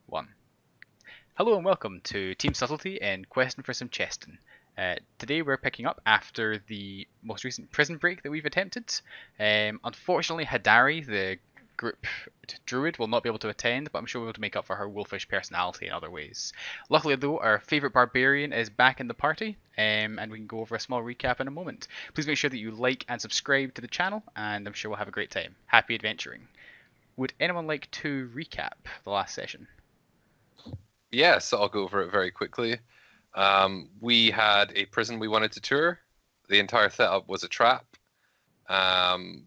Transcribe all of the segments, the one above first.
1. Hello and welcome to Team Subtlety and Question for some Cheston. Today we're picking up after the most recent prison break that we've attempted. Unfortunately, Hadari, the group druid, will not be able to attend, but I'm sure we'll be able to make up for her wolfish personality in other ways. Luckily though, our favourite barbarian is back in the party, and we can go over a small recap in a moment. Please make sure that you like and subscribe to the channel, and I'm sure we'll have a great time. Happy adventuring. Would anyone like to recap the last session? Yes, I'll go over it very quickly. We had a prison we wanted to tour. The entire setup was a trap.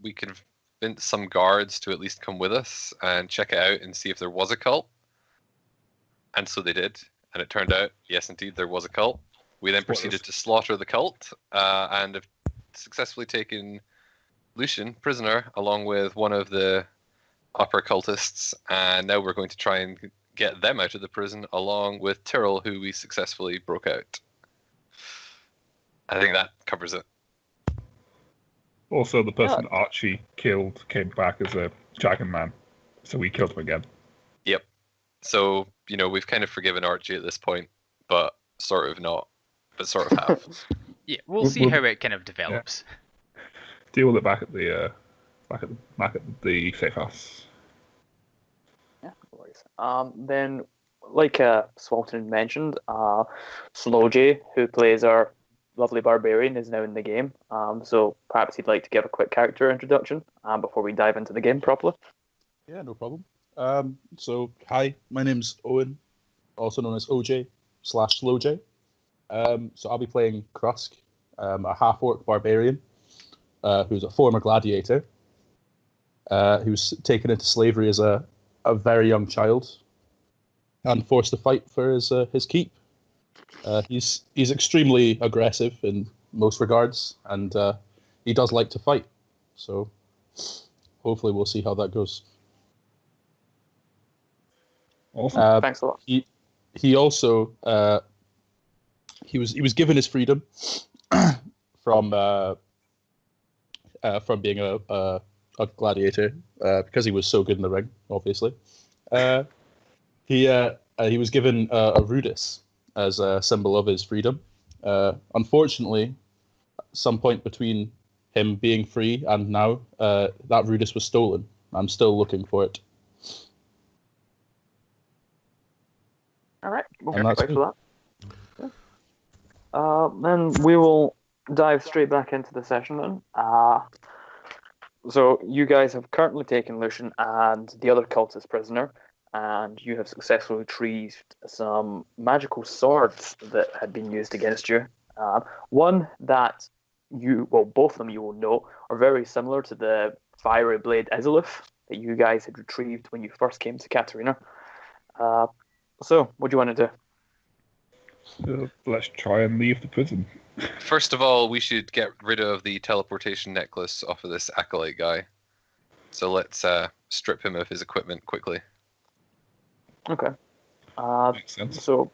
We convinced some guards to at least come with us and check it out and see if there was a cult. And so they did. And it turned out, yes, indeed, there was a cult. We then proceeded to slaughter the cult and have successfully taken Lucian prisoner along with one of the upper cultists. And now we're going to try and get them out of the prison along with Tyrrell, who we successfully broke out. I think that covers it. Also, the person Archie killed came back as a dragon man, so we killed him again. Yep. So, we've kind of forgiven Archie at this point, but sort of not, but sort of have. Yeah, we'll see how it kind of develops. Yeah. Deal with it back at the safe house. Yeah, no worries. Then, like Swalton mentioned, Slow J, who plays our lovely barbarian, is now in the game. So perhaps he'd like to give a quick character introduction before we dive into the game properly. Yeah, no problem. Hi, my name's Owen, also known as OJ/Slow J. So I'll be playing Krusk, a half-orc barbarian who's a former gladiator who's taken into slavery as a very young child and forced to fight for his keep. He's extremely aggressive in most regards, and he does like to fight. So hopefully we'll see how that goes. Awesome. Thanks a lot. He also he was given his freedom from being a gladiator because he was so good in the ring, obviously. He was given a rudis as a symbol of his freedom. Unfortunately, at some point between him being free and now, that rudis was stolen. I'm still looking for it. All right, we'll And wait that's for that. Yeah. Then we will dive straight back into the session then. So you guys have currently taken Lucian and the other cultist prisoner, and you have successfully retrieved some magical swords that had been used against you. One that both of them you will know are very similar to the fiery blade Izalith that you guys had retrieved when you first came to Catarina. So, what do you want to do? Let's try and leave the prison. First of all, we should get rid of the teleportation necklace off of this acolyte guy. So let's strip him of his equipment quickly. Okay. Makes sense. So,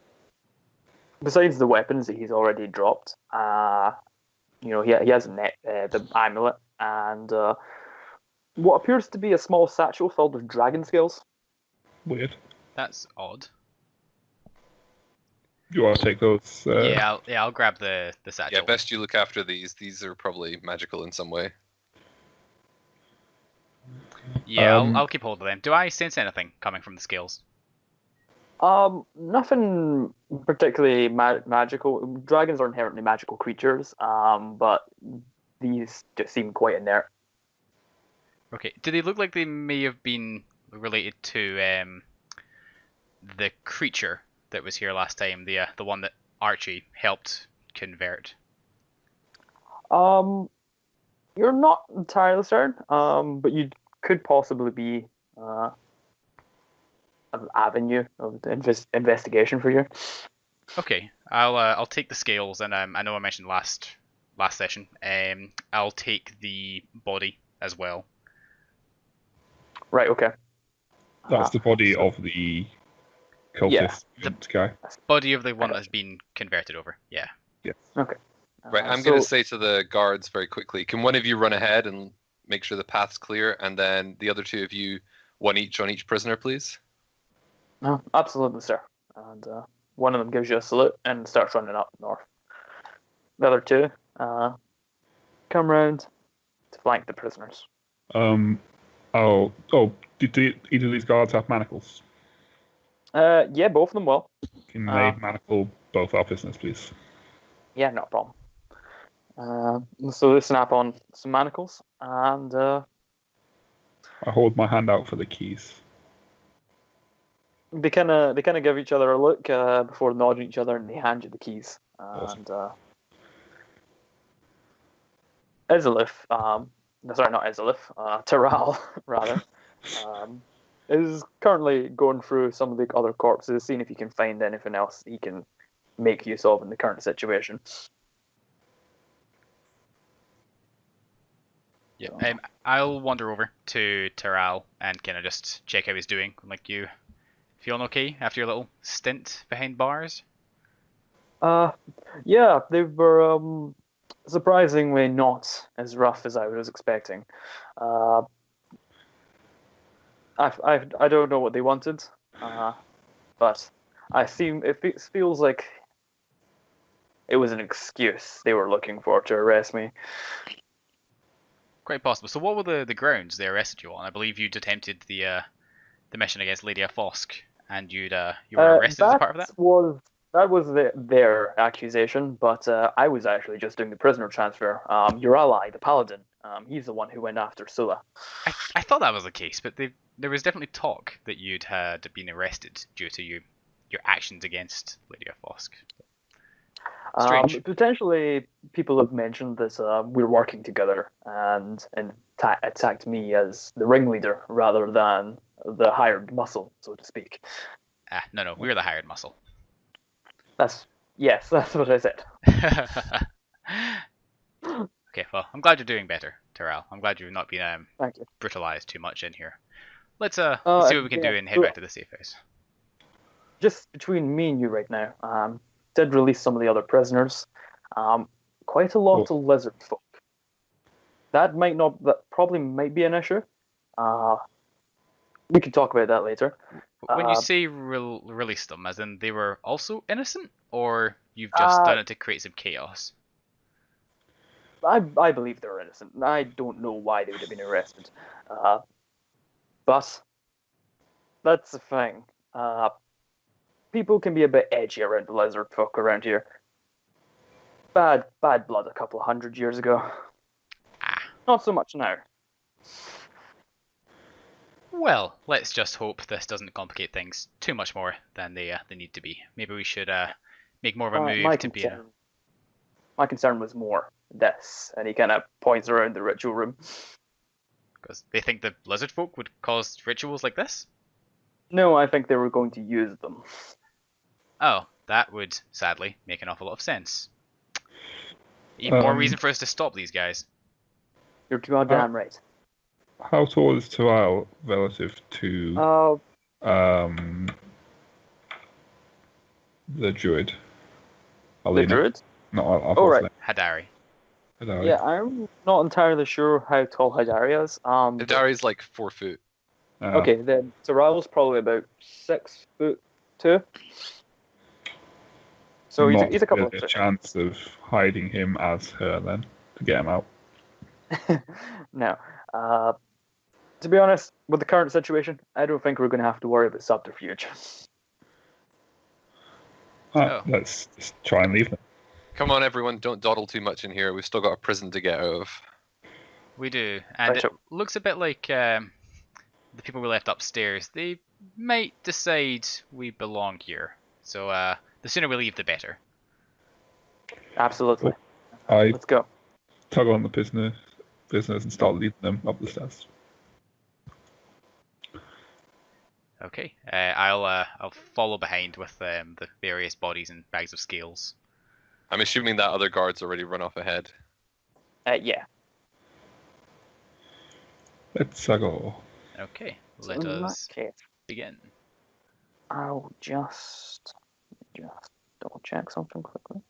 besides the weapons that he's already dropped, he has the amulet and what appears to be a small satchel filled with dragon scales. Weird. That's odd. Do you want to take those? I'll grab the satchel. Yeah, best you look after these. These are probably magical in some way. Yeah, I'll keep hold of them. Do I sense anything coming from the scales? Nothing particularly magical. Dragons are inherently magical creatures, but these just seem quite inert. Okay. Do they look like they may have been related to the creature that was here last time, the one that Archie helped convert? You're not entirely certain, but you could possibly be an avenue of investigation for you. Okay, I'll take the scales, and I know I mentioned last session. I'll take the body as well. Right. Okay. That's the body of the cultist guy. Body of the one that's been converted over. Yeah. Yes. Okay. Right, I'm going to say to the guards very quickly, can one of you run ahead and make sure the path's clear, and then the other two of you, one each on each prisoner, please? No, absolutely, sir. And one of them gives you a salute and starts running up north. The other two come round to flank the prisoners. Oh, do either of these guards have manacles? Yeah, both of them will. Can they manacle both our prisoners, please? Yeah, not a problem. So they snap on some manacles, and I hold my hand out for the keys. they kind of give each other a look before nodding each other, and they hand you the keys. Awesome. And Izalith, no, sorry, not Izalith, Taral, rather, is currently going through some of the other corpses, seeing if he can find anything else he can make use of in the current situation. Yeah. I'll wander over to Taral and kind of just check how he's doing. Like, you feeling okay after your little stint behind bars? Yeah, they were surprisingly not as rough as I was expecting. I don't know what they wanted, but it feels like it was an excuse they were looking for to arrest me. Quite possible. So what were the grounds they arrested you on? I believe you'd attempted the mission against Lady Fosk, and you were arrested as a part of that? That was their accusation, but I was actually just doing the prisoner transfer. Your ally, the paladin, he's the one who went after Sula. I thought that was the case, but there was definitely talk that you'd had been arrested due to your actions against Lady Fosk. Strange. Potentially, people have mentioned that we're working together and attacked me as the ringleader rather than the hired muscle, so to speak. No, we're the hired muscle. Yes, that's what I said. Okay, well, I'm glad you're doing better, Terrell. I'm glad you've not been Thank you. brutalized too much in here. Let's see what we can do and head back to the safe house. Just between me and you right now, did release some of the other prisoners. Quite a lot of lizard folk. That probably might be an issue. We can talk about that later. When you say release them, as in they were also innocent, or you've just done it to create some chaos? I believe they're innocent. I don't know why they would have been arrested. But that's the thing. People can be a bit edgy around the lizard folk around here. Bad blood a couple of 100 years ago. Not so much now. Well, let's just hope this doesn't complicate things too much more than they need to be. Maybe we should make more of a move to be in. My concern was more this, and he kind of points around the ritual room. Because they think the lizard folk would cause rituals like this? No, I think they were going to use them. Oh, that would sadly make an awful lot of sense. Even more reason for us to stop these guys. You're too goddamn right. How tall is Taral relative to the druid? The druid? No, right. Hadari. Yeah, I'm not entirely sure how tall Hadari is. Hadari's like 4 foot. Okay, then Taral's probably about 6'2". So he's a couple of a chance of hiding him as her then to get him out. No. To be honest, with the current situation, I don't think we're going to have to worry about subterfuge. Let's just try and leave them. Come on, everyone, don't dawdle too much in here. We've still got a prison to get out of. We do, and it looks a bit like the people we left upstairs. They might decide we belong here. So the sooner we leave, the better. Absolutely. Let's go. Tug on the prisoners and start leading them up the stairs. Okay, I'll follow behind with the various bodies and bags of scales. I'm assuming that other guard's already run off ahead. Yeah. Let's go. Okay, let us begin. I'll just double check something quickly.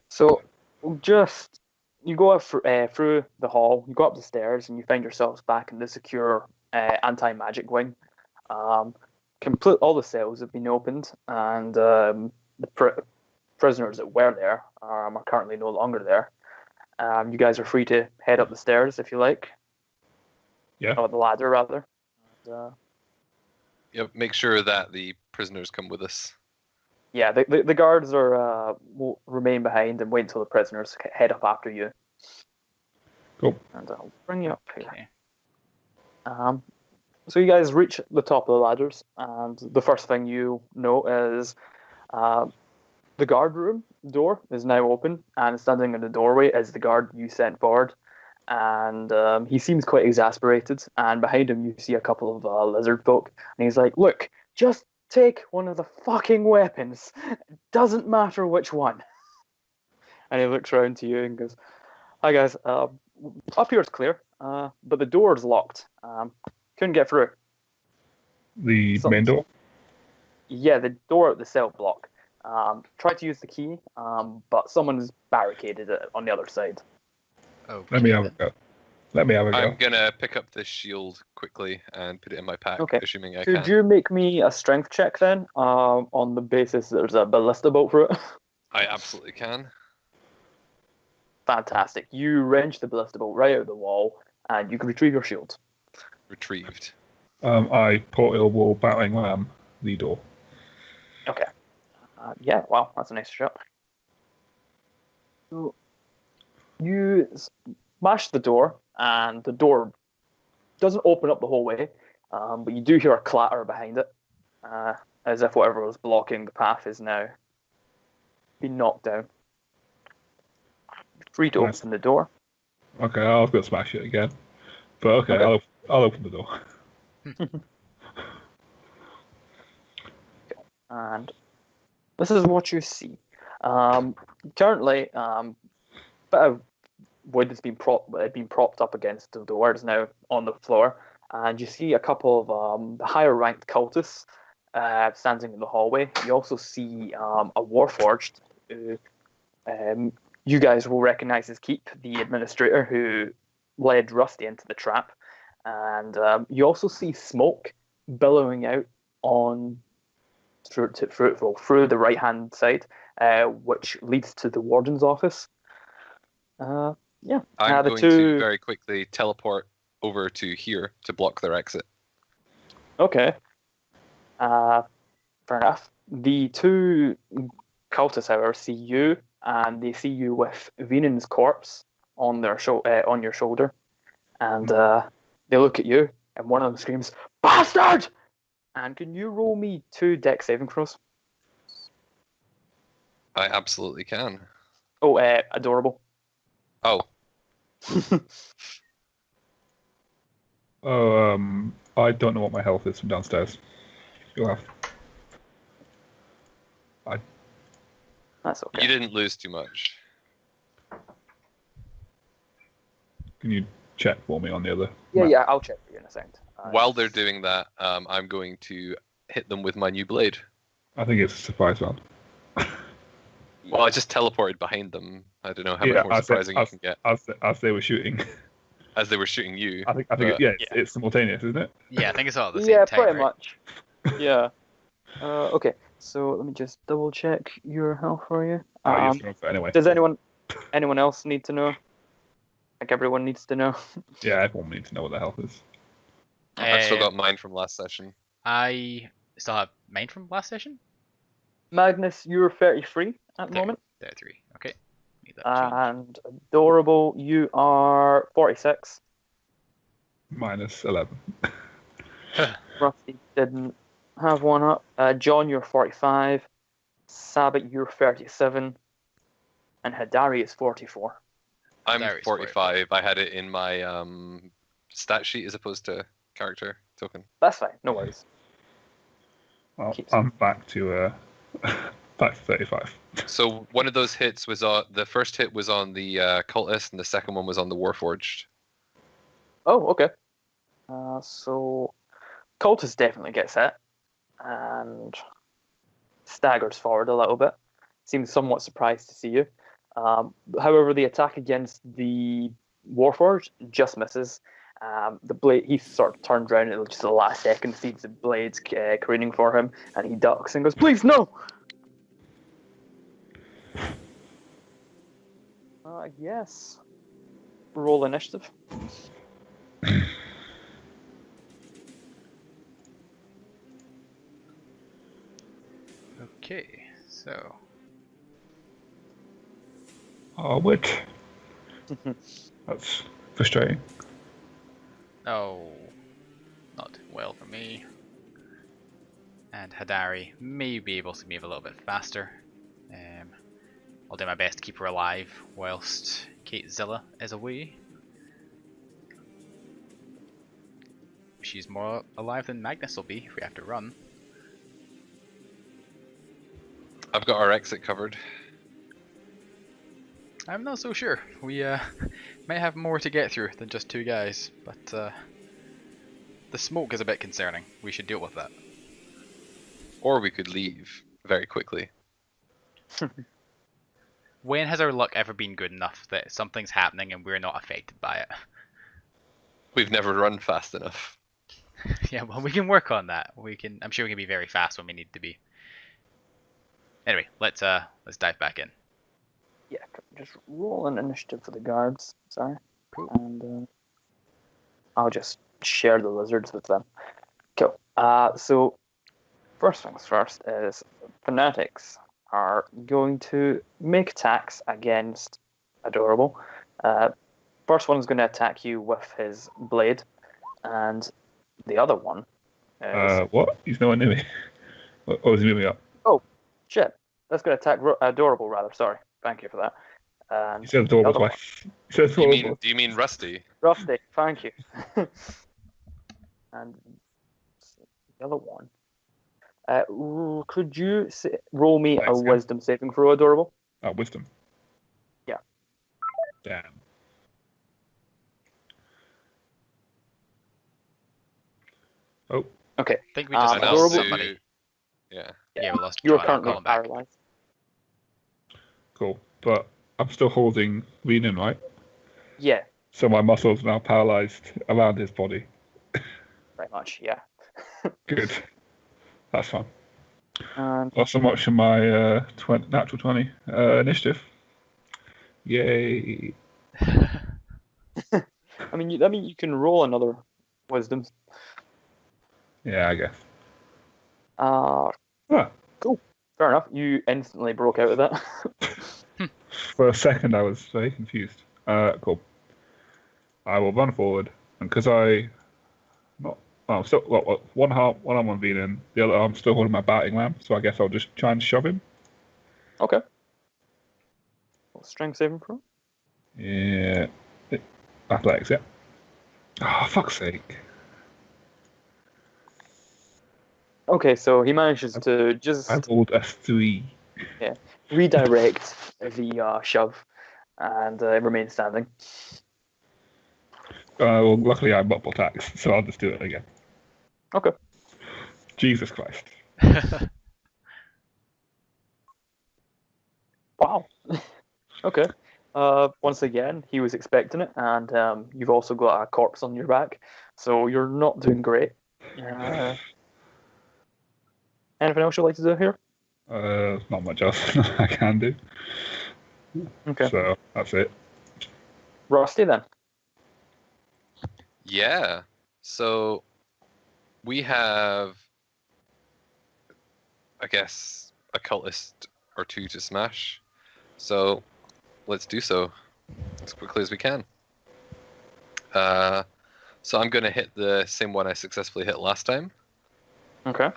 So, you go up through the hall, you go up the stairs, and you find yourselves back in the secure anti-magic wing. All the cells have been opened, and prisoners that were there are currently no longer there. You guys are free to head up the stairs if you like. Yeah. Or the ladder, rather. And, Yep. Make sure that the prisoners come with us. yeah, the guards will remain behind and wait until the prisoners head up after you. Cool. And I'll bring you up here. Okay. So you guys reach the top of the ladders, and the first thing you know is the guard room door is now open, and standing in the doorway is the guard you sent forward. And he seems quite exasperated, and behind him you see a couple of lizard folk, and he's like, "Look, just take one of the fucking weapons. It doesn't matter which one." And he looks around to you and goes, "Hi guys, up here is clear, but the door's locked. Couldn't get through." The main door. Yeah, the door at the cell block. Tried to use the key, but someone's barricaded it on the other side. Okay. Let me have a go. Let me have a I'm go. gonna pick up this shield quickly and put it in my pack, Okay. assuming I Could can. you make me a strength check then, on the basis there's a ballista bolt for it? I absolutely can. Fantastic. You wrench the ballista bolt right out of the wall, and you can retrieve your shield. Retrieved. I portal wall battering ram the door. Okay. Yeah, wow, that's a nice shot. So you smash the door, and the door doesn't open up the whole way, but you do hear a clatter behind it, as if whatever was blocking the path is now been knocked down. Free to Nice. open the door. Okay, I was gonna smash it again, but okay, Okay. I'll open the door. And this is what you see. Currently, bit of wood has been propped up against the door. It's now on the floor, and you see a couple of the higher ranked cultists standing in the hallway. You also see a warforged who you guys will recognize as Keep, the administrator who led Rusty into the trap, and you also see smoke billowing out on through the right hand side, which leads to the warden's office. Yeah. I'm the going two... to very quickly teleport over to here to block their exit. Okay. Fair enough. The two cultists, however, see you, and they see you with Venon's corpse on their on your shoulder, and they look at you, and one of them screams, "Bastard!" And can you roll me 2 dex saving throws? I absolutely can. Oh, adorable. Oh, I don't know what my health is from downstairs. You'll have. That's okay. you didn't lose too much. Can you check for me on the other? Yeah, map? yeah, I'll check for you in a second. While they're doing that, I'm going to hit them with my new blade. I think it's a surprise round. Well, I just teleported behind them. I don't know how Yeah, much more I said- surprising you can get. As they were shooting. As they were shooting you. I think But- it's simultaneous, isn't it? Yeah, I think it's all at the same Yeah, time. pretty right? much. Yeah. Okay, so let me just double check your health for you. You're strong for it anyway. Does anyone else need to know? Like everyone needs to know. Yeah, everyone needs to know what the health is. I've still Um, got mine from last session. I still have mine from last session. Magnus, you're 33 at the There. moment, 33. Okay. Need that change. and Adorable, you are 46. Minus 11. Rusty didn't have one up. John, you're 45. Sabbat, you're 37. And Hadari is 44. I'm There is 45. I had it in my stat sheet as opposed to character token. That's fine, no worries. Well, Keeps- I'm back to 35. So one of those hits was the first hit was on the cultist, and the second one was on the warforged. Oh, okay. So Cultist definitely gets hit and staggers forward a little bit. Seems somewhat surprised to see you. However, the attack against the Warforged just misses, The blade, he sort of turns around at just the last second, sees the blades careening for him, and he ducks and goes, "Please, no!" Yes. Roll initiative. Okay, so Oh, wit. That's frustrating. oh, not well for me. And Hadari may be able to move a little bit faster. I'll do my best to keep her alive whilst Kate Zilla is away. She's more alive than Magnus will be if we have to run. I've got our exit covered. I'm not so sure. We might have more to get through than just two guys, but the smoke is a bit concerning. We should deal with that. Or we could leave very quickly. When has our luck ever been good enough that something's happening and we're not affected by it? We've never run fast enough. Yeah, well, we can work on that. I'm sure we can be very fast when we need to be. Anyway, let's dive back in. Yeah, just roll an initiative for the guards. Sorry. Cool. And I'll just share the lizards with them. Cool. So first things first is fanatics are going to make attacks against Adorable. First one is going to attack you with his blade, and the other one is... What? He's nowhere near me. Oh, is he moving up? Shit. That's going to attack Adorable, rather. Sorry. Thank you for that. And He said adorable the other twice. He said adorable. Do you mean Rusty? Rusty, thank you. And the other one. Could you roll me a Thanks, yeah. wisdom saving throw, Adorable? Wisdom. Yeah. Damn. Oh, Okay. I think we just And lost I'll Adorable. somebody. Yeah. Yeah, we lost You are John. I'll currently call him back. paralyzed. cool. But I'm still holding Renan, right? Yeah, So my muscles are now paralyzed around his body. pretty much, yeah. Good. That's fun. And Not so much in my natural 20 initiative. Yay. I mean, you can roll another wisdom. Yeah, I guess. Ah, cool. Fair enough. You instantly broke out of that. For a second, I was very confused. Cool. I will run forward, and because I'm still one arm on Venan, the other arm still holding my batting ram. So I guess I'll just try and shove him. Okay. Strength saving throw. Yeah. Athletics, yeah. Oh, fuck's sake. Okay, so he manages to just I rolled a 3. redirect the shove and remain standing. Well, luckily I'm multiple attacks, so I'll just do it again. Okay. Jesus Christ. Wow. Okay. Once again, he was expecting it, and you've also got a corpse on your back, so you're not doing great. Anything else you'd like to do here? Not much else I can do. Okay. So that's it. Rusty, then. Yeah. So we have, I guess, a cultist or two to smash. So let's do so as quickly as we can. So I'm going to hit the same one I successfully hit last time. Okay.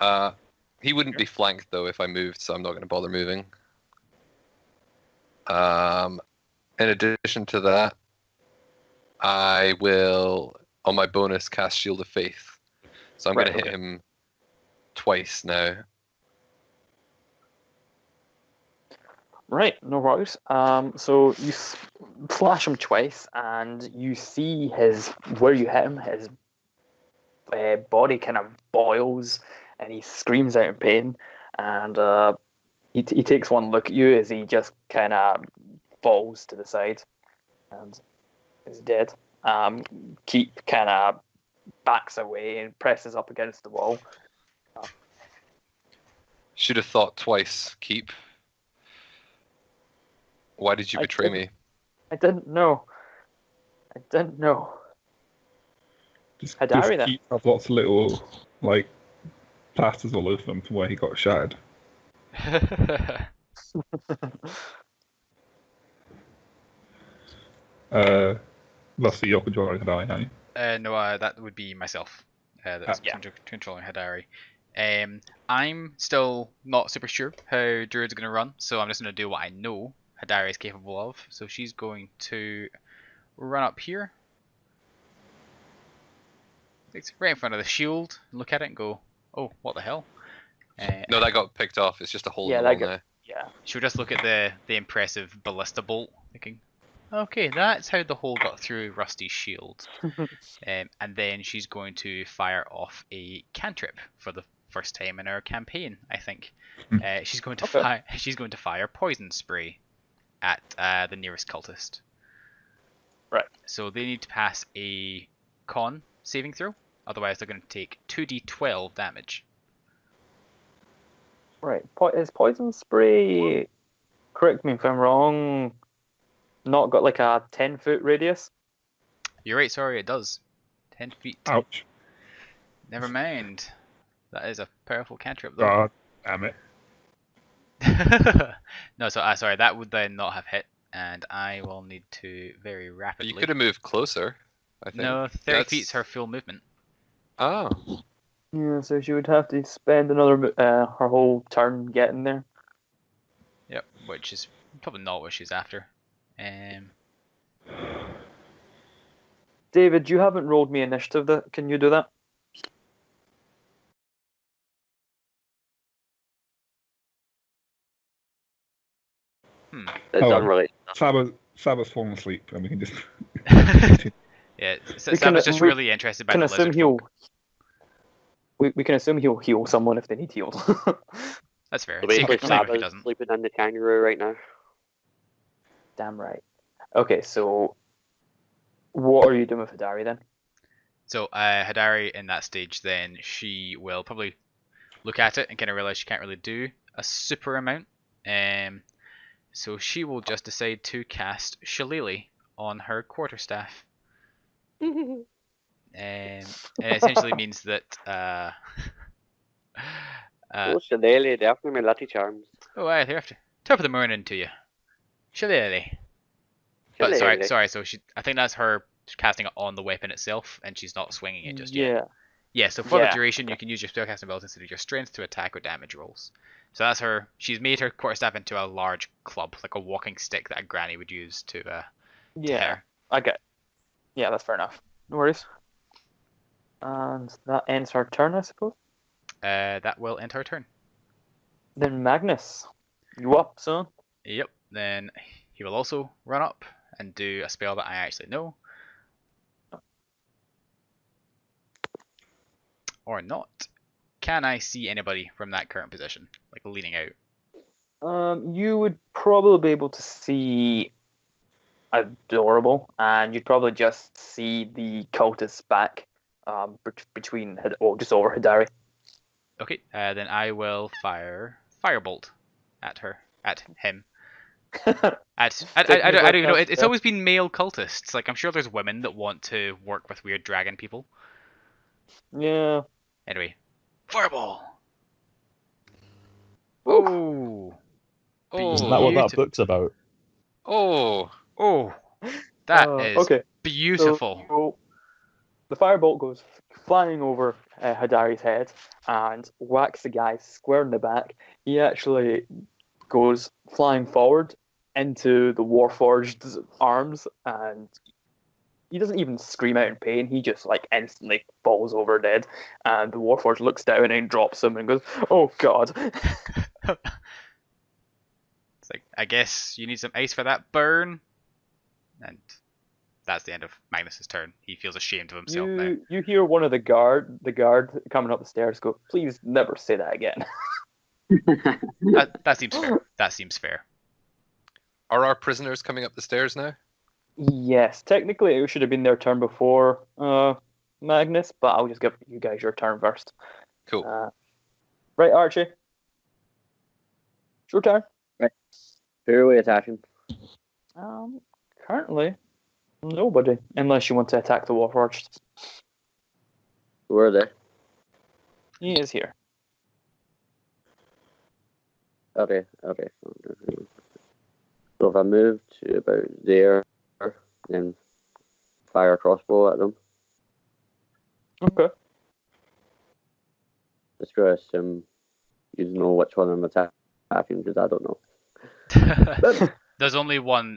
He wouldn't be flanked though if I moved, so I'm not going to bother moving. In addition to that, I will, on my bonus, cast Shield of Faith. So I'm going to hit him twice now. Right, no worries. So you flash him twice, and you see where you hit him, his body kind of boils, and he screams out in pain. And he takes one look at you as he just kind of falls to the side, and is dead. Keep kind of backs away and presses up against the wall. Should have thought twice, Keep. Why did you betray me? I didn't know. Just Hadari then. Keith have lots of little like plasters all over them from where he got shattered. Thus you're controlling Hadari, aren't you? No, that would be myself. That's Yeah. controlling Hadari. I'm still not super sure how Druid's going to run, so I'm just going to do what I know Hadari is capable of. So she's going to run up here. It's right in front of the shield, look at it and go, oh, what the hell? No, that got picked off. It's just a hole Yeah, in the that wall got- now. Yeah. She'll just look at the impressive ballista bolt, thinking, okay, that's how the hole got through Rusty's shield. And then she's going to fire off a cantrip for the first time in our campaign, I think. She's going to fire poison spray at the nearest cultist. Right. So they need to pass a con saving throw, otherwise they're going to take 2d12 damage. Right. Is poison spray, correct me if I'm wrong, not got like a 10-foot radius? You're right, sorry, it does. 10 feet. Ouch. Never mind. That is a powerful cantrip, though. God damn it. No, so sorry, that would then not have hit, and I will need to very But rapidly. you could have moved closer, I think. No, 30 feet's her full movement. Oh. Yeah, so she would have to spend another her whole turn getting there. Yep, which is probably not what she's after. David, you haven't rolled me initiative. Can you do that? It's Oh. unrelated. Saba's fallen asleep, and we can just. Yeah, We Sam can- was just we really interested by Can the assume lizard he'll. folk. We can assume he'll heal someone if they need healed. That's fair. So basically, Save if he Saba's doesn't. sleeping in the kangaroo right now. Damn right. Okay, so what are you doing with Hadari then? So Hadari in that stage, then she will probably look at it and kind of realize she can't really do a super amount. So she will just decide to cast Shillelagh on her quarterstaff. It essentially means that Oh, Shillelagh, definitely my lucky charms. oh, I have to top of the morning to you, Shillelagh. But Shillelagh. sorry. So I think that's her casting it on the weapon itself, and she's not swinging it just yet. Yeah. So for the Yeah. duration, you can use your spellcasting ability instead of your strength to attack or damage rolls. So that's her. She's made her quarterstaff into a large club, like a walking stick that a granny would use to Yeah. her. I get. Yeah, that's fair enough. No worries. And that ends her turn, I suppose. That will end her turn. Then Magnus, you up, son? Yep. Then he will also run up and do a spell that I actually know. Or not. Can I see anybody from that current position, like leaning out? You would probably be able to see Adorable, and you'd probably just see the cultist's back, between just over Hadari. Okay. Then I will fire firebolt at him. I don't even know. It's always been male cultists. Like I'm sure there's women that want to work with weird dragon people. Yeah. Anyway, fireball. Oh. Oh. Isn't that what that beautiful. book's about? Oh. Oh. That is okay. beautiful. So the firebolt goes flying over Hadari's head and whacks the guy square in the back. He actually goes flying forward into the Warforged's arms, and he doesn't even scream out in pain. He just like instantly falls over dead, and the Warforged looks down and drops him and goes, "Oh God!" It's like, I guess you need some ice for that burn. And that's the end of Magnus's turn. He feels ashamed of himself now. You hear one of the guard coming up the stairs go, "Please never say that again." That seems fair. That seems fair. Are our prisoners coming up the stairs now? Yes, technically it should have been their turn before Magnus, but I'll just give you guys your turn first. Cool. Right, Archie. It's your turn. Right. Who are we attacking? Currently, nobody, unless you want to attack the Warforged. Where are they? He is here. Okay. So if I move to about there, then fire a crossbow at them. Okay. Just gonna assume you know which one I'm attacking because I don't know. There's only one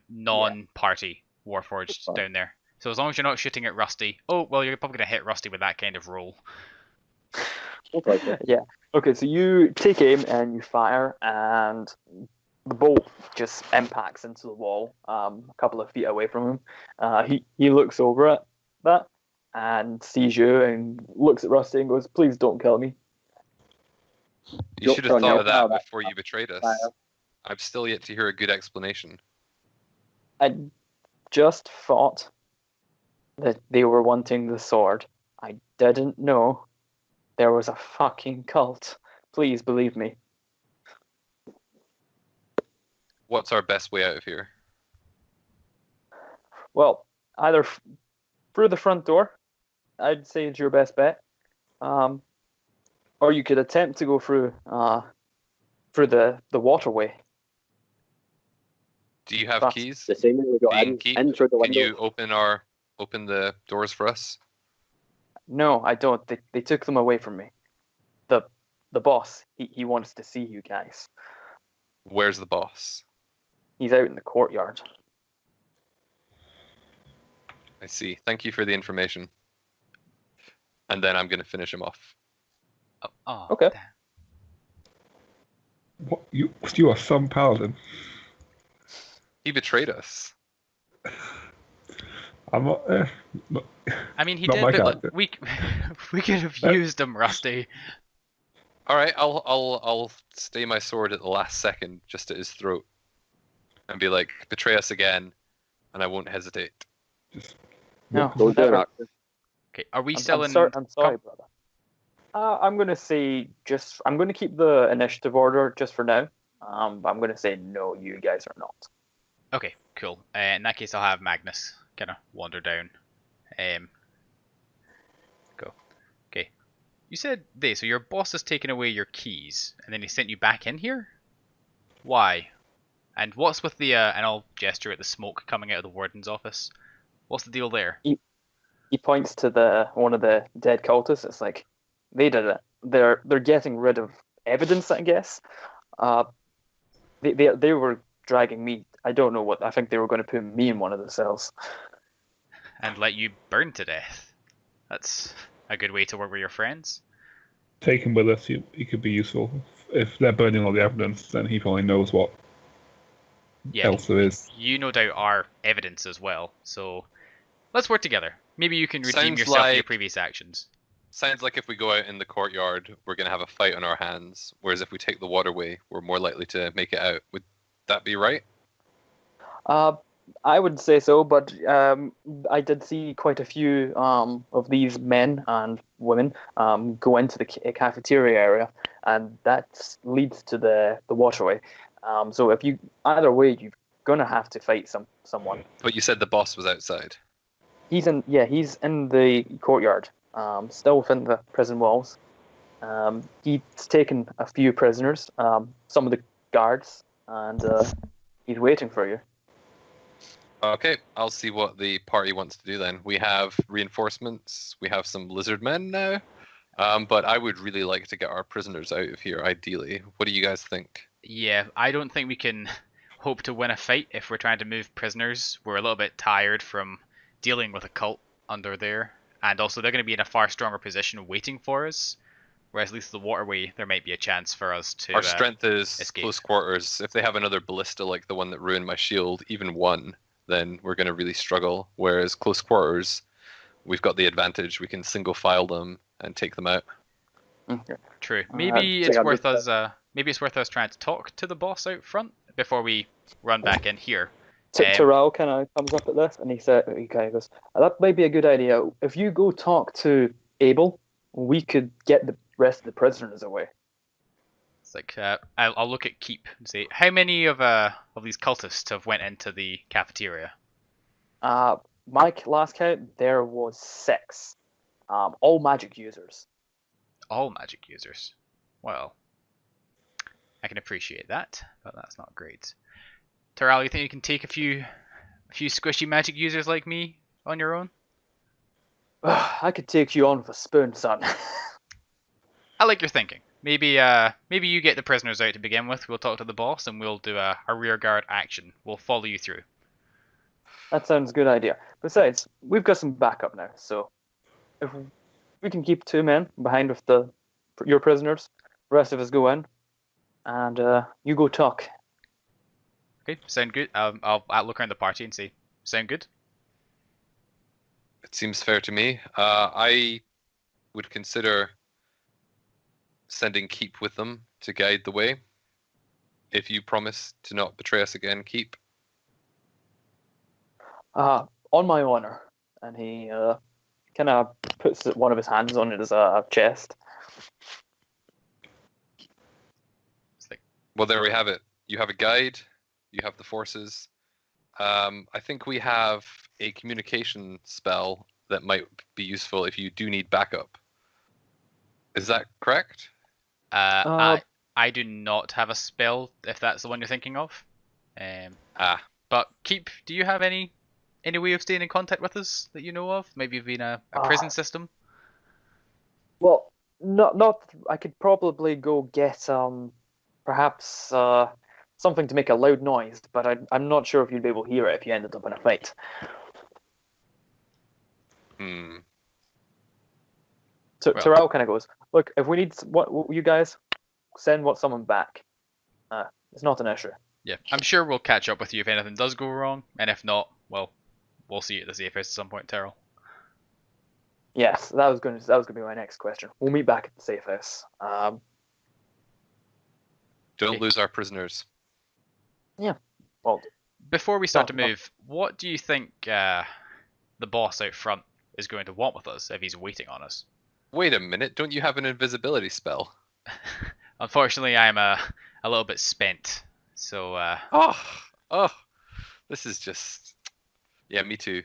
non-party Warforged down there. So as long as you're not shooting at Rusty. Oh, well, you're probably going to hit Rusty with that kind of roll. Yeah. Okay, so you take aim and you fire, and the bolt just impacts into the wall a couple of feet away from him. He looks over at that and sees you and looks at Rusty and goes, "Please don't kill me." You should have thought of that before you betrayed us. I've still yet to hear a good explanation. I just thought that they were wanting the sword. I didn't know there was a fucking cult. Please believe me. What's our best way out of here? Well, either through the front door, I'd say is your best bet, or you could attempt to go through the waterway. Do you have keys? The same as we got in through the window. Can you open the doors for us? No, I don't. They took them away from me. The boss, he wants to see you guys. Where's the boss? He's out in the courtyard. I see. Thank you for the information. And then I'm going to finish him off. Oh, okay. Damn. What? You are some paladin. He betrayed us. I'm not. I mean, he not did, my but character. we could have used him, Rusty. All right, I'll stay my sword at the last second, just at his throat, and be like, "Betray us again," and I won't hesitate. No, don't do never. it. Okay, are we I'm still in? I'm sorry, brother. I'm gonna say I'm gonna keep the initiative order just for now. But I'm gonna say no, you guys are not. Okay, cool. In that case, I'll have Magnus kind of wander down. Go. Okay. You said so your boss has taken away your keys, and then he sent you back in here? Why? And what's with the, and I'll gesture at the smoke coming out of the warden's office. What's the deal there? He points to one of the dead cultists. It's like, they did it. They're getting rid of evidence, I guess. They were dragging me. I don't know what. I think they were going to put me in one of the cells. And let you burn to death. That's a good way to work with your friends. Take him with us. He could be useful. If they're burning all the evidence, then he probably knows what else there is. You no doubt are evidence as well. So let's work together. Maybe you can redeem Sounds yourself for your like- previous actions. Sounds like if we go out in the courtyard, we're going to have a fight on our hands, whereas if we take the waterway, we're more likely to make it out. Would that be right? I would say so, but I did see quite a few of these men and women go into the cafeteria area, and that leads to the waterway. So if you either way, you're gonna have to fight someone. But you said the boss was outside. He's in the courtyard, still within the prison walls. He's taken a few prisoners, some of the guards, and he's waiting for you. Okay, I'll see what the party wants to do then. We have reinforcements. We have some lizard men now. But I would really like to get our prisoners out of here, ideally. What do you guys think? Yeah, I don't think we can hope to win a fight if we're trying to move prisoners. We're a little bit tired from dealing with a cult under there. And also, they're going to be in a far stronger position waiting for us. Whereas at least the waterway, there might be a chance for us to Our strength is escape. close quarters. If they have another ballista like the one that ruined my shield, even one, then we're going to really struggle. Whereas close quarters, we've got the advantage. We can single file them and take them out. Okay. True. Maybe it's worth us. Maybe it's worth us trying to talk to the boss out front before we run back in here. Terrell kind of comes up at this, and he kind of goes, "That might be a good idea. If you go talk to Abel, we could get the rest of the prisoners away." It's like I'll look at Keep and say, how many of these cultists have went into the cafeteria? My last count, there was 6, all magic users. All magic users. Well, I can appreciate that, but that's not great. Terrell, you think you can take a few squishy magic users like me on your own? I could take you on with a spoon, son. I like your thinking. Maybe you get the prisoners out to begin with. We'll talk to the boss and we'll do a rear guard action. We'll follow you through. That sounds a good idea. Besides, we've got some backup now, so if we can keep 2 men behind with your prisoners, the rest of us go in, and you go talk. Okay, sound good. I'll look around the party and say, sound good? It seems fair to me. I would consider sending Keep with them to guide the way. If you promise to not betray us again, Keep. On my honor. And he kind of puts one of his hands on his chest. Well, there we have it. You have a guide. You have the forces. I think we have a communication spell that might be useful if you do need backup. Is that correct? I do not have a spell, if that's the one you're thinking of. But Keep, do you have any way of staying in contact with us that you know of? Maybe you've been a prison system? Well, not. I could probably go get perhaps something to make a loud noise, but I'm not sure if you'd be able to hear it if you ended up in a fight. Terrell kind of goes, "Look, if we need what you guys send someone back. It's not an issue." Yeah, I'm sure we'll catch up with you if anything does go wrong, and if not, well, we'll see you at the safe house at some point, Terrell. Yes, that was going to be my next question. We'll meet back at the safe house. Don't lose our prisoners. Yeah. Well, before we start to move, what do you think the boss out front is going to want with us if he's waiting on us? Wait a minute, don't you have an invisibility spell? Unfortunately, I'm a little bit spent, so... this is just... Yeah, me too.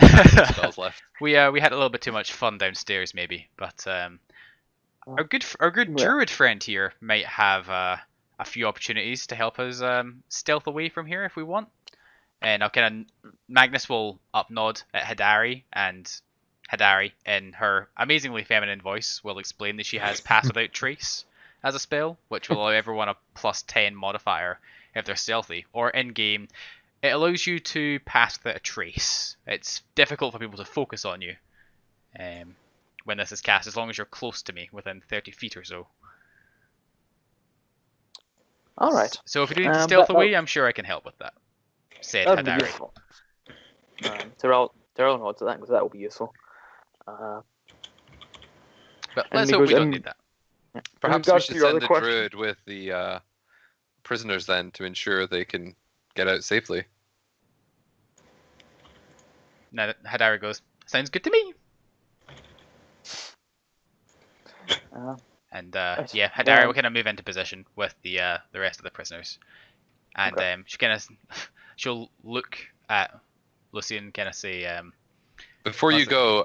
Spells left. We had a little bit too much fun downstairs, maybe, but our good druid friend here might have a few opportunities to help us stealth away from here if we want. And I'll Magnus will up nod at Hadari, and Hadari, in her amazingly feminine voice, will explain that she has Pass Without Trace as a spell, which will allow everyone a +10 modifier if they're stealthy, or in game. It allows you to pass without a trace. It's difficult for people to focus on you when this is cast, as long as you're close to me, within 30 feet or so. All right. So if you need to stealth away, I'm sure I can help with that. Said That'd Hadari. be useful. Terrell nods at that because that will be useful. But let's hope we don't need that. Perhaps we should send the druid with the prisoners then to ensure they can get out safely. Now Hadari goes, sounds good to me. Yeah, Hadari will kind of move into position with the rest of the prisoners, and she'll look at Lucy and kind of say, before you go,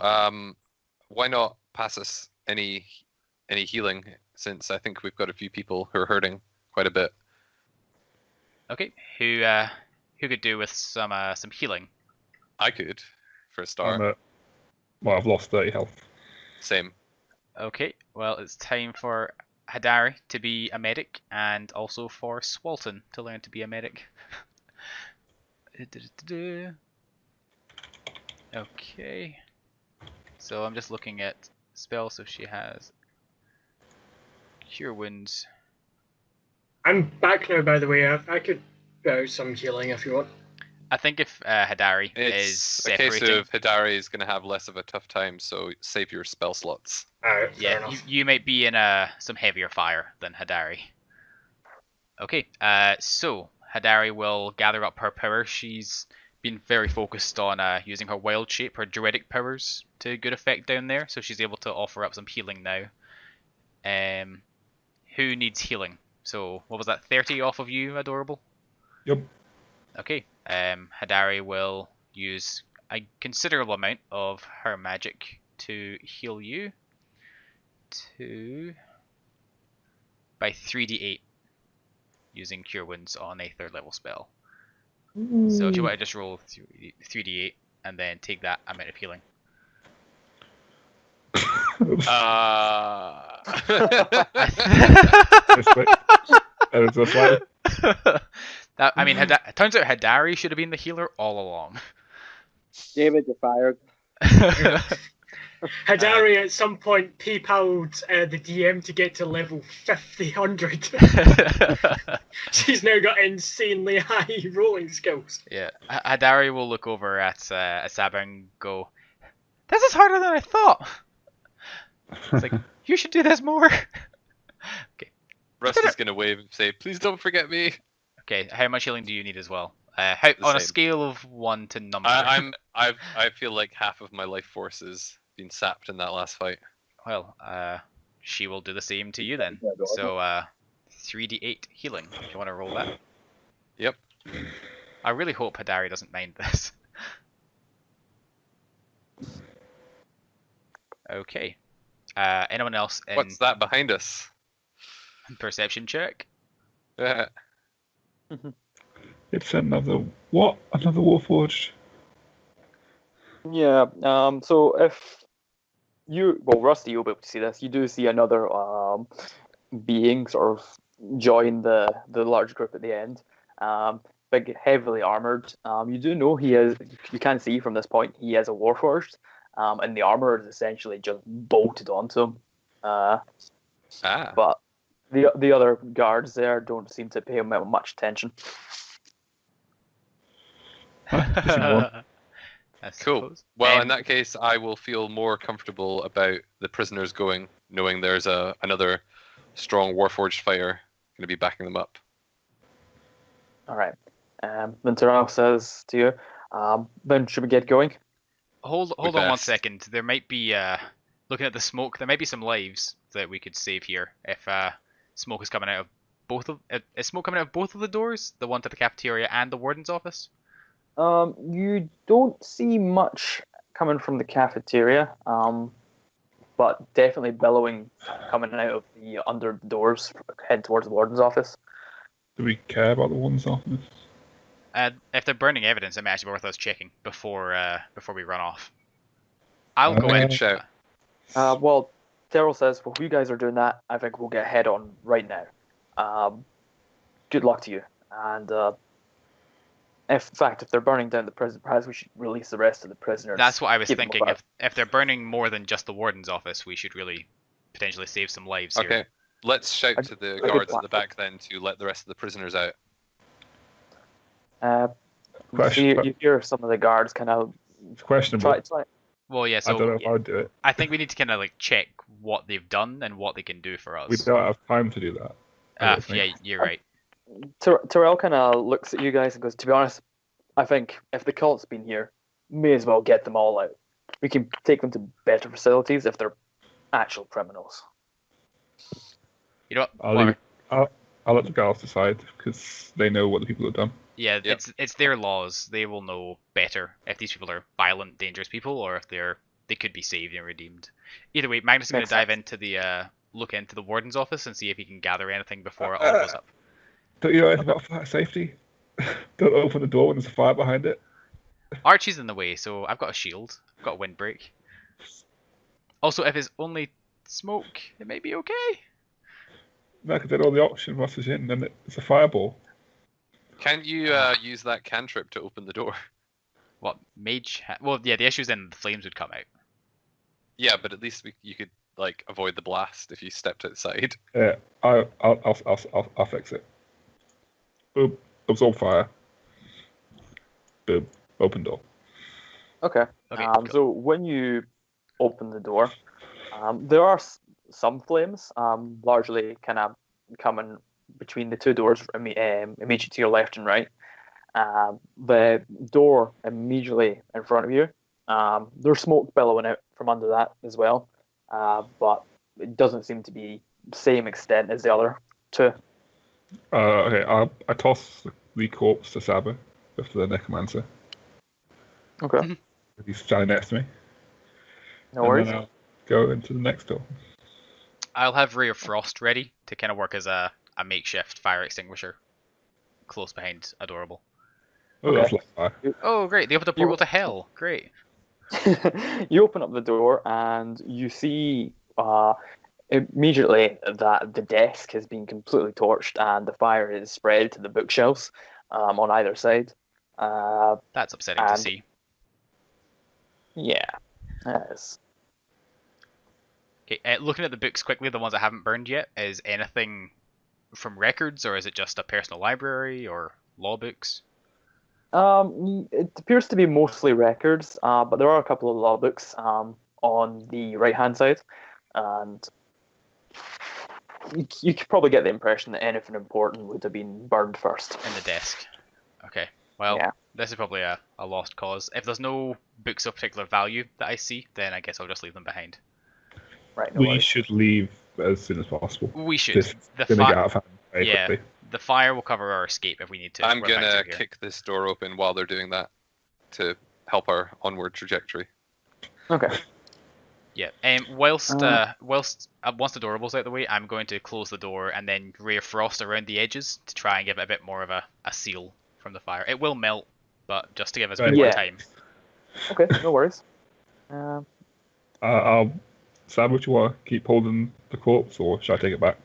why not pass us any healing, since I think we've got a few people who are hurting quite a bit. Okay, who could do with some healing? I could, for a start. I've lost 30 health. Same. Okay, well, it's time for Hadari to be a medic, and also for Swalton to learn to be a medic. Okay, so I'm just looking at spells, so she has Cure Wounds. I'm back now, by the way. I could go some healing if you want. I think if Hadari is separating... a case of Hadari is going to have less of a tough time, so save your spell slots. Yeah, you might be in some heavier fire than Hadari. Okay, so Hadari will gather up her power. She's been very focused on using her wild shape, her druidic powers to good effect down there, so she's able to offer up some healing now. Who needs healing? So what was that, 30 off of you, Adorable? Yep. Okay. Hadari will use a considerable amount of her magic to heal you by 3d8 using Cure Wounds on a 3rd level spell. So if you want to just roll 3d8 and then take that amount of healing. It's just like, I mean, it turns out Hadari should have been the healer all along. David, you're fired. Hadari at some point PayPal'd the DM to get to level 5000. She's now got insanely high rolling skills. Yeah, Hadari will look over at Saba and go, "This is harder than I thought." It's like, you should do this more. Okay. Rusty's gonna wave and say, "Please don't forget me." Okay, how much healing do you need as well? On a same. scale of 1 to number. I feel like half of my life force has been sapped in that last fight. Well, she will do the same to you then. So 3d8 healing. If you want to roll that. Yep. I really hope Hadari doesn't mind this. Okay. Anyone else in What's that behind us? perception check? Yeah. it's another what? Another Warforged? Yeah. So if Rusty, you'll be able to see this. You do see another being sort of join the large group at the end. Big, heavily armored. You do know he is. You can see from this point he is a Warforged, and the armor is essentially just bolted onto him. But the other guards there don't seem to pay him much attention. Cool. Well, in that case, I will feel more comfortable about the prisoners going, knowing there's another strong Warforged fighter going to be backing them up. All right. Then Terrell says to you, "Ben, should we get going?" Hold on 1 second. There might be looking at the smoke. There might be some lives that we could save here if smoke is coming out of both of. Is smoke coming out of both of the doors? The one to the cafeteria and the warden's office? You don't see much coming from the cafeteria, but definitely billowing coming out of the under doors, head towards the warden's office. Do we care about the warden's office? If they're burning evidence, it might actually be worth us checking before we run off. I'll go in. Shout. Well, Terrell says, "Well, if you guys are doing that, I think we'll get head on right now. Good luck to you. And in fact, if they're burning down the prison, perhaps we should release the rest of the prisoners." That's what I was Keep them thinking. apart. If they're burning more than just the warden's office, we should really potentially save some lives here. Okay. Let's shout to the good guards plan. at the back then to let the rest of the prisoners out. Question. You hear some of the guards kind of It's questionable. try. Well, yeah. I So don't know if I would do it. I think we need to kind of like check what they've done and what they can do for us. We don't have time to do that. I don't think. Yeah, you're right. Terrell kind of looks at you guys and goes, "To be honest, I think if the cult's been here, may as well get them all out. We can take them to better facilities if they're actual criminals." You know what? I'll let the girls decide because they know what the people have done. Yeah, Yep. it's their laws. They will know better if these people are violent, dangerous people, or if they could be saved and redeemed. Either way, Magnus is going to Makes dive sense. into the look into the warden's office and see if he can gather anything before it all goes up. Don't you know anything about fire safety? Don't open the door when there's a fire behind it. Archie's in the way, so I've got a shield. I've got a windbreak. Also, if it's only smoke, it may be okay. No, because then all the oxygen rushes in and it's a fireball. Can you use that cantrip to open the door? What mage? Well, yeah. The issue's then the flames would come out. Yeah, but at least you could like avoid the blast if you stepped outside. Yeah, I'll fix it. Boom, absorb fire. Boom, open door. Okay. Okay. Cool. So when you open the door, there are some flames, largely kind of coming between the two doors immediately to your left and right. The door immediately in front of you, there's smoke billowing out from under that as well, but it doesn't seem to be the same extent as the other two. Okay, I toss the corpse to Sabo after the necromancer. Okay, He's standing next to me. no And worries. then I'll go into the next door. I'll have Ray of Frost ready to kind of work as a makeshift fire extinguisher close behind Adorable. Oh, Okay. that's like fire. Oh, great. They opened a portal to hell. Great. You open up the door and you see immediately that the desk has been completely torched and the fire is spread to the bookshelves on either side. That's upsetting to And- see. Yeah, yes. Okay, looking at the books quickly, the ones that haven't burned yet, is anything from records, or is it just a personal library or law books? It appears to be mostly records, but there are a couple of law books on the right-hand side, and you could probably get the impression that anything important would have been burned first. In the desk. Okay. Well, Yeah. this is probably a lost cause. If there's no books of particular value that I see, then I guess I'll just leave them behind. Right, no We worries. should leave as soon as possible. We should. This is The going to get fi- out of hand very yeah. quickly. The fire will cover our escape if we need to. I'm We're bound gonna to here. kick this door open while they're doing that to help our onward trajectory. Okay. Yeah. Once the Adorable's out the way, I'm going to close the door and then Ray of Frost around the edges to try and give it a bit more of a seal from the fire. It will melt, but just to give us a bit more Yeah. time. Okay, no worries. Sam, would you want to keep holding the corpse, or should I take it back?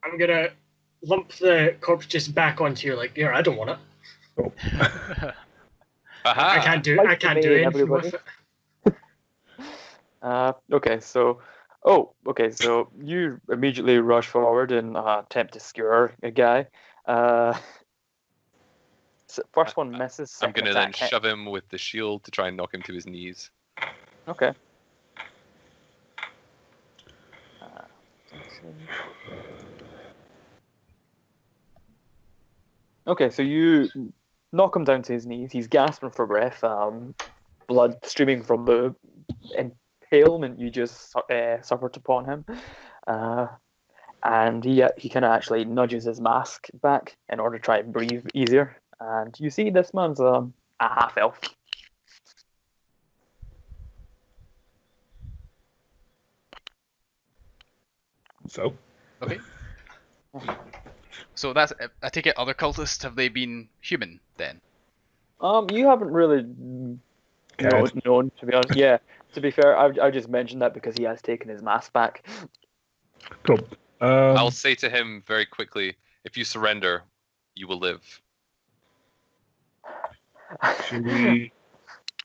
I'm gonna lump the corpse just back onto you, like, yeah, I don't want it. Oh. Aha! I can't do Like anything everybody. with it. Okay, so you immediately rush forward and attempt to skewer a guy. First one misses. I'm Second gonna then attack hit. shove him with the shield to try and knock him to his knees. Okay. Okay, so you knock him down to his knees. He's gasping for breath. Blood streaming from the impalement you just suffered upon him. And he kind of actually nudges his mask back in order to try and breathe easier. And you see this man's a half elf. So, Okay. So that's. I take it other cultists, have they been human then? You haven't really known, to be honest. Yeah, to be fair, I just mentioned that because he has taken his mask back. cool. I'll say to him very quickly, if you surrender, you will live. Should we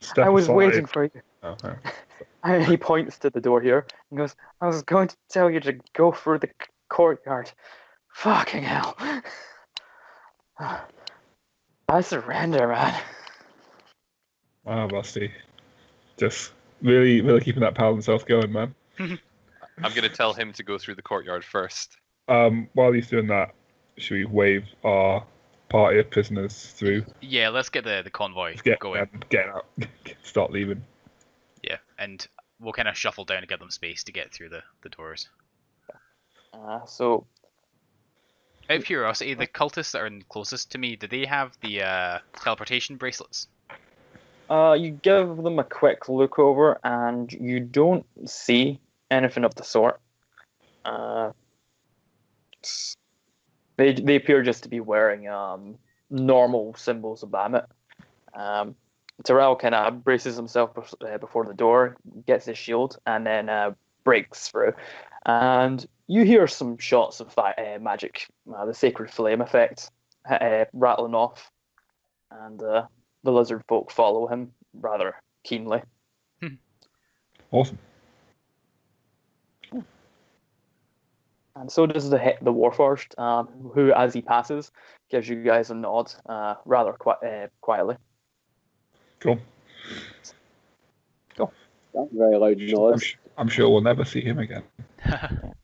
step I was aside? waiting for you. Okay. And he points to the door here and goes, I was going to tell you to go through the courtyard. Fucking hell. I surrender, man. Wow, Busty. Just really, really keeping that power himself going, man. I'm gonna tell him to go through the courtyard first. While he's doing that, should we wave our party of prisoners through? Yeah, let's get the convoy Get going. get out, start leaving. Yeah, and we'll kind of shuffle down to give them space to get through the doors. So, Out of curiosity, the cultists that are closest to me, do they have the teleportation bracelets? you give them a quick look over and you don't see anything of the sort. They appear just to be wearing normal symbols of Bahamut. Terrell kind of braces himself before the door, gets his shield, and then breaks through. And you hear some shots of magic, the Sacred Flame effect, rattling off. And the lizard folk follow him rather keenly. Awesome. And so does the Warforged, who, as he passes, gives you guys a nod rather quietly. Cool. That's a very loud I'm, nod. I'm sure we'll never see him again.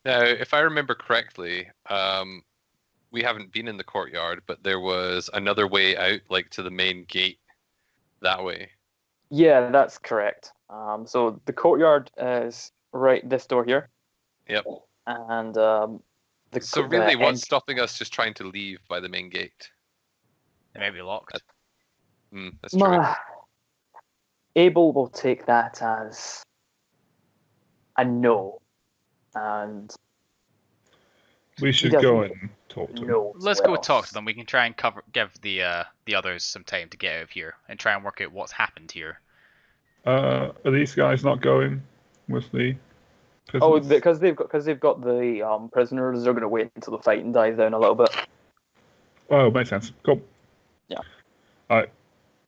Now, if I remember correctly, we haven't been in the courtyard, but there was another way out, like to the main gate that way. Yeah, that's correct. So the courtyard is right this door here, Yep. and So really, what's stopping us just trying to leave by the main gate? They may be locked. That's true. Abel will take that as a no, and We should doesn't go and talk to him. no. Let's go talk to them. We can try and give the others some time to get out of here and try and work out what's happened here. Are these guys not going with the prisoners? Oh, because they've got the prisoners. They're going to wait until the fighting dies down a little bit. Oh, makes sense. Cool. Yeah. Alright,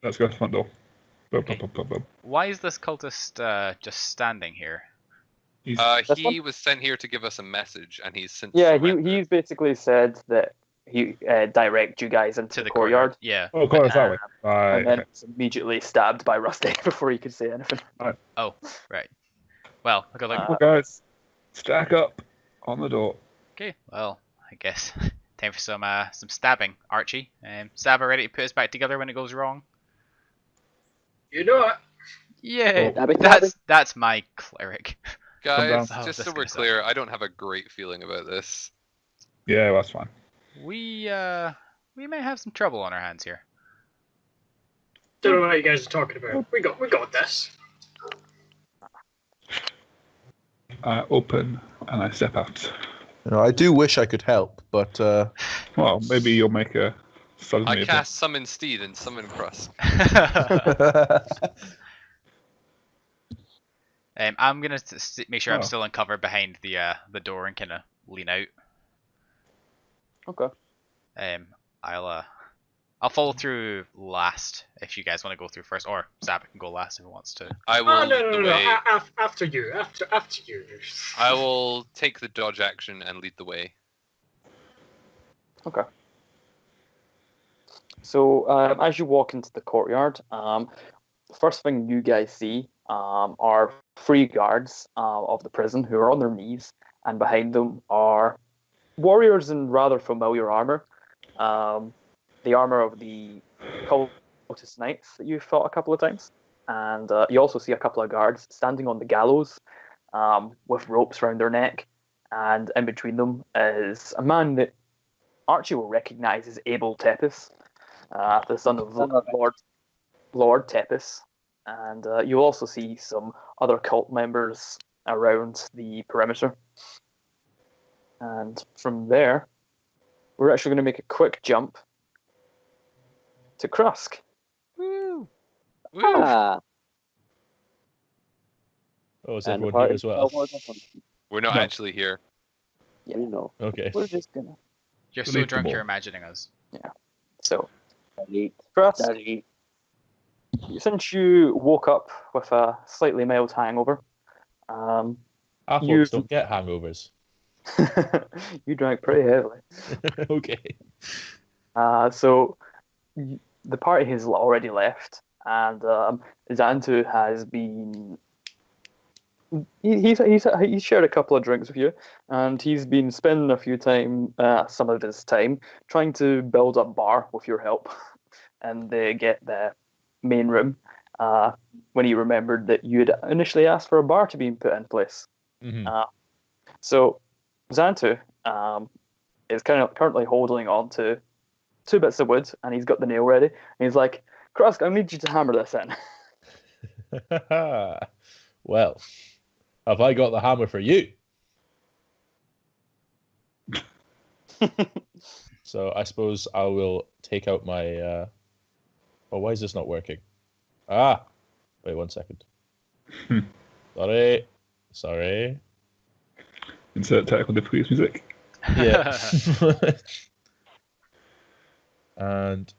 let's go to the front door. Okay. Why is this cultist just standing here? He was sent here to give us a message, and he's since. Yeah, surrendered. he's basically said that he direct you guys into the courtyard. Yeah. Oh, God, it's that way. And then it's immediately stabbed by Rusty before he could say anything. Oh, right. Well, look at Come on, guys. Stack up on the door. Okay, well, I guess time for some stabbing, Archie. Stabber ready to put us back together when it goes wrong. You know it. Yeah, Oh. that's my cleric. Guys, Oh, just this so we're guy's clear, I don't have a great feeling about this. Yeah, that's fine. We may have some trouble on our hands here. Don't know what you guys are talking about. We got this. I open and I step out. I do wish I could help, but Well, maybe you'll make a suddenly. I cast Summon Steed and Summon Crust. I'm gonna make sure I'm Oh. still in cover behind the door and kind of lean out. Okay. I'll follow through last if you guys want to go through first, or Zabba can go last if he wants to. I will Oh, lead the no. way. After you. After you. I will take the dodge action and lead the way. Okay. So as you walk into the courtyard, the first thing you guys see are 3 guards of the prison who are on their knees, and behind them are warriors in rather familiar armor. The armor of the cultist knights that you've fought a couple of times. And you also see a couple of guards standing on the gallows with ropes around their neck. And in between them is a man that Archie will recognize as Abel Tepis, the son of Lord Tepis. And you'll also see some other cult members around the perimeter. And from there, we're actually going to make a quick jump to Krusk. Woo! Woo! Ah, oh, is and everyone part here as well? We're not No. actually here. Yeah, you know. Okay. We're just gonna. You're so Believable. drunk you're imagining us. So, Neat. Krusk, Daddy. since you woke up with a slightly mild hangover, Half-orcs don't get hangovers. you drank pretty heavily. Okay. So the party has already left, and Xantu has been. He's shared a couple of drinks with you, and he's been spending some of his time trying to build a bar with your help, and they get the main room. When he remembered that you had initially asked for a bar to be put in place. Mm-hmm. So Xantu is currently holding on to 2 bits of wood, and he's got the nail ready. And he's like, Krusk, I need you to hammer this in. Well, have I got the hammer for you? So I suppose I will take out my. Oh, why is this not working? Ah, wait 1 second. Sorry. Insert technical difficulties music. Yeah. And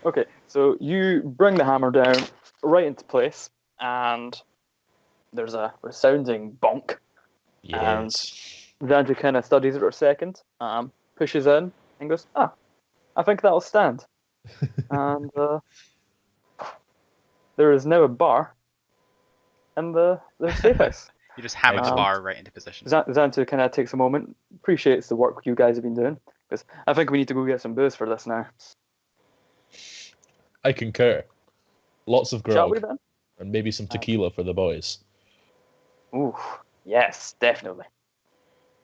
Okay, so you bring the hammer down right into place, and there's a resounding bonk. yes. Xantu kind of studies it for a second, pushes in, and goes, I think that'll stand. And there is now a bar in the safe house. You just hammered the Um, bar right into position. Xantu kind of takes a moment, appreciates the work you guys have been doing, because I think we need to go get some booze for this now. I concur. Lots of Shall we grog then? and maybe some tequila for the boys. Ooh, yes, definitely.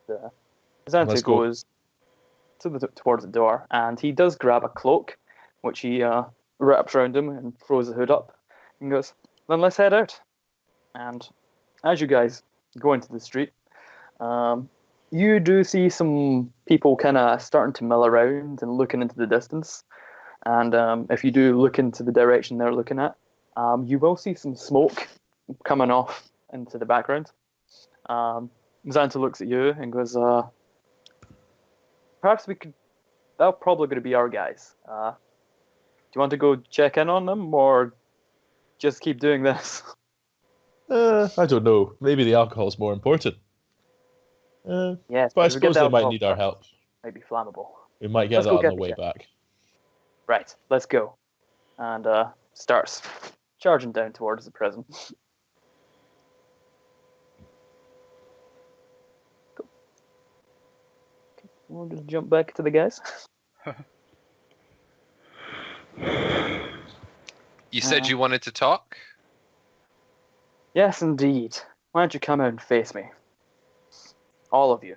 Xantu Let's go. goes towards the door, and he does grab a cloak, which he wraps around him and throws the hood up, and goes, "Then let's head out." And as you guys go into the street, you do see some people kind of starting to mill around and looking into the distance. And if you do look into the direction they're looking at, you will see some smoke coming off into the background. Xanta looks at you and goes, perhaps we could, they're probably going to be our guys. Do you want to go check in on them or just keep doing this? I don't know. Maybe the alcohol's more important. Yes, But I if we get suppose the they might alcohol, need our help. might be flammable. We might get Let's that go on get the the way ship. back. Right, let's go. And starts charging down towards the prison. Cool. Okay, we'll just jump back to the guys. You said you wanted to talk? Yes, indeed. Why don't you come out and face me? All of you.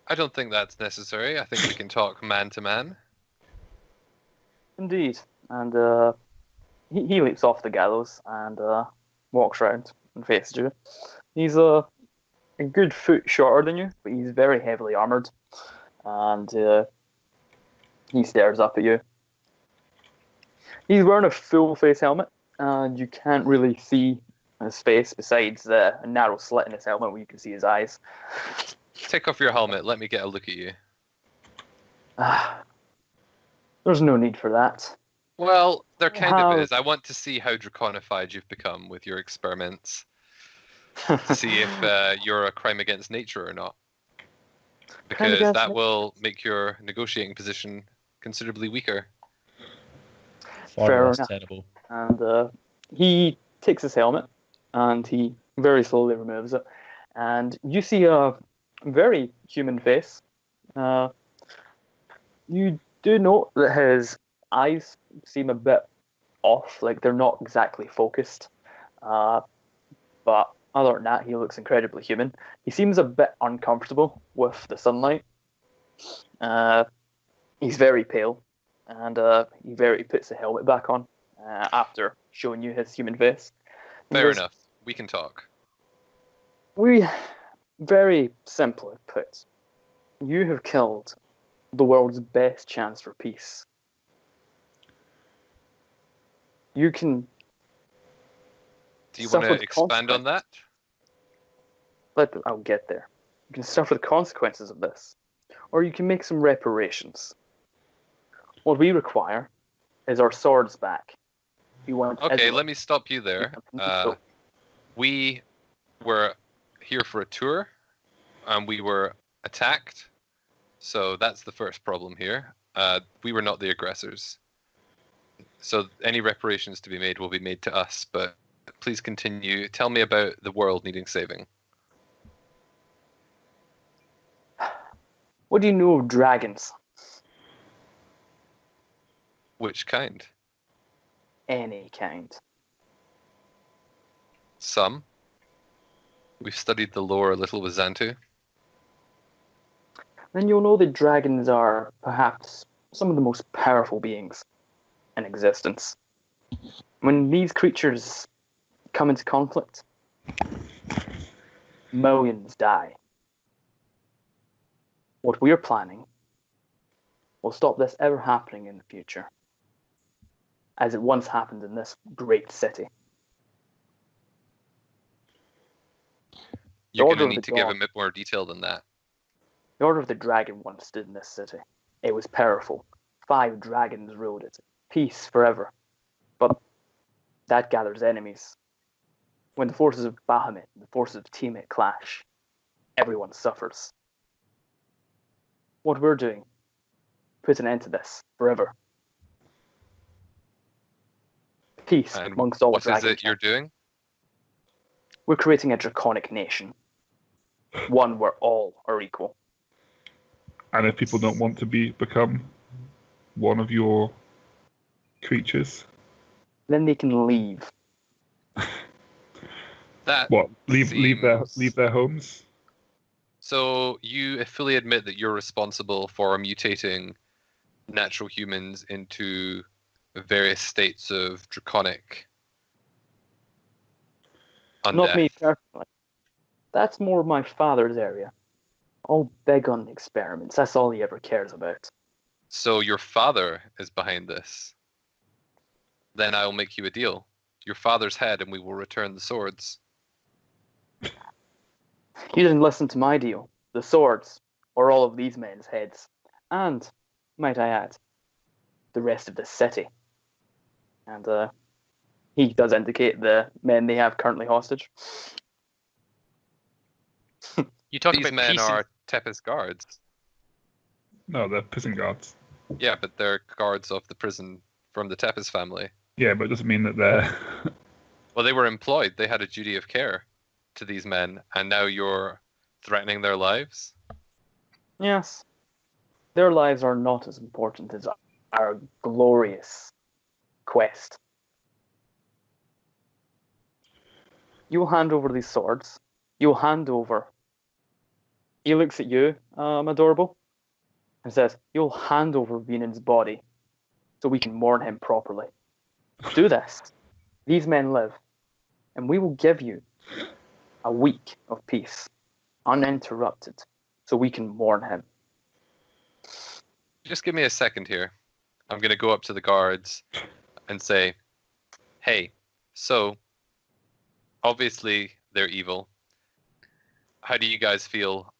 I don't think that's necessary. I think we can talk man to man. Indeed. And he leaps off the gallows and walks around and faces you. He's a good foot shorter than you, but he's very heavily armored. And he stares up at you. He's wearing a full face helmet, and you can't really see his face besides a narrow slit in his helmet where you can see his eyes. Take off your helmet. Let me get a look at you. There's no need for that. Well, there kind of How- is. I want to see how draconified you've become with your experiments. To see if you're a crime against nature or not. Because against that nature? will make your negotiating position considerably weaker. Far Fair less enough. tenable. And he takes his helmet and he very slowly removes it. And you see a very human face. You do note that his eyes seem a bit off, like they're not exactly focused. But other than that, he looks incredibly human. He seems a bit uncomfortable with the sunlight. He's very pale, and he puts the helmet back on after showing you his human face. He Fair goes, enough. We can talk. We, very simply put, you have killed the world's best chance for peace. You can Do you suffer want to the expand on that? I'll get there. You can suffer the consequences of this, or you can make some reparations. What we require is our swords back. We want Okay, everyone. let me stop you there. We were here for a tour, and we were attacked. So that's the first problem here. We were not the aggressors. So any reparations to be made will be made to us, but please continue. Tell me about the world needing saving. What do you know of dragons? Which kind? Any kind. Some. We've studied the lore a little with Xantu. Then you'll know that dragons are perhaps some of the most powerful beings in existence. When these creatures come into conflict, millions die. What we're planning will stop this ever happening in the future, as it once happened in this great city. You're going Order to of need the to give a Dawn. bit more detail than that. The Order of the Dragon once stood in this city. It was powerful. 5 dragons ruled it. Peace forever. But that gathers enemies. When the forces of Bahamut and the forces of Tiamat clash, everyone suffers. What we're doing, put an end to this forever. Peace And amongst all what is dragons. it you're doing? We're creating a draconic nation. One where all are equal. And if people don't want to become one of your creatures, Then they can leave. That what? Leave seems- their homes? So you fully admit that you're responsible for mutating natural humans into various states of draconic undeath. Not me personally. That's more my father's area. All big on experiments. That's all he ever cares about. So your father is behind this. Then I'll make you a deal. Your father's head, and we will return the swords. You didn't listen to my deal. The swords, or all of these men's heads. And, might I add, the rest of the city. And he does indicate the men they have currently hostage. You talk These about men peace are Tepes guards. No, they're prison guards. Yeah, but they're guards of the prison from the Tepes family. Yeah, but it doesn't mean that they're. Well, they were employed. They had a duty of care to these men, and now you're threatening their lives? Yes. Their lives are not as important as our glorious quest. You'll hand over these swords. You'll hand over. He looks at you, Adorable, and says, you'll hand over Venon's body so we can mourn him properly. Do this. These men live, and we will give you a week of peace, uninterrupted, so we can mourn him. Just give me a second here. I'm going to go up to the guards and say, hey, so obviously they're evil. How do you guys feel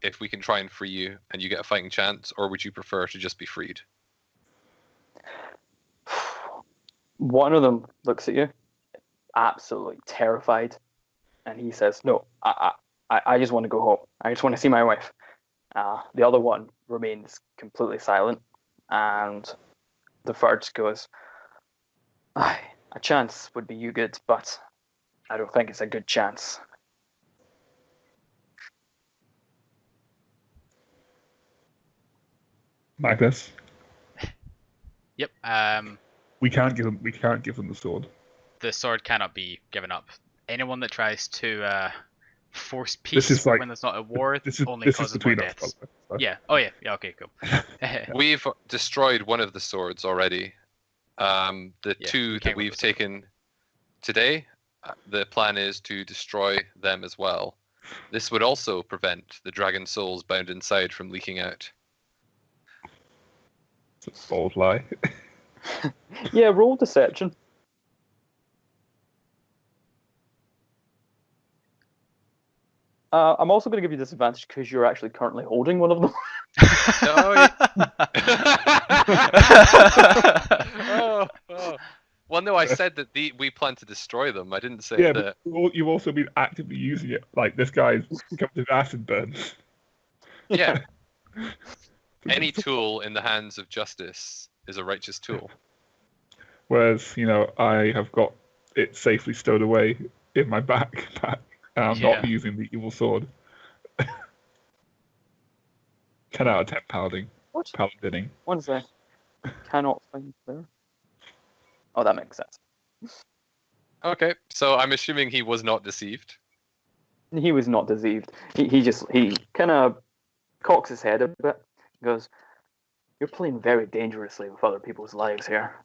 if we can try and free you and you get a fighting chance, or would you prefer to just be freed? One of them looks at you, absolutely terrified, and he says, no, I just want to go home. I just want to see my wife. The other one remains completely silent, and the third goes, a chance would be you good, but I don't think it's a good chance. Magnus, Yep. we can't give them the sword. The sword cannot be given up. Anyone that tries to force peace This is like when there's not a war this only is causes more between us. deaths. by the way. Yeah. Oh yeah. Yeah. Okay. Cool. We've destroyed one of the swords already. The Yeah, two you that can't go we've with the sword. taken today, the plan is to destroy them as well. This would also prevent the dragon souls bound inside from leaking out. It's a bold lie. Yeah, roll deception. I'm also going to give you disadvantage because you're actually currently holding one of them. Oh. Well, no, I said that we plan to destroy them. I didn't say Yeah, that. but you've also been actively using it. Like this guy's come to acid burn. Yeah. Any tool in the hands of justice is a righteous tool. Whereas, I have got it safely stowed away in my backpack, and I'm not Yeah. using the evil sword. 10 out of 10 paladining. One sec. Cannot find there. Oh, that makes sense. Okay, so I'm assuming he was not deceived. He was not deceived. He kind of cocks his head a bit. Goes, "You're playing very dangerously with other people's lives here."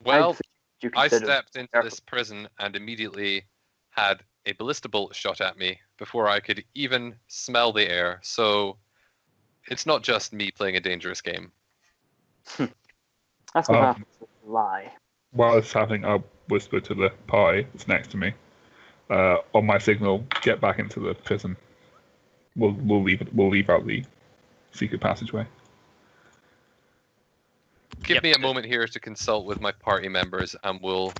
Well, you I consider stepped into careful. this prison and immediately had a ballista bolt shot at me before I could even smell the air. So it's not just me playing a dangerous game. That's what happens with lie. While it's happening, I'll whisper to the party that's next to me. On my signal, get back into the prison. We'll leave out the secret passageway. Give me a moment here to consult with my party members, and we'll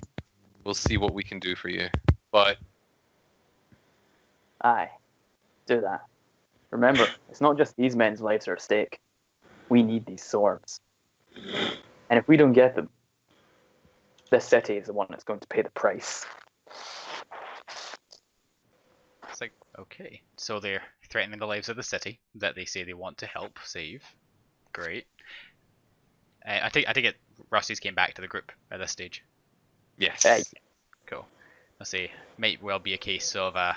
see what we can do for you. But Aye, do that. Remember, it's not just these men's lives are at stake. We need these swords. And if we don't get them, this city is the one that's going to pay the price. It's like, okay. So they're threatening the lives of the city that they say they want to help save. Great. I think it Rusty's came back to the group at this stage. Yes. Cool. Let's say might well be a case of a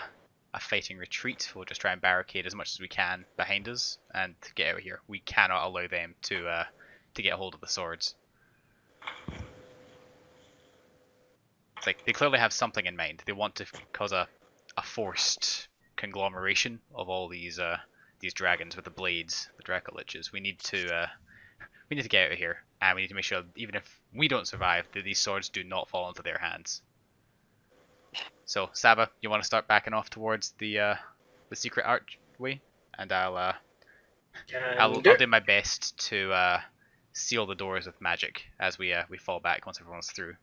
fighting retreat. We'll just try and barricade as much as we can behind us and get out of here. We cannot allow them to get a hold of the swords. It's like they clearly have something in mind. They want to cause a forced conglomeration of all these dragons with the blades, the Dracoliches. We need to get out of here, and we need to make sure even if we don't survive, that these swords do not fall into their hands. So, Saba, you want to start backing off towards the secret archway, and I'll do my best to seal the doors with magic as we fall back once everyone's through.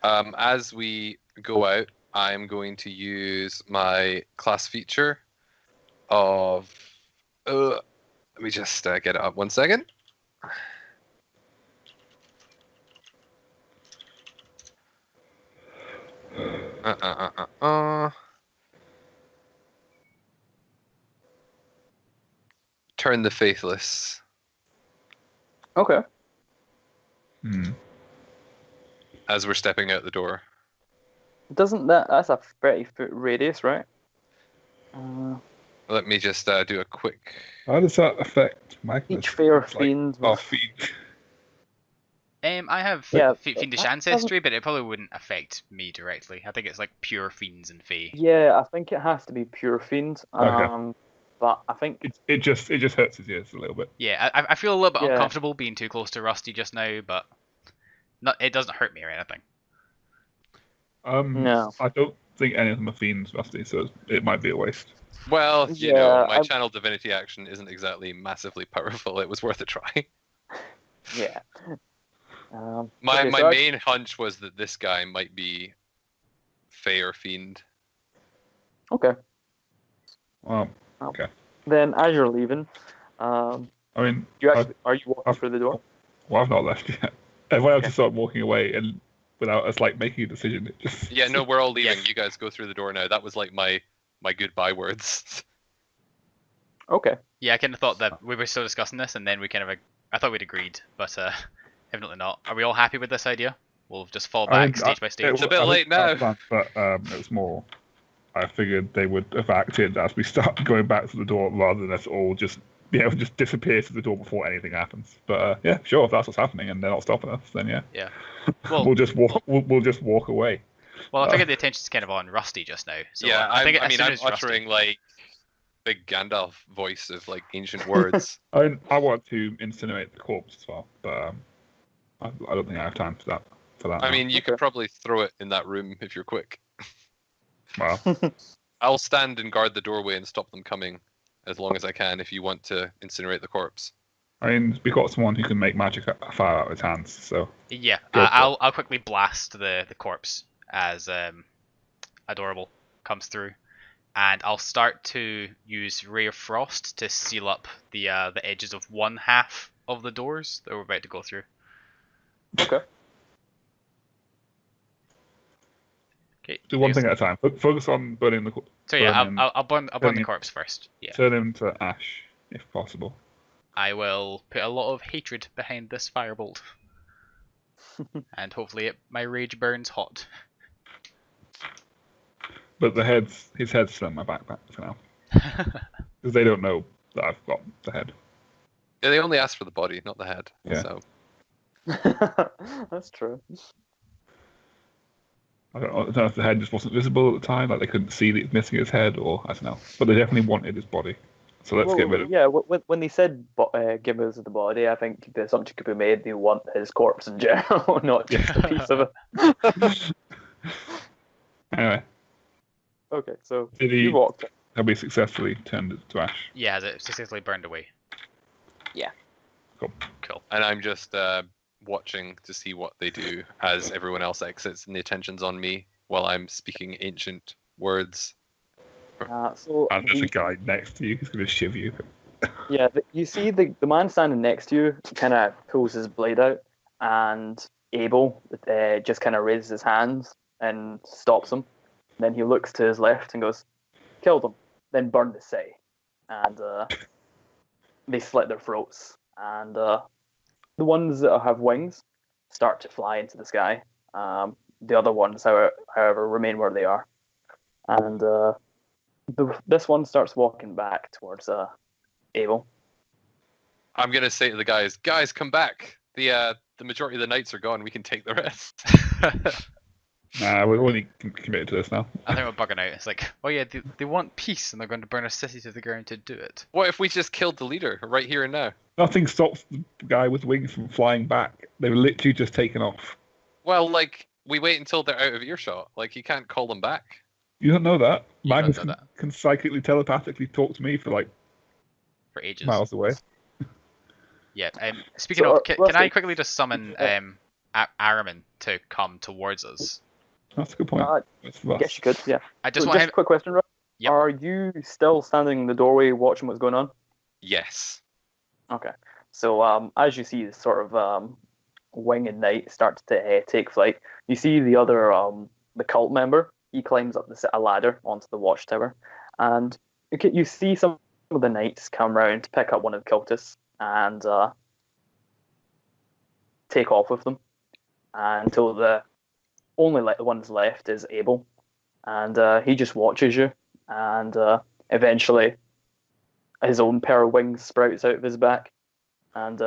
As we go out, I'm going to use my class feature of. Let me just get it up 1 second. Turn the Faithless. Okay. As we're stepping out the door. Doesn't that's a 30-foot radius, right? Let me just do a quick. How does that affect Magnus? Each fair It's fiend. Our fiend. I have fiendish that ancestry, but it probably wouldn't affect me directly. I think it's like pure fiends and fae. Yeah, I think it has to be pure fiend. Okay. But I think It just hurts his ears a little bit. Yeah, I feel a little bit Yeah. uncomfortable being too close to Rusty just now, but it doesn't hurt me or anything. No. I don't think any of them are fiends, Rusty, so it might be a waste. Well, you know, Yeah, my channel divinity action isn't exactly massively powerful. It was worth a try. yeah. My Okay, so main hunch was that this guy might be Fae or Fiend. Okay. Well, okay. Then as you're leaving, I mean, are you walking through the door? well, I've not left yet. Everyone else just started walking away, and without us like making a decision, it just. Yeah, no, we're all leaving. Yeah. You guys go through the door now. That was like my goodbye words. Okay. Yeah, I kind of thought that we were still discussing this, and then I thought we'd agreed, but evidently not. Are we all happy with this idea? We'll just fall back stage by stage. It's a bit late now. But it was more. I figured they would have acted as we start going back to the door, rather than us all just just disappear to the door before anything happens. But yeah, sure, if that's what's happening and they're not stopping us, then yeah. Yeah. Well, we'll just walk. We'll just walk away. Well, I figured the attention's kind of on Rusty just now. So Yeah, I think I'm Rusty... uttering like big Gandalf voice of like ancient words. I want to incinerate the corpse as well, but I don't think I have time for that. I mean, you could probably throw it in that room if you're quick. Well, I'll stand and guard the doorway and stop them coming as long as I can if you want to incinerate the corpse. I mean, we've got someone who can make magic fire out of his hands, so. Yeah, Go for it. I'll quickly blast the corpse as Adorable comes through, and I'll start to use Ray of Frost to seal up the edges of one half of the doors that we're about to go through. Okay. Okay. Do one thing at a time. Focus on burning the. So yeah, burn him- I'll burn the burning- corpse first. Yeah. Turn him to ash, if possible. I will put a lot of hatred behind this firebolt, and hopefully my rage burns hot. But his head's still in my backpack for now, because they don't know that I've got the head. Yeah, they only asked for the body, not the head. Yeah. So That's true. I don't know if the head just wasn't visible at the time, like they couldn't see that he was missing his head, or I don't know. But they definitely wanted his body, so let's get rid of. Yeah, when they said give us the body, I think the assumption could be made they want his corpse in general, not just a piece of it. Anyway, Okay, so did you walked. have we successfully turned it to ash? Yeah, it successfully burned away. Yeah. Cool. and I'm just watching to see what they do as everyone else exits and the attention's on me while I'm speaking ancient words. So And there's a guy next to you who's going to shiv you. yeah, you see the man standing next to you kind of pulls his blade out, and Abel just kind of raises his hands and stops him. Then he looks to his left and goes, killed them, then burned the city, and they slit their throats. And the ones that have wings start to fly into the sky. The other ones, however, remain where they are. And this one starts walking back towards Abel. I'm gonna say to the guys, come back. The majority of the knights are gone. We can take the rest. Nah, we're only committed to this now. I think we're bugging out. It's like, oh yeah, they want peace and they're going to burn a city to the ground to do it. What if we just killed the leader right here and now? Nothing stops the guy with wings from flying back. They were literally just taken off. Well, like, we wait until they're out of earshot. Like, you can't call them back. You don't know that. You Magnus don't know that. can psychically, telepathically talk to me for like For ages. miles away. Yeah. Speaking So, of, can I quickly just summon Araman to come towards us? That's a good point. I That's guess you could, yeah. I just So want just a quick question, Rob. Yep. Are you still standing in the doorway watching what's going on? Yes. Okay. So as you see this sort of winged knight start to take flight, you see the other the cult member. He climbs up a ladder onto the watchtower, and you see some of the knights come round to pick up one of the cultists and take off with them until the only ones left is Abel, and he just watches you, and eventually his own pair of wings sprouts out of his back, and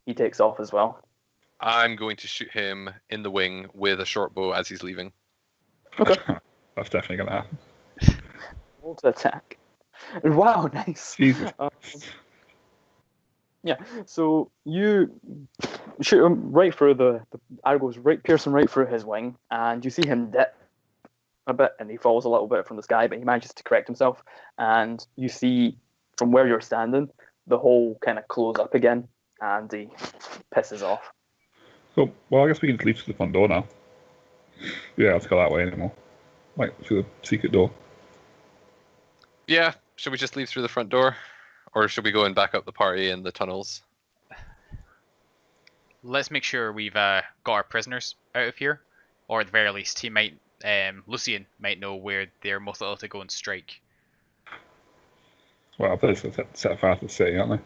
he takes off as well. I'm going to shoot him in the wing with a short bow as he's leaving. Okay. That's definitely going to happen. Roll to attack. Wow, nice. Jesus. Yeah, so you shoot him right through the arrow goes right piercing right through his wing, and you see him dip a bit, and he falls a little bit from the sky, but he manages to correct himself, and you see from where you're standing the hole kind of close up again, and he pisses off. So, well, I guess we can leave through the front door now. Yeah, let's go that way anymore. Like through the secret door. Yeah, should we just leave through the front door? Or should we go and back up the party in the tunnels? Let's make sure we've got our prisoners out of here, or at the very least, Lucian might know where they're most likely to go and strike. Well, those are set fire to the city, aren't they?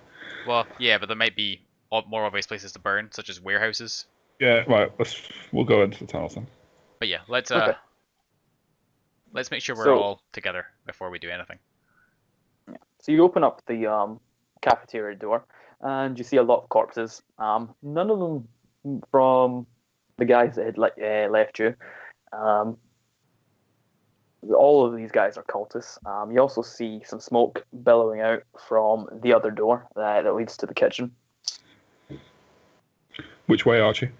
Well, yeah, but there might be more obvious places to burn, such as warehouses. Yeah, right. We'll go into the tunnels then. But yeah, let's make sure we're all together before we do anything. So you open up the cafeteria door, and you see a lot of corpses. None of them from the guys that had left you. All of these guys are cultists. You also see some smoke billowing out from the other door that leads to the kitchen. Which way, Archie?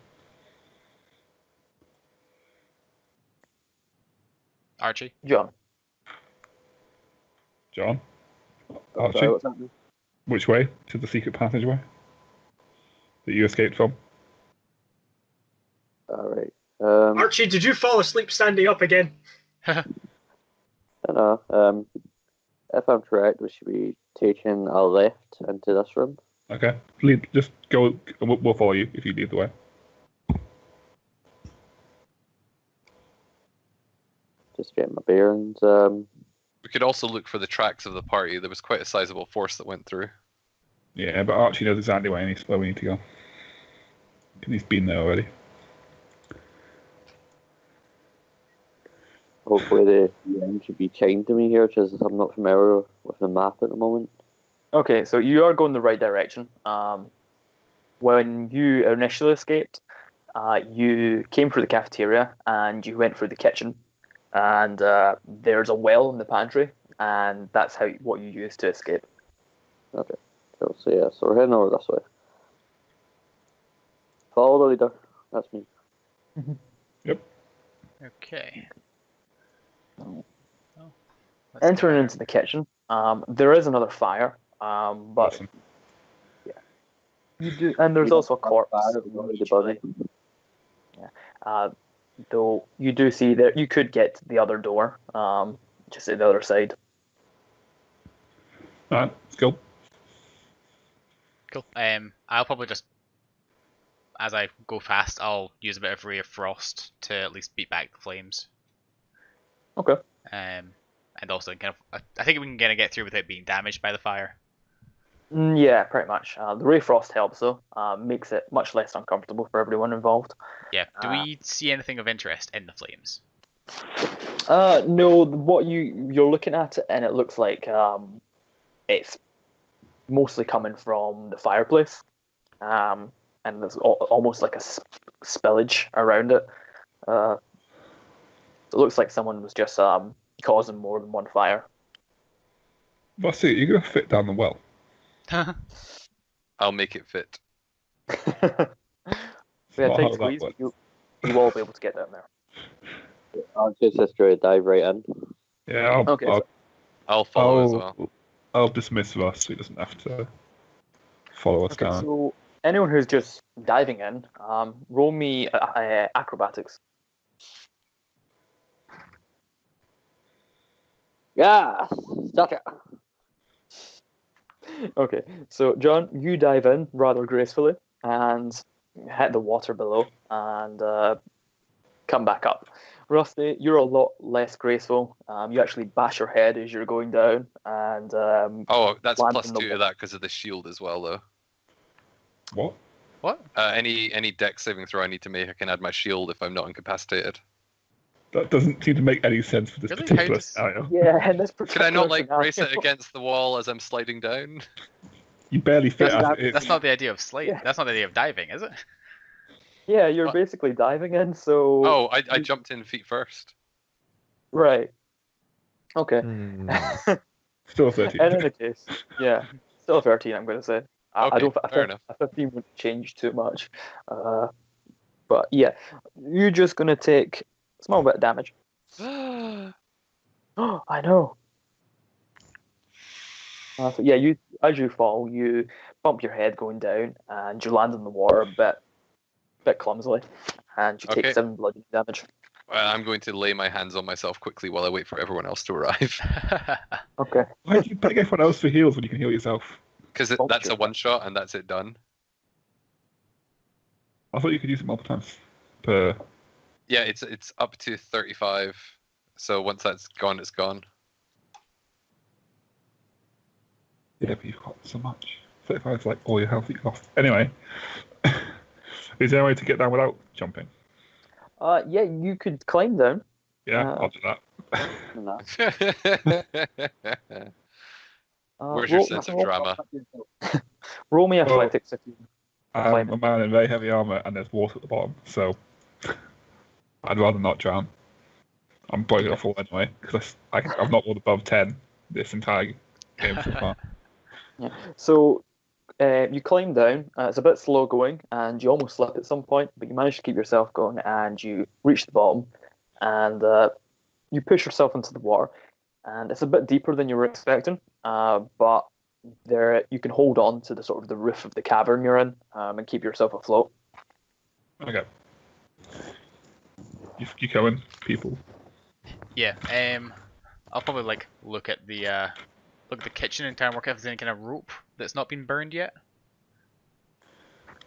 Archie? John. John? Sorry, Archie? what's happening? Which way? To the secret passageway? That you escaped from? Alright. Archie, did you fall asleep standing up again? I don't know. If I'm correct, we should be taking our left into this room. Okay. Just go, and we'll follow you if you lead the way. Just getting my bearings. We could also look for the tracks of the party. There was quite a sizable force that went through. Yeah, but Archie knows exactly where we need to go. He's been there already. Hopefully the DM should be kind to me here, because I'm not familiar with the map at the moment. Okay, so you are going the right direction. When you initially escaped, you came through the cafeteria and you went through the kitchen, and there's a well in the pantry, and that's what you used to escape. Okay, cool. So yeah, so we're heading over this way. Follow the leader. That's me. Okay. Entering into the kitchen, there is another fire, but Awesome. you do, and there's also a corpse. The body. Though you do see that you could get to the other door, just at the other side. Alright, let's go. Cool. I'll probably just, as I go fast, I'll use a bit of Ray of Frost to at least beat back the flames. Okay. And and also kind of, I think we can kind of get through without being damaged by the fire. Yeah, pretty much. The Ray Frost helps though, makes it much less uncomfortable for everyone involved. Yeah. Do we see anything of interest in the flames? No, what you're looking at it, and it looks like it's mostly coming from the fireplace, and there's almost like a spillage around it. It looks like someone was just causing more than one fire. But see, you're gonna fit down the well. I'll make it fit. So yeah, not tight how that squeeze, works. you will be able to get down there. I'll just straight dive right in. Yeah, Okay, so- I'll follow as well. I'll dismiss Russ, so he doesn't have to follow us Okay, down. so anyone who's just diving in, roll me acrobatics. Yeah, suck it. Okay, so John, you dive in rather gracefully and hit the water below and come back up. Rusty, you're a lot less graceful. You actually bash your head as you're going down, and Oh, that's land plus in the 2 to that because of the shield as well, though. What? What? Any deck saving throw I need to make, I can add my shield if I'm not incapacitated. That doesn't seem to make any sense for this Really? particular How does- scenario. yeah, in this Could particular I not like brace it scenario- against the wall as I'm sliding down? You barely fit Doesn't as have- it is. That's not the idea of slate. Yeah. That's not the idea of diving, is it? Yeah, you're What? basically diving in, so Oh, I jumped in feet first. right. Okay. Still 13. In any case, yeah, still a 13. I'm going to say. I Okay, don't. I fair think a 15 wouldn't change too much. But yeah, you're just going to take a small bit of damage. enough. Oh, I know. So yeah, as you fall, you bump your head going down, and you land in the water a bit clumsily, and you take Okay. 7 bludgeoning damage. I'm going to lay my hands on myself quickly while I wait for everyone else to arrive. Okay. Why do you pick everyone else for heals when you can heal yourself? Because that's a one shot and that's it done. I thought you could use it multiple times per. Yeah, it's up to 35. So once that's gone, it's gone. Yeah, but you've got so much. 35 is like all your health that you've lost. Anyway, is there a way to get down without jumping? Yeah, you could climb down. Yeah, I'll do that. No. Where's your sense of drama? Roll me Oh. athletics if you. I'm a man in very heavy armor and there's water at the bottom, so I'd rather not drown. I'm probably gonna fall anyway because I've not rolled above 10 this entire game so far. Yeah. So you climb down. It's a bit slow going, and you almost slip at some point, but you manage to keep yourself going, and you reach the bottom, and you push yourself into the water, and it's a bit deeper than you were expecting, but there you can hold on to the sort of the roof of the cavern you're in, and keep yourself afloat. Okay. You going, people? Yeah. I'll probably like look at the kitchen and try and work out if there's any kind of rope that's not been burned yet.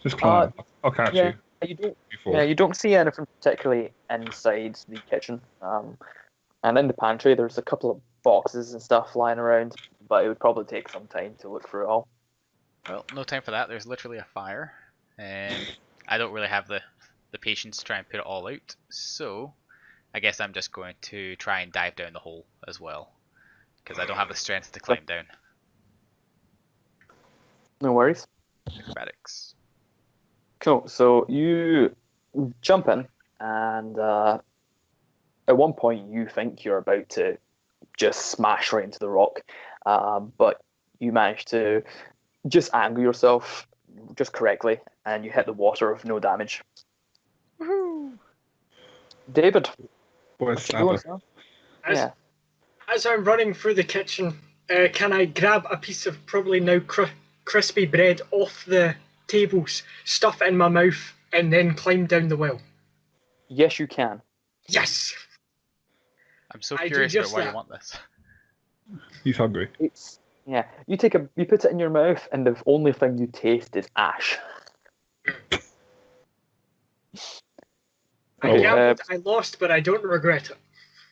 Just climb. I'll catch Yeah, you you don't. before. Yeah, you don't see anything particularly inside the kitchen. And in the pantry, there's a couple of boxes and stuff lying around, but it would probably take some time to look through it all. Well, no time for that. There's literally a fire, and I don't really have the patience to try and put it all out. So, I guess I'm just going to try and dive down the hole as well, because I don't have the strength to climb down. No worries. Acrobatics. Cool. So you jump in, and at one point you think you're about to just smash right into the rock, but you manage to just angle yourself just correctly, and you hit the water with no damage. Woohoo! David, Where's you doing, Saba? sir? As, Yeah. as I'm running through the kitchen, can I grab a piece of probably now crispy bread off the tables, stuff it in my mouth, and then climb down the well? Yes, you can. Yes! I'm so I do curious about just why that. you want this. He's hungry. It's yeah. You put it in your mouth, and the only thing you taste is ash. I Oh, gambled, I lost, but I don't regret it.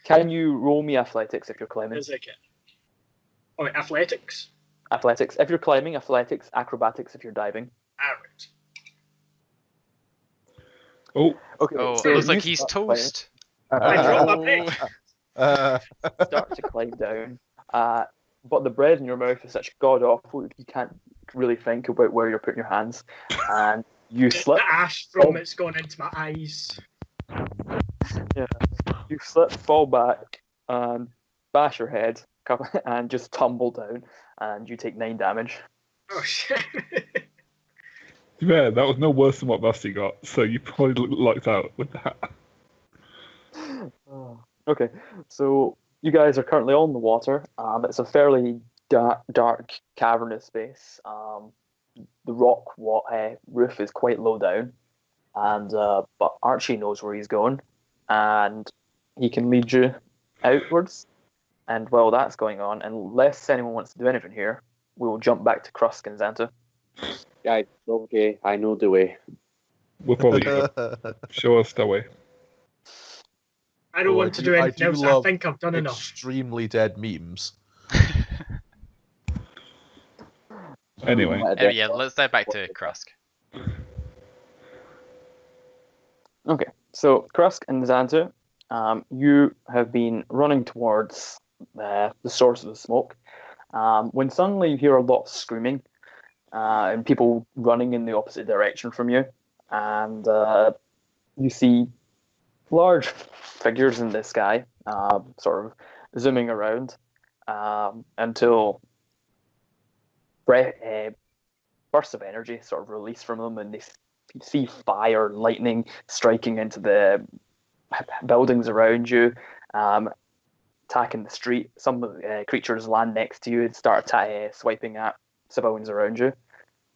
Can you roll me athletics if you're climbing? As I can. Oh, athletics. Athletics if you're climbing, athletics, acrobatics if you're diving. Alright. Oh, Okay, Oh, so it looks like you he's start climbing. toast. I dropped my Oh. pick. Start to climb down, but the bread in your mouth is such god awful you can't really think about where you're putting your hands, and you slip. The ash from it's gone into my eyes. Yeah, you slip, fall back, and bash your head, and just tumble down, and you take 9 damage. Oh shit. yeah, that was no worse than what Rusty got, so you probably lucked out with that. Okay, so you guys are currently on the water. It's a fairly dark cavernous space. The rock roof is quite low down, and but Archie knows where he's going, and he can lead you outwards. And while that's going on, unless anyone wants to do anything here, we will jump back to Krusk and Xanta. Guys, okay, I know the way. We'll probably show us the way. I don't want to do anything else. I love think I've done enough. Extremely dead memes. Anyway, Yeah, let's dive back to Krusk. Okay, so Krusk and Xanta, you have been running towards the source of the smoke, when suddenly you hear a lot of screaming, and people running in the opposite direction from you, and you see large figures in the sky, sort of zooming around, until bursts of energy sort of release from them, and they see fire and lightning striking into the buildings around you, attacking the street. Some creatures land next to you and start swiping at civilians around you.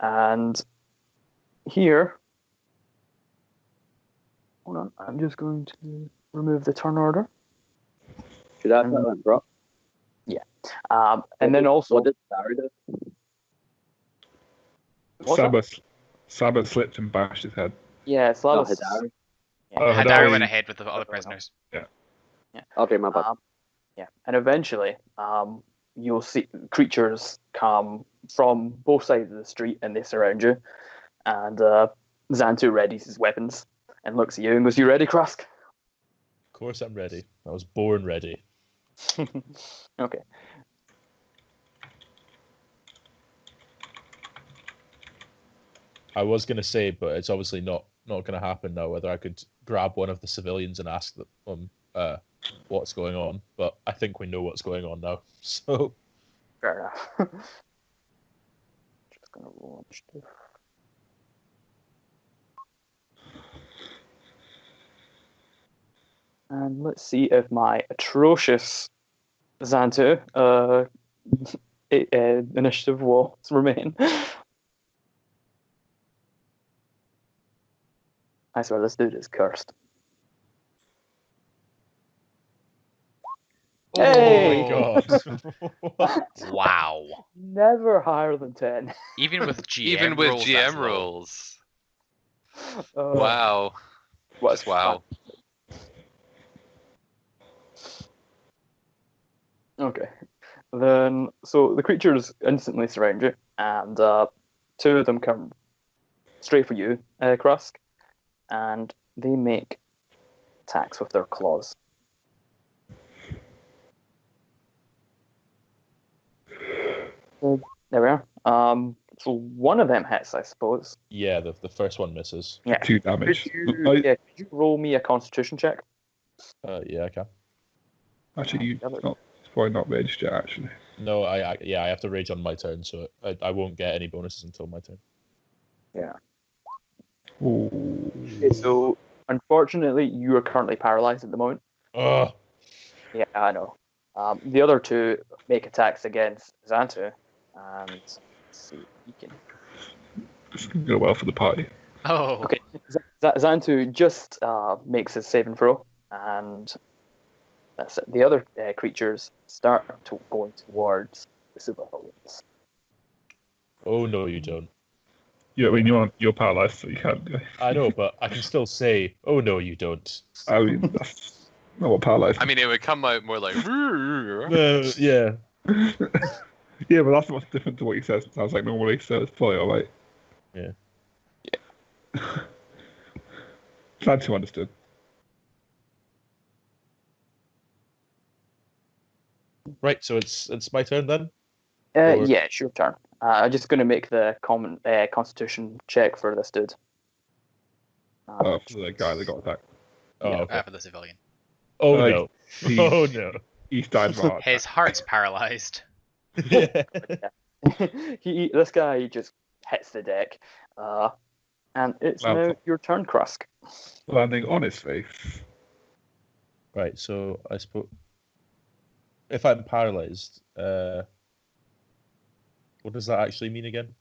And here, hold on, I'm just going to remove the turn order. Should I have that, bro? Yeah. And then also, What did Barry do? Saba slipped and bashed his head. yeah, Slavos. Hidari. Yeah. Oh, Hadari Hadari. went ahead with the other prisoners. Okay, my bad. Yeah, and eventually, you'll see creatures come from both sides of the street and they surround you. And Xantu readies his weapons and looks at you and goes, "You ready, Krusk?" Of course I'm ready. I was born ready. Okay. I was going to say, but it's obviously not going to happen now, whether I could grab one of the civilians and ask them what's going on. But I think we know what's going on now. So Fair enough. Just gonna launch this. And let's see if my atrocious Xantu initiative will remain. I swear this dude is cursed. Hey! Oh my god. Wow. Never higher than 10. Even with GM Even with rolls, that's GM low. rolls. Wow. Wow. Just wow. Okay. Then, so the creatures instantly surround you, and 2 of them come straight for you, Krusk, and they make attacks with their claws. So, there we are. So one of them hits, I suppose. Yeah, the first one misses. Yeah. 2 damage. Could you roll me a Constitution check? Yeah, I can. Actually, it's probably not raged yet, actually. No, I have to rage on my turn, so I won't get any bonuses until my turn. Yeah. Ooh. Okay, so unfortunately, you are currently paralyzed at the moment. Ugh. Yeah, I know. The other 2 make attacks against Xantu, and let's see if he can. This can go well for the party. Oh. Okay, Xantu just makes his saving throw, and that's it. The other creatures start going towards the supervillains. Oh no, you don't. Yeah, I mean, you're paralyzed, so you can't go. I know, but I can still say, "Oh no, you don't." I mean, Not what paralyzed. I mean, it would come out more like. Yeah. Yeah, but that's much different to what he says. Sounds like normally, so it's probably alright. Yeah. Glad to understood. Right. So it's my turn then. Or- Yeah, it's your turn. I'm just going to make the common Constitution check for this dude. For the guy that got attacked. Oh, Yeah. okay. For the civilian. Oh Uh, no. he's- Oh no. He's died of a heart His attack. heart's paralyzed. Yeah. This guy just hits the deck, and it's Wow. now your turn, Krusk. Landing on his face. Right. So I suppose if I'm paralyzed, what does that actually mean again?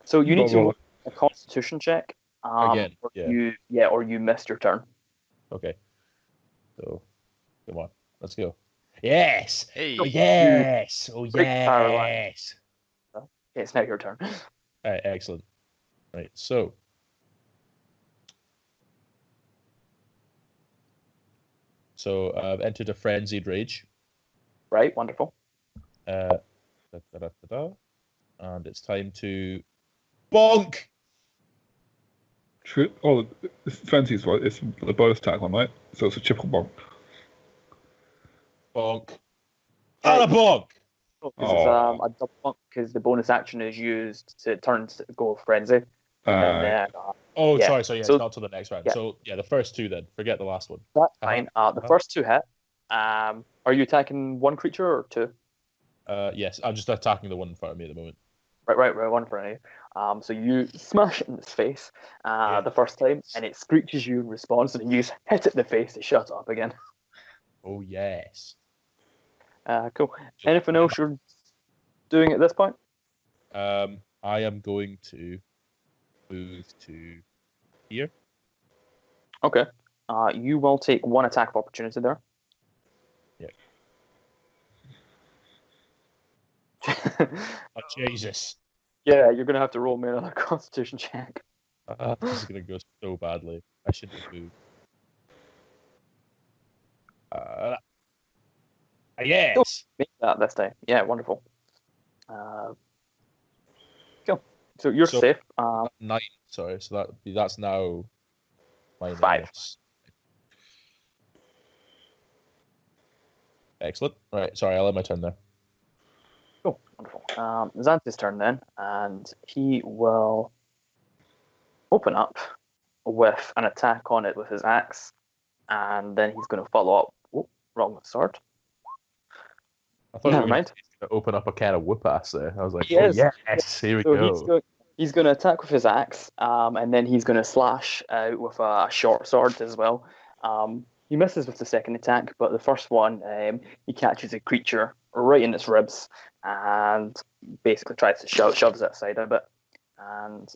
So you need to Roll roll a Constitution check. Again, or yeah. or you missed your turn. Okay. So come on, let's go. Yes. Hey. Oh yes. Oh Break paralyzed. yes. It's now your turn. All right. Excellent. Right. So. I've entered a frenzied rage. Right, wonderful. Da, da, da, da, da. And it's time to bonk. True. Oh, this Frenzy's what? It's the bonus attack one, right? So it's a triple bonk. Bonk. And a bonk. It's Oh. a double bump because the bonus action is used to turn to go frenzy. And then, Oh, yeah. sorry. Yeah, So- it's not till the next round. yeah. So yeah, the first two then. Forget the last one. that's fine. The Uh-huh. first two hit. Are you attacking one creature or two? Yes, I'm just attacking the one in front of me at the moment. Right, one in front of you. So you smash it in its face the first time, and it screeches you in response, and you just hit it in the face to shut up again. Oh yes. Cool. Anything else you're doing at this point? I am going to move to here. Okay. You will take one attack of opportunity there. Oh Jesus. Yeah, you're gonna have to roll me another Constitution check. This is gonna go so badly. I shouldn't have moved. Yes. Make that this time. Yeah, wonderful. Cool. So you're So- safe. 9. Sorry. So that's now minus. 5. Excellent. Right. Sorry, I'll let my turn there. Cool, wonderful. Xanth's turn then, and he will open up with an attack on it with his axe, and then he's going to follow up. Oh, wrong sword. I thought Never you were mind. going to open up a can of whoop ass there. I was like, Yes. yes, here we So go. he's going to attack with his axe, and then he's going to slash out with a short sword as well. He misses with the second attack, but the first one, he catches a creature right in its ribs and basically tries to shoves it aside a bit. And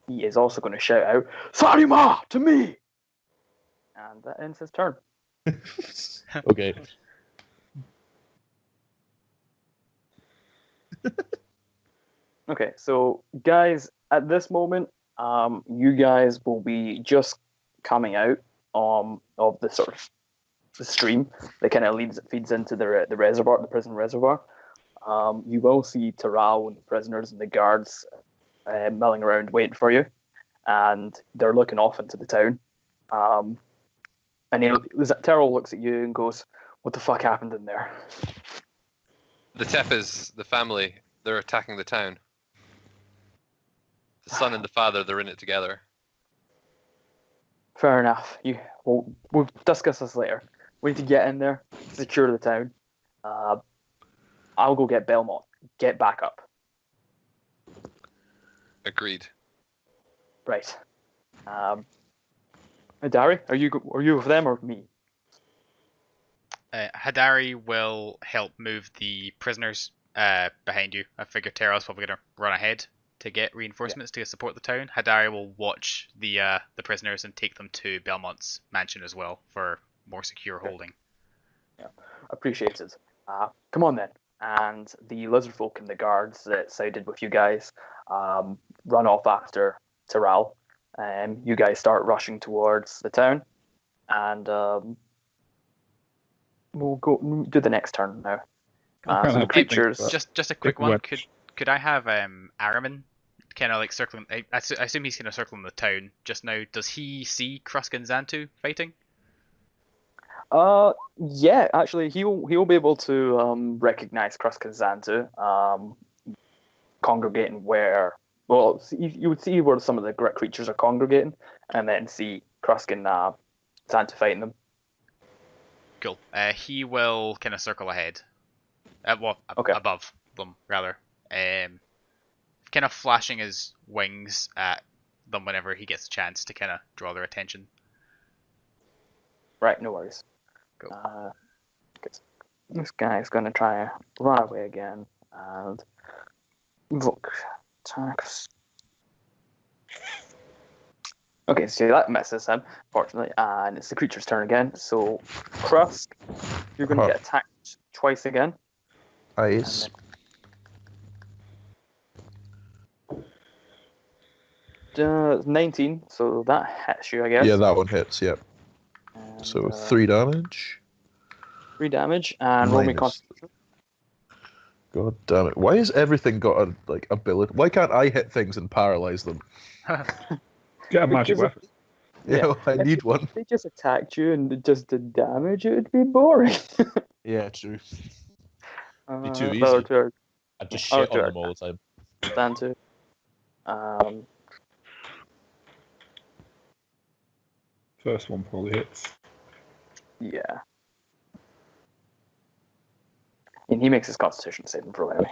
he is also going to shout out, "Sarima, to me!" And that ends his turn. Okay. Okay, so guys, at this moment, you guys will be just coming out of the sort of the stream that kind of feeds into the reservoir, the prison reservoir. You will see Taral and the prisoners and the guards milling around waiting for you, and they're looking off into the town. And Terrell looks at you and goes, "What the fuck happened in there?" The Tepes, the family, they're attacking the town. The son and the father, they're in it together. Fair enough. We'll discuss this later. We need to get in there, secure the town. I'll go get Belmont. Get back up. Agreed. Right. Dari, are you with them or me? Hadari will help move the prisoners behind you. I figure Terrell's probably going to run ahead to get reinforcements to support the town. Hadari will watch the prisoners and take them to Belmont's mansion as well for more secure holding. Yeah, appreciated. Come on then. And the lizard folk and the guards that sided with you guys run off after Taral. You guys start rushing towards the town, and we'll go do the next turn now. I can't So the help but think creatures. that. Just a quick Good one. wedge. Could I have Araman kind of like circling? I assume he's kind of circling the town just now. Does he see Krusk and Xantu fighting? Yeah, actually, he'll be able to recognize Krusk and Xantu, congregating where. Well, you would see where some of the creatures are congregating, and then see Krusk and Xantu fighting them. Cool. He will kind of circle ahead. Okay. Above them rather. Kind of flashing his wings at them whenever he gets a chance to kind of draw their attention. Right, no worries. Cool. This guy's going to try and run away again and invoke attacks. Okay, so that misses him, fortunately, and it's the creature's turn again. So, Krusk, you're going to get attacked twice again. Ice. 19, so that hits you, I guess. Yeah, that one hits, yep. And, So 3 damage. 3 damage, and roll me Minus- Constitution. God damn it. Why has everything got a ability? Why can't I hit things and paralyze them? Get a magic Because weapon. Yeah, I If need one. they just attacked you and just did damage, it would be boring. Yeah, true. Be too The easy. other two are I just Oh, shit on sure. them all the time. Xantu. First one probably hits. Yeah. And he makes his Constitution saving throw anyway.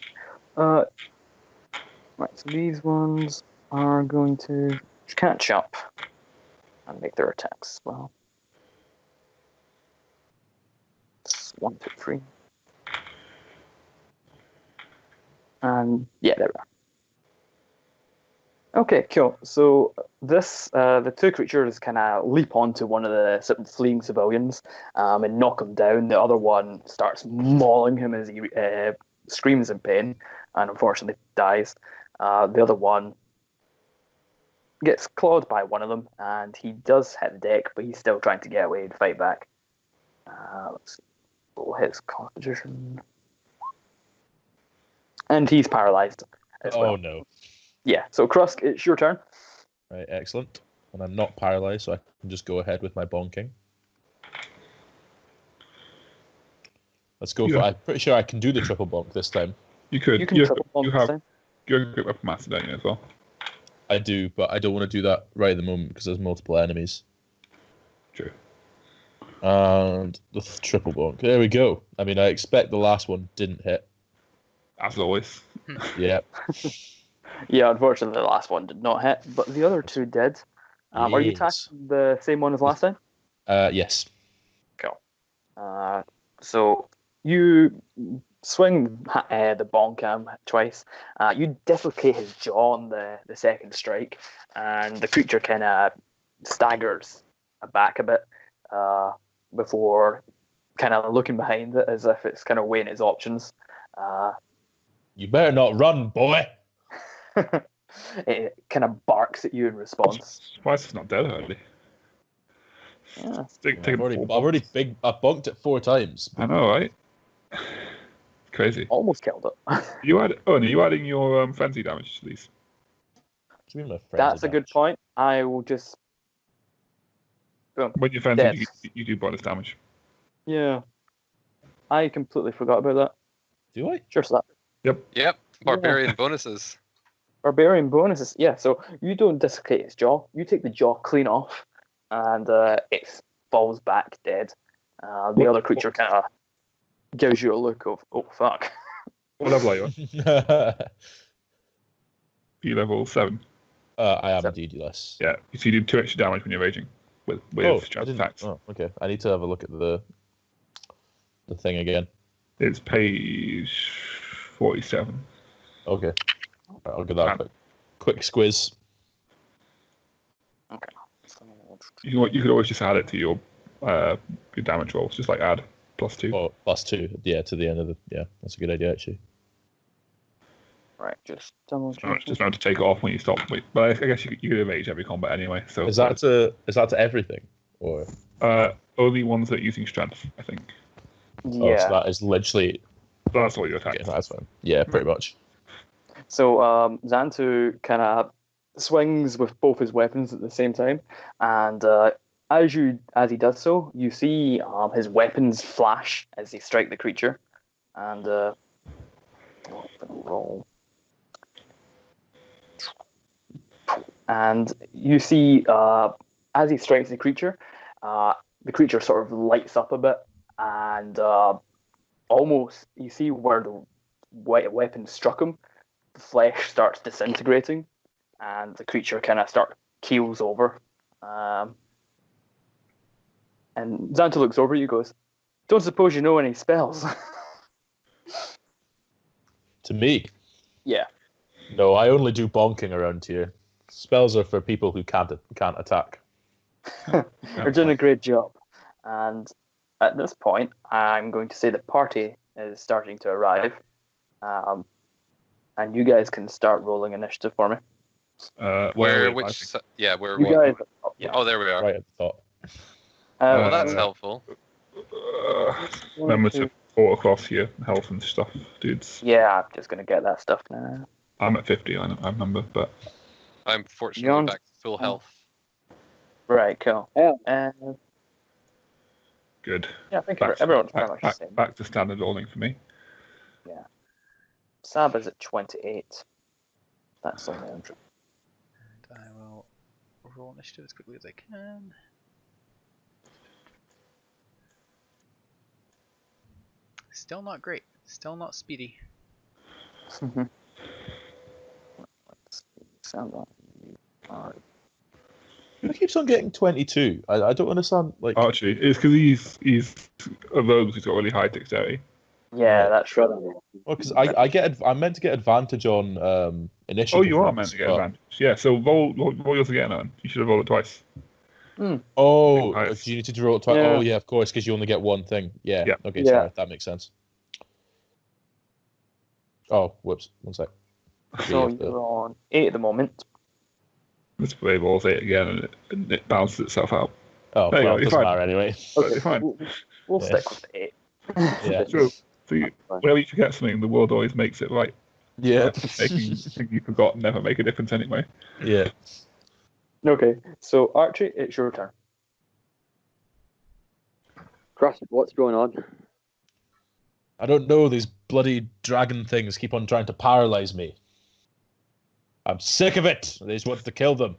Right, so these ones are going to catch up and make their attacks as well. It's 1, 2, 3. And yeah, there we are. Okay, cool. So this, the two creatures kind of leap onto one of the fleeing civilians and knock him down. The other one starts mauling him as he screams in pain and unfortunately dies. The other one gets clawed by one of them and he does hit the deck, but he's still trying to get away and fight back. Let's see. Roll his Constitution. And he's paralyzed as well. Oh no. Yeah, so Krusk, it's your turn. Right, excellent. And I'm not paralyzed, so I can just go ahead with my bonking. Let's go for Yeah. I'm pretty sure I can do the triple bonk this time. You could. You can You triple bomb have this time. good quick weapon master, don't you, as well? I do, but I don't want to do that right at the moment because there's multiple enemies. True. And the triple bonk. There we go. I mean, I expect the last one didn't hit. As always. Yeah. Yeah, unfortunately, the last one did not hit, but the other two did. Are you Yes. attacking the same one as last time? Yes. Cool. So you swing the bonk twice. You dislocate his jaw on the second strike, and the creature kind of staggers back a bit before kind of looking behind it as if it's kind of weighing its options. You better not run, boy. It kind of barks at you in response. Surprised it's not dead already. Yeah. Take I've already I bonked it 4 times. I know, right? Crazy. Almost killed it. Are you adding your frenzy damage to these? What do you mean my friends That's are a good damaged? point. I will just. Boom. When you frenzy, Dead. you do bonus damage. Yeah. I completely forgot about that. Do I? Sure, so that. Yep. Barbarian bonuses. Barbarian bonuses. Yeah, so you don't dislocate its jaw. You take the jaw clean off, and it falls back dead. The other creature kind of gives you a look of, oh, fuck. What level are you on? You level 7. I am 7. indeed, yes. Yeah. So you do 2 extra damage when you're raging with I strength didn't- attacks. oh, okay. I need to have a look at the thing again. It's page 47. Okay. Right, I'll give that a quick squiz. Okay. You could always just add it to your damage rolls, just like add +2. Oh, +2. Yeah, to the end of the. Yeah, that's a good idea actually. Right, just double Just check. remember to take it off when you stop. But I guess you could evade every combat anyway. So Is that to everything or? only ones that are using strength, I think. Oh, so Yeah. that is literally. That's what you attack. Okay, that's fine. Yeah, pretty much. So Xantu kind of swings with both his weapons at the same time, and as he does so, you see his weapons flash as they strike the creature, and roll. And you see as he strikes the creature sort of lights up a bit, and almost you see where the weapon struck him. The flesh starts disintegrating, and the creature kind of keels over. And Xanta looks over at you, goes, "Don't suppose you know any spells?" To me, Yeah. no, I only do bonking around here. Spells are for people who can't attack. You're doing a great job. And at this point, I'm going to say the party is starting to arrive. And you guys can start rolling initiative for me. Where? Which? Yeah. Where? You What? guys. Yeah. Oh, there we are. Right at the top. Well, that's Uh, helpful. Remember to port across your health and stuff, dudes. Yeah, I'm just going to get that stuff now. I'm at 50, I remember, but I'm fortunately Beyond- back to full health. Right, cool. Yeah. good. Yeah, I think everyone's pretty much the same. Back to standard rolling for me. Yeah. Sab is at 28. That's only 100. And I will roll initiative as quickly as I can. Still not great. Still not speedy. Let's sound on. Alright. Who keeps on getting 22? I don't understand. Like, Actually, it's because he's a rogue who's got really high dexterity. Yeah, that's right. well, because I'm meant to get advantage on initiative. Oh, you are rolls, meant to get but- advantage. Yeah, so roll yours again, Owen. You should have rolled it twice. Oh, Nice. you need to draw it twice. Yeah. Oh, yeah, of course, because you only get one thing. Yeah. Yeah. Okay, Yeah. sorry, that makes sense. Oh, whoops. One sec. So Yeah, you're on 8 at the moment. This way rolls 8 again, and it balances itself out. Oh, There you well, go, it you're doesn't fine. matter anyway. You're fine. We'll Yeah. stick with 8. Yeah. So whenever you forget something, the world always makes it right. Yeah. Making something you forgot never make a difference anyway. Yeah. Okay, so Archie, it's your turn. Cross, what's going on? I don't know. These bloody dragon things keep on trying to paralyze me. I'm sick of it. They just want to kill them.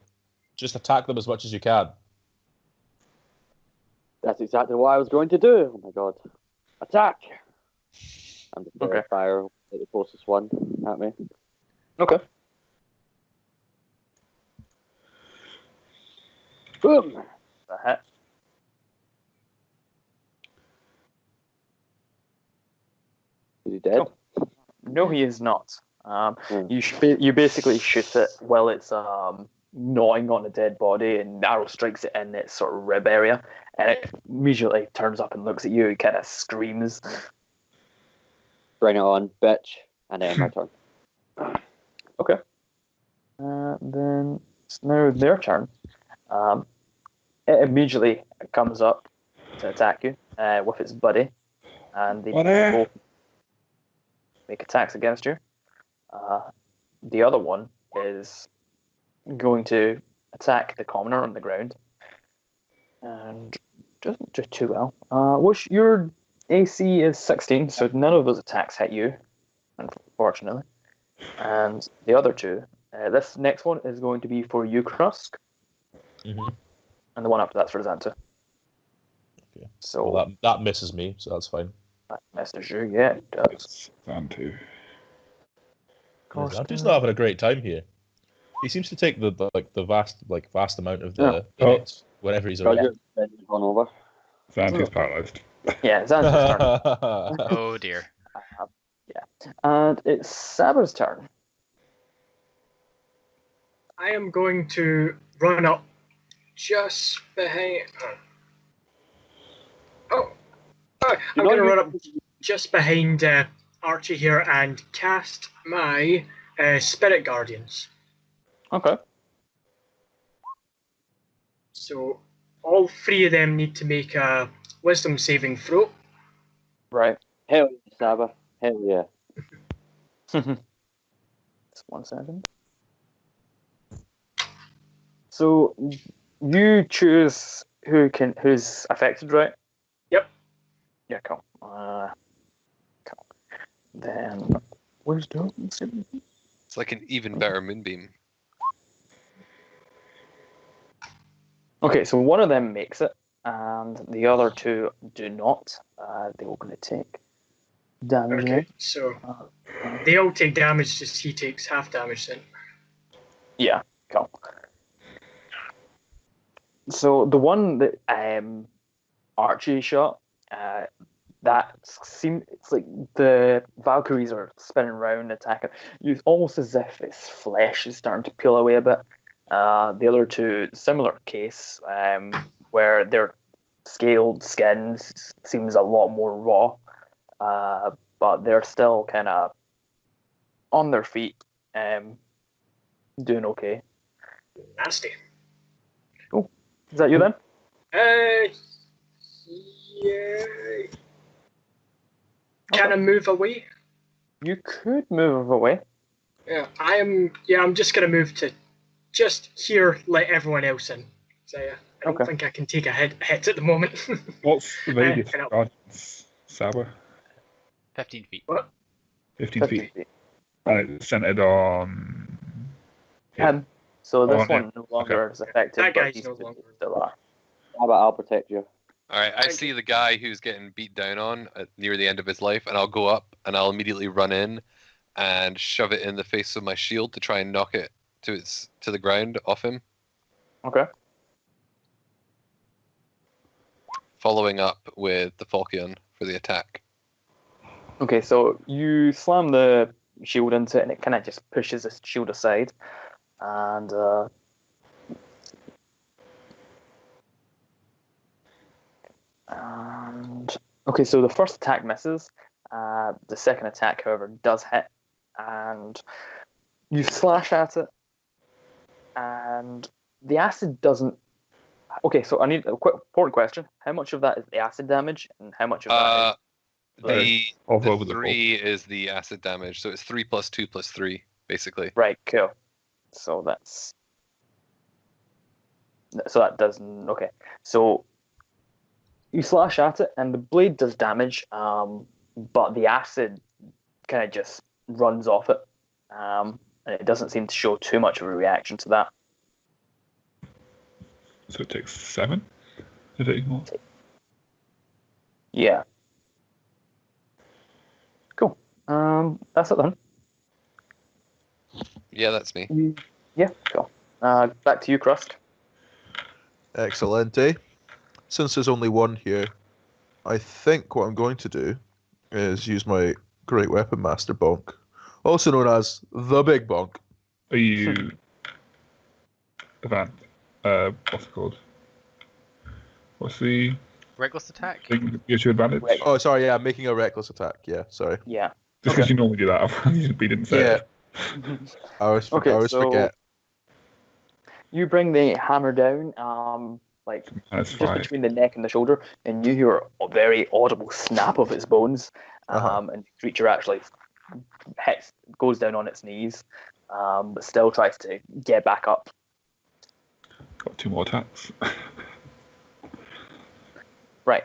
Just attack them as much as you can. That's exactly what I was going to do. Oh my god. Attack! I'm just going to Okay. fire at the closest one at me. Okay. Boom! The hit. Is he dead? Oh. No, he is not. Hmm. You basically shoot it while it's gnawing on a dead body, and the arrow strikes it in its sort of rib area, and it immediately turns up and looks at you and kind of screams. Bring it on, bitch. And then my turn. Okay. Then it's now their turn. It immediately comes up to attack you with its buddy, and they Buddy. both make attacks against you. The other one is going to attack the commoner on the ground, and doesn't do too well. Which your AC is 16, so none of those attacks hit you, unfortunately. And the other two, this next one is going to be for you, Krusk, Mm-hmm. and the one after that's for Xanta. Okay. So Well, that misses me, so that's fine. that messes you, yeah, it does. It's down to. I'm just not having a great time here. He seems to take the vast amount of the Yeah. minutes whenever he's around. Roger, then you've gone over. Xanti's paralyzed. Yeah, Xanta's turn. Oh dear. And it's Saba's turn. I am going to run up just behind. I'm going to run up just behind Archie here and cast my Spirit Guardians. Okay. So all three of them need to make a Wisdom saving throw. Right. Hell yeah, Saba. Hell yeah. Just 1 second. So you choose who's affected, right? Yep. Yeah, cool. Cool. Then where's Doug? It's like an even better moonbeam. Okay, so one of them makes it, and the other two do not. They're all going to take damage. Okay, so they all take damage, just he takes half damage then. Yeah, cool. So the one that Archie shot, that seemed it's like the Valkyries are spinning around attacking you, almost as if its flesh is starting to peel away a bit. The other two, similar case, where their scaled skins seems a lot more raw, but they're still kind of on their feet, doing okay. Nasty. Cool. Is that you then? Yeah. Can I move away? You could move away. Yeah, I'm just gonna move to just here, let everyone else in. So I don't Okay. think I can take a hit at the moment. What's the radius and of Guardians, Saba? 15 feet. What? 15 15 feet. feet. And it's centered on. Him. So this Oh, no. one no longer is affected, That but guy's these no two longer. still are. Saba, I'll protect you. Alright, I see the guy who's getting beat down on near the end of his life, and I'll go up and I'll immediately run in and shove it in the face of my shield to try and knock it to the ground off him. Okay. Following up with the Falchion for the attack. Okay, so you slam the shield into it, and it kind of just pushes the shield aside, and okay, so the first attack misses. The second attack, however, does hit, and you slash at it, and the acid doesn't. Okay, so I need a quick important question: how much of that is the acid damage, and how much of that is All The over the 3 is the acid damage, so it's 3 plus 2 plus 3, basically. right? Cool. So that doesn't. Okay, so you slash at it, and the blade does damage, but the acid kind of just runs off it, and it doesn't seem to show too much of a reaction to that. So it takes 7? Is it more? Yeah. Cool. That's it then. Yeah, that's me. Yeah, cool. Back to you, Crust. Excelente. Since there's only one here, I think what I'm going to do is use my Great Weapon Master Bonk, also known as the Big Bonk. Are you. What's it called? What's the Reckless attack? thing that gives you advantage? Right. Oh, sorry, yeah, I'm making a reckless attack. Yeah, sorry. Yeah. Just because you normally do that, you didn't say Yeah. it. I always Okay, so forget. you bring the hammer down, like That's just fine. between the neck and the shoulder, and you hear a very audible snap of its bones, Uh-huh. and the creature actually goes down on its knees, but still tries to get back up. Got 2 more attacks. Right.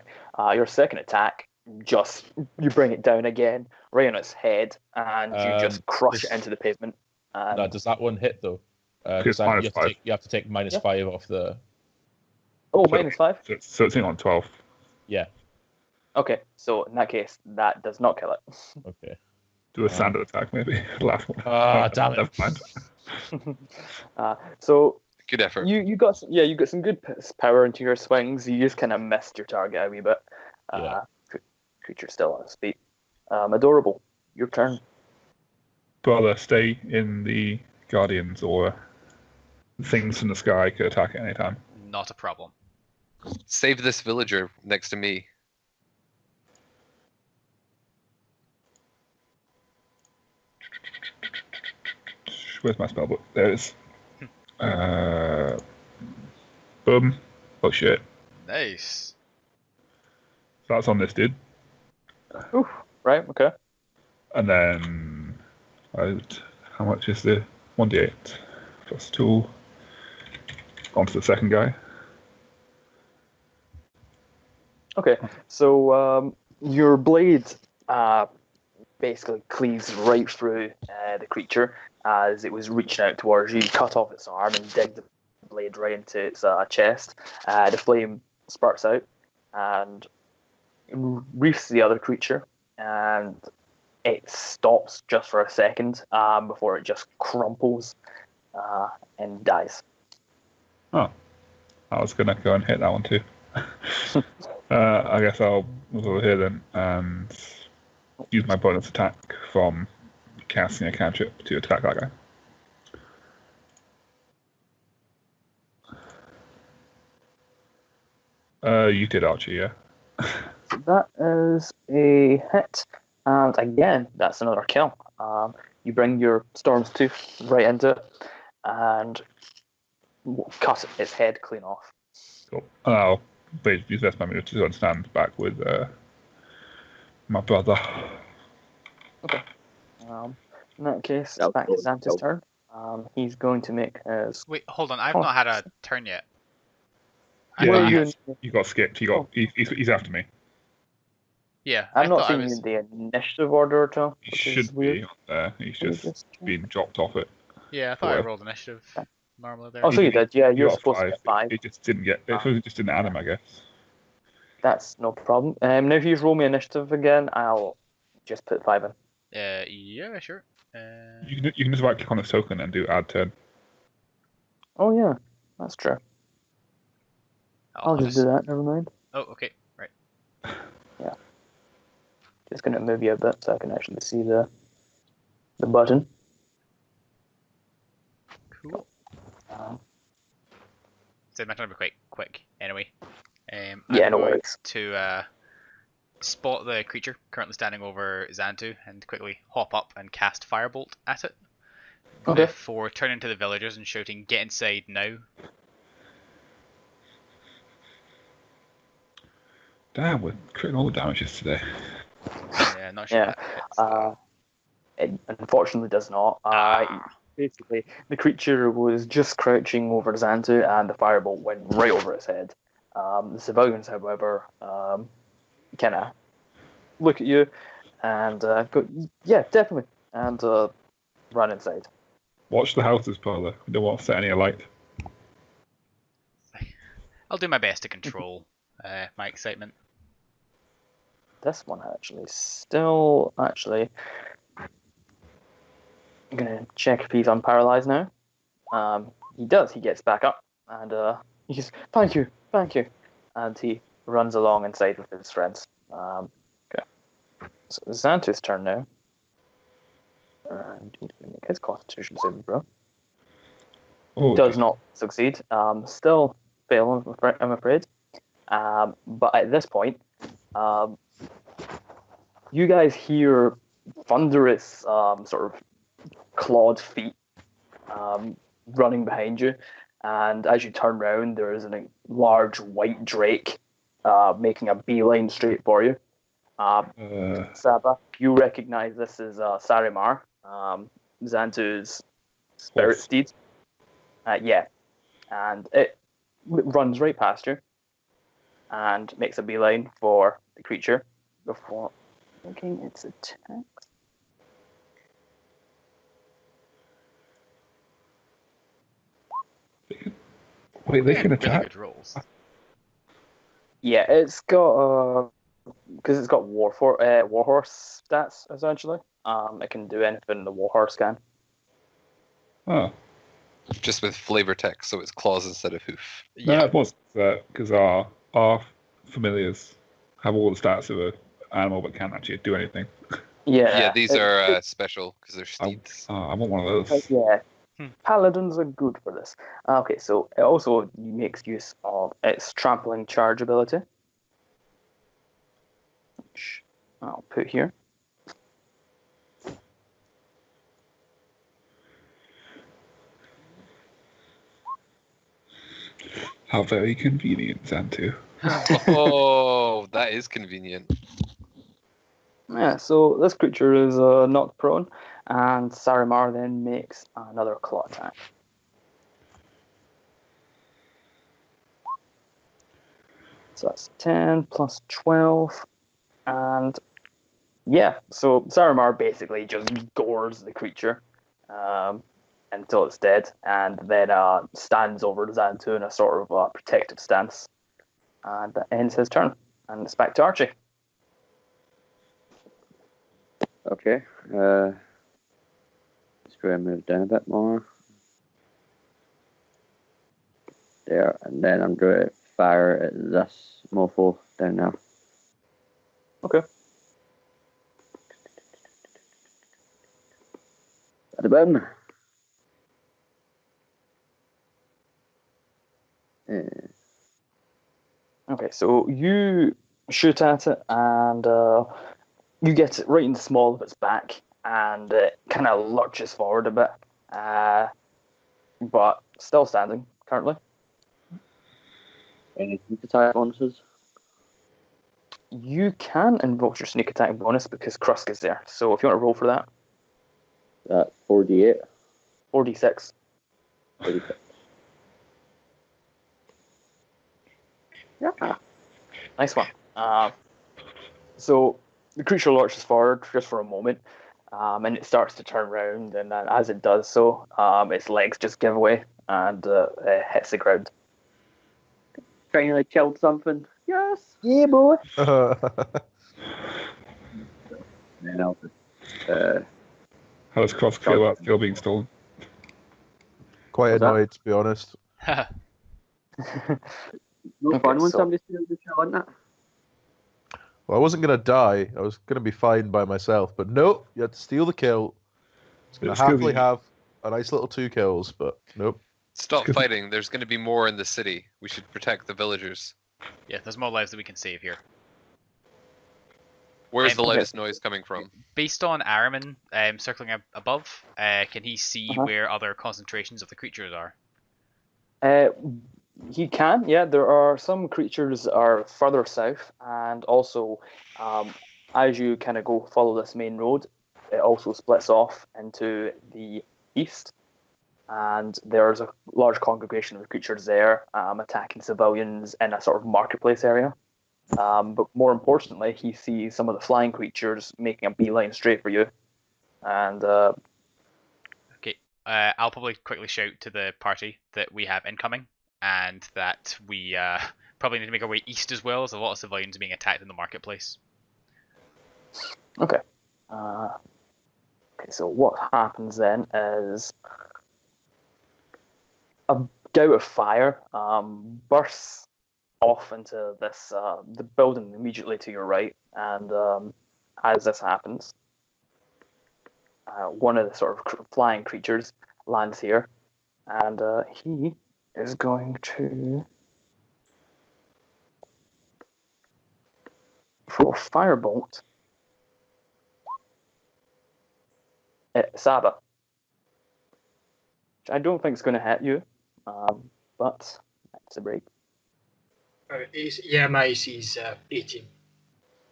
Your second attack, just you bring it down again, right on its head, and you just crush it into the pavement. No, does that one hit though? It's Because minus 5. you have to take minus Yeah. 5 off the. Oh, So- -5? So it's in on 12. Yeah. Okay, so in that case, that does not kill it. Okay. Do a standard attack, maybe. Last one. Ah, damn it. Never mind. So Good effort. you got some good power into your swings. You just kind of missed your target a wee bit. Yeah. Creature still on its feet. Adorable. Your turn. Rather stay in the Guardians, or things from the sky could attack at any time. Not a problem. Save this villager next to me. Where's my spellbook? There it is. Boom. Oh shit. Nice. So that's on this dude. Oof. Right. Okay. And then, how much is the 1d8 plus 2? On to the second guy. Okay. So your blade basically cleaves right through the creature as it was reaching out towards you. You cut off its arm and dig the blade right into its chest. The flame spurts out and reefs the other creature, and it stops just for a second before it just crumples and dies. Oh, I was gonna go and hit that one too. I guess I'll move over here then and use my bonus attack from casting a cantrip to attack that guy. You did, Archie, yeah? So that is a hit, and again, that's another kill. You bring your Storm's Tooth right into it and cut its head clean off. Cool. And I'll use this my move to go and stand back with my brother. Okay. In that case, I'll back go to Xanta's help. turn. He's going to make his. Wait, hold on. I've not had a turn yet. I Yeah, thought you, I- you got skipped. He's after me. yeah, I I'm not thought I seeing was. the initiative order at all, He which should is weird. be on there. He's Let me just check. been dropped off it. Yeah, I thought I Whatever. rolled initiative normally there. Oh, so you did. Yeah, You you're got supposed to 5. get 5. It just didn't get. It just didn't add him, I guess. That's no problem. Now, if you roll me initiative again, I'll just put 5 in. Yeah, sure. You can just right click on this token and do add turn. Oh, yeah, that's true. I'll just do that. Never mind. Oh, okay, right. Just going to move you a bit so I can actually see the button. Cool. Um, So my turn will be quite quick anyway. I'm Yeah, no going worries. to spot the creature currently standing over Xantu and quickly hop up and cast Firebolt at it. Okay. Before turning to the villagers and shouting, "Get inside now!" Damn, we're creating all the damages today. Yeah, not sure Yeah. if that hits. Though. It unfortunately does not. Basically, the creature was just crouching over Xantu, and the firebolt went right over its head. The civilians, however, kind of look at you and go, "Yeah, definitely," and run inside. Watch the houses, Paula. We don't want to set any alight. I'll do my best to control my excitement. This one actually. I'm gonna check if he's unparalyzed now. He does. He gets back up and he says, "Thank you," and he runs along inside with his friends. Okay. So it's Xantu's turn now. And he's gonna make his Constitution saving throw. Oh, Does not succeed. Still fail, I'm afraid. But at this point, you guys hear thunderous sort of clawed feet running behind you, and as you turn around, there is a large white drake making a beeline straight for you. Saba, you recognize this as Sarimar, Xantu's spirit Horse. steed. Yeah, and it runs right past you and makes a beeline for the creature before making its attack. Wait, they can Really attack? good rolls. Yeah, it's got because it's got warhorse stats essentially. It can do anything the warhorse can. Oh. Just with flavor text, so it's claws instead of hoof. No, Yeah, it was because our familiars have all the stats of an animal but can't actually do anything. Yeah, These are special because they're steeds. I want one of those. yeah. Hmm. Paladins are good for this. Okay, so it also makes use of its trampling charge ability, which I'll put here. How very convenient, Xantu. Oh, that is convenient. Yeah, so this creature is knocked prone, and Sarimar then makes another claw attack. So that's 10 plus 12, and yeah, so Sarimar basically just gores the creature until it's dead, and then stands over Xantu in a sort of protective stance. And that ends his turn, and it's back to Archie. Okay. Let's go and move down a bit more. There, and then I'm going to fire at this mofo down there. Okay. At the bottom. Okay, so you shoot at it, and you get it right in the small of its back, and it kind of lurches forward a bit, but still standing currently. Any sneak attack bonuses? You can invoke your sneak attack bonus because Krusk is there. So if you want to roll for that, 4d8. 4d6. 46. Yeah. Nice one. So the creature lurches forward just for a moment, and it starts to turn around, and then as it does so, its legs just give way and it hits the ground. Trying to kill something. Yes. Yeah, boy. Then I'll just, How does Cross feel about still being stolen? Quite What's that? annoyed, to be honest. no Okay, fun when so- somebody steals the kill, isn't it? Well, I wasn't going to die. I was going to be fine by myself. But nope, you had to steal the kill. It's going It's to gonna happily be- have a nice little 2 kills, but nope. Stop fighting. There's going to be more in the city. We should protect the villagers. Yeah, there's more lives that we can save here. Where's the Okay. loudest noise coming from? Based on Araman circling above, can he see where other concentrations of the creatures are? He can, yeah. There are some creatures that are further south, and also as you kind of go follow this main road, it also splits off into the east, and there's a large congregation of creatures there attacking civilians in a sort of marketplace area. But more importantly, he sees some of the flying creatures making a beeline straight for you, and Okay, I'll probably quickly shout to the party that we have incoming, and that we probably need to make our way east as well, as a lot of civilians are being attacked in the marketplace. okay. Okay, so what happens then is a gout of fire bursts off into this the building immediately to your right, and as this happens, one of the sort of flying creatures lands here, and he is going to throw a firebolt at Saba, which I don't think is going to hit you, but that's a break. Yeah, my AC is 18.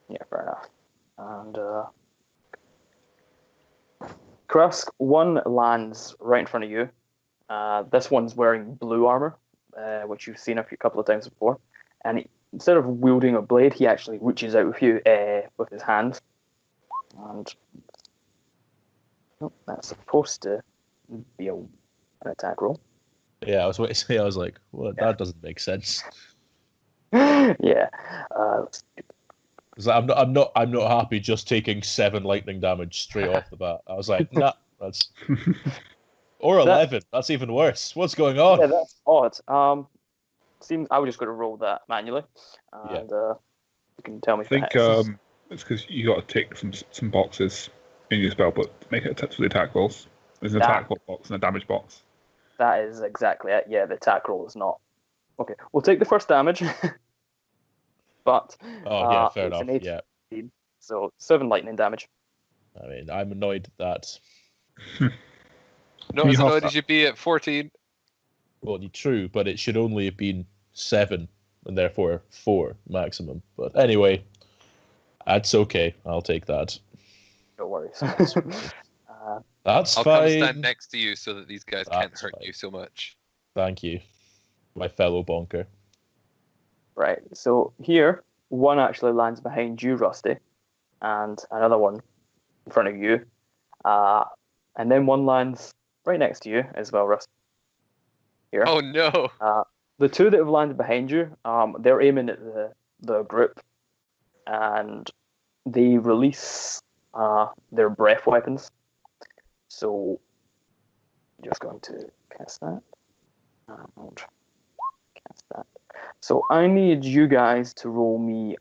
Yeah, fair enough. And Krusk, one lands right in front of you. This one's wearing blue armor, which you've seen a couple of times before. And instead of wielding a blade, he actually reaches out with you with his hands. And that's supposed to be an attack roll. Yeah, I was waiting to say. I was like, "Well, that doesn't make sense." Yeah. Let's 'Cause I'm not happy just taking 7 lightning damage straight off the bat. I was like, nah, that's or 11. That's even worse. What's going on? Yeah, that's odd. Seems I was just going to roll that manually, and you can tell me. I think if it hits. it's because you got to tick some boxes in your spell, but make it to the attack rolls. There's an That- attack box and a damage box. That is exactly it. Yeah, the attack roll is not. Okay, we'll take the first damage, but Oh yeah, fair it's an enough. 18, Yeah, so 7 lightning damage. I mean, I'm annoyed that. Not as You annoyed have as you'd be at 14. Well, true, but it should only have been 7, and therefore 4 maximum. But anyway, That's okay. I'll take that. No worries. That's I'll fine. come stand next to you so that these guys can't That's hurt fine. you so much. Thank you, my fellow bonker. Right, so here, one actually lands behind you, Rusty, and another one in front of you. And then one lands right next to you as well, Rusty. Here. Oh no! The two that have landed behind you, they're aiming at the group, and they release their breath weapons. So, I'm just going to cast that. And cast that. So I need you guys to roll me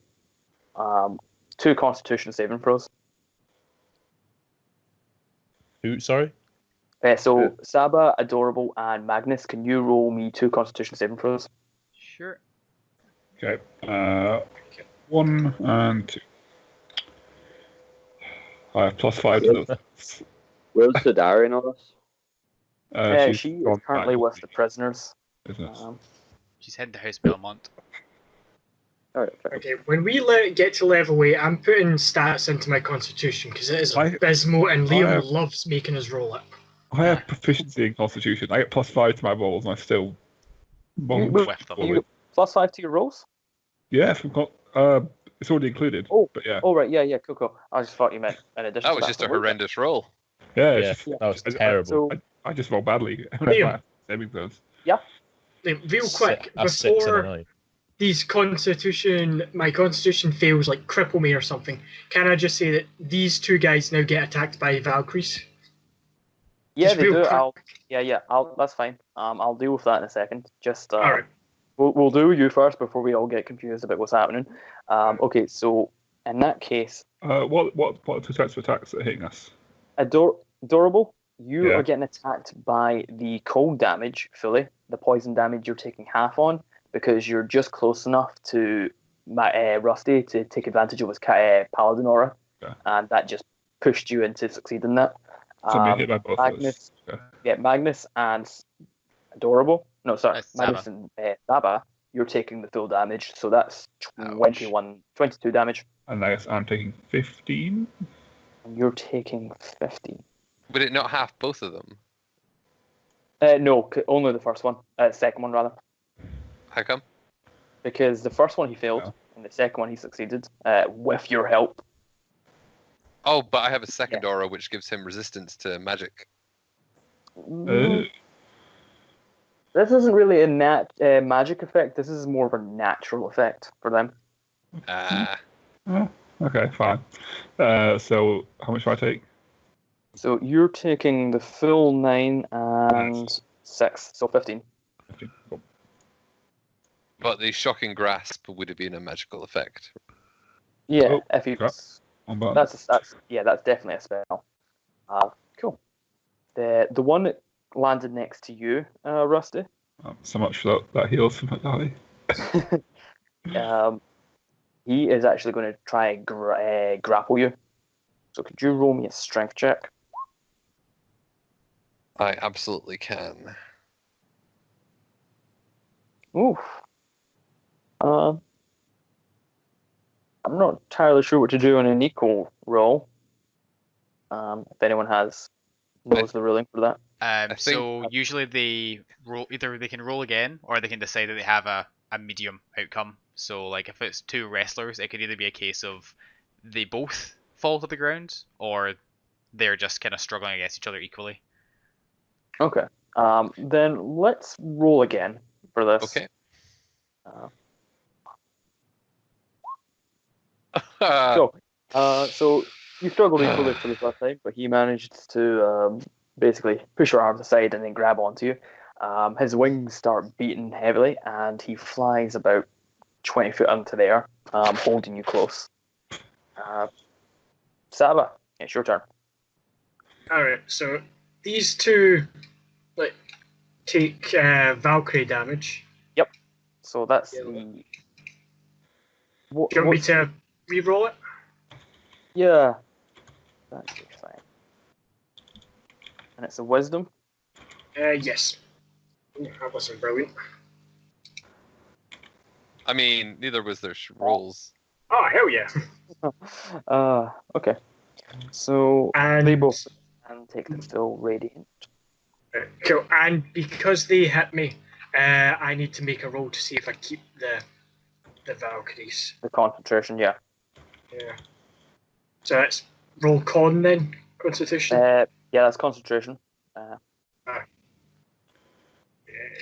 2 Constitution saving throws. Who? Sorry. So Saba, Adorable, and Magnus, can you roll me 2 Constitution saving throws? Sure. Okay. 1 and 2. I have +5 to those. Where's Sidari in all this? She is gone currently back, with the prisoners. isn't it? She's heading to House Belmont. Alright, fair. Okay, when we get to level 8, I'm putting stats into my constitution because it is I- abysmal, and Liam have- loves making us roll it. I have proficiency in Constitution. I get +5 to my rolls, and I still. With them. You +5 to your rolls? Yeah, it's already included. Oh. But yeah, Oh, right, yeah, cool. I just thought you meant in addition That to was just a Wait, horrendous roll. yeah, Yeah, it's just- that was I- terrible. So, I just roll badly. Liam. Saving throws. Real quick, A 6 and a before 9. my constitution fails, like cripple me or something, can I just say that these two guys now get attacked by Valkyries? yeah, Just they real do. quick. That's fine. I'll deal with that in a second. Just Alright. we'll do you first before we all get confused about what's happening. Okay, so in that case, What are the types of attacks that are hitting us? Adorable, you Yeah. are getting attacked by the cold damage fully. The poison damage you're taking half on because you're just close enough to Rusty to take advantage of his paladin aura, Yeah. and that just pushed you into succeeding that. So I'm being hit by both of Magnus, those. Okay. yeah, Magnus and Adorable. No, sorry, That's Magnus and Saba. You're taking the full damage, so that's 22 damage, And I guess I'm taking 15. and you're taking 15. Would it not half both of them? No, only the first one. Second one rather, How come? because the first one he failed, Yeah. and the second one he succeeded with your help. Oh, but I have a second aura which gives him resistance to magic. Uh, This isn't really a magic effect. This is more of a natural effect for them. okay, fine. So how much do I take? So you're taking the full 9 and 6, so 15. 15. Cool. But the shocking grasp would have been a magical effect. Yeah, Oh, if you. crap. On button. That's definitely a spell. Cool. The one that landed next to you, Rusty. So much for that heals from my die. He is actually going to try and grapple you. So could you roll me a strength check? I absolutely can. Oof. I'm not entirely sure what to do on an equal roll. If anyone knows the ruling for that. So usually they roll, either they can roll again or they can decide that they have a medium outcome. So like if it's 2 wrestlers, it could either be a case of they both fall to the ground or they're just kind of struggling against each other equally. Okay. Then let's roll again for this. Okay. So you struggled equally for the first time, but he managed to basically push your arms aside and then grab onto you. His wings start beating heavily, and he flies about 20 foot into the air, holding you close. Saba, it's your turn. Alright, so these two take Valkyrie damage. So that's Yeah. the. Do you want me to re-roll it? Yeah. That's fine. And it's a wisdom. Yes. That wasn't brilliant. I mean, neither was their rolls. Oh, hell yeah. Okay. So And they both can take the full radiant. cool. And because they hit me, I need to make a roll to see if I keep the Valkyries. The concentration, yeah. Yeah. So that's roll con then, Constitution. Yeah, that's concentration. Yeah,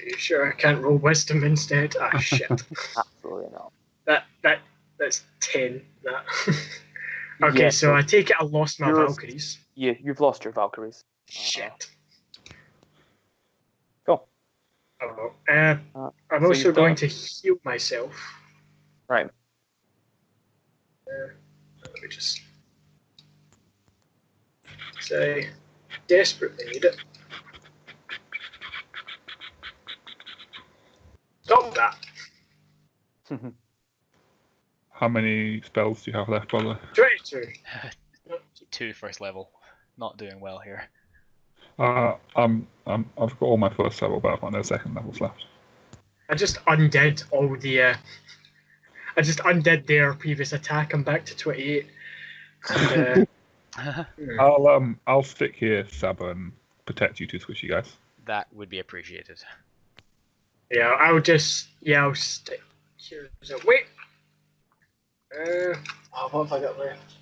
you sure I can't roll Wisdom instead? Ah, shit. Absolutely not. That's 10. That. Okay, Yeah, so I take it I lost my you're- Valkyries. You've lost your Valkyries. Shit. Cool. Oh, I'm So also you've going done- to heal myself. Right. Let me just say, desperately need it. Stop that. How many spells do you have left, brother? 22. 2 first level. Not doing well here. I've got all my first level, but I've got no second levels left. I just undid all the. I just undid their previous attack. I'm back to 28. And, I'll stick here, Sab, and protect you two squishy guys. That would be appreciated. yeah, I'll stick here. So, wait. What have I got left?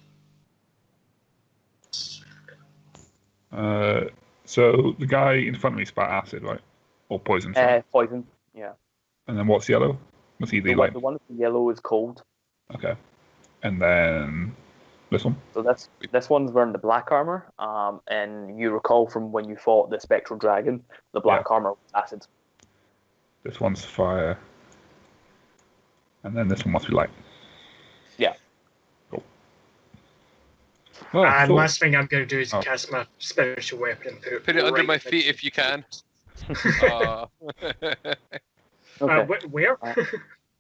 So the guy in front of me spat acid, right? Or poison. Sorry. Poison, yeah. And then what's yellow? Was he the light? The one with the yellow is cold. Okay. And then this one. So this one's wearing the black armor. And you recall from when you fought the spectral dragon, the black armor was acid. This one's fire. And then this one must be light. Yeah. Cool. Oh, And cool. last thing I'm going to do is cast my spiritual weapon and Put it under right my feet if you can. Okay. Where?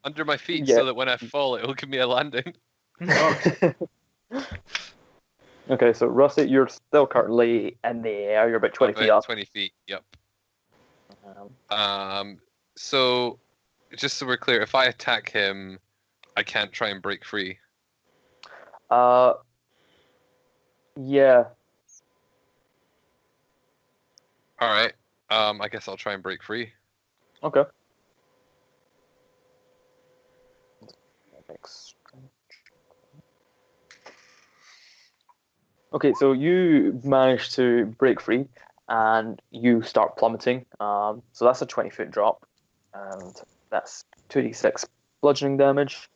Under my feet, Yeah. so that when I fall, it'll give me a landing. Okay, so Rusty, you're still currently in the air. You're about 20 feet About up. 20 feet, yep. Um, So, just so we're clear, if I attack him, I can't try and break free. yeah. Alright, I guess I'll try and break free. Okay. Okay, so you manage to break free and you start plummeting. So that's a 20-foot drop, and that's 2d6 bludgeoning damage.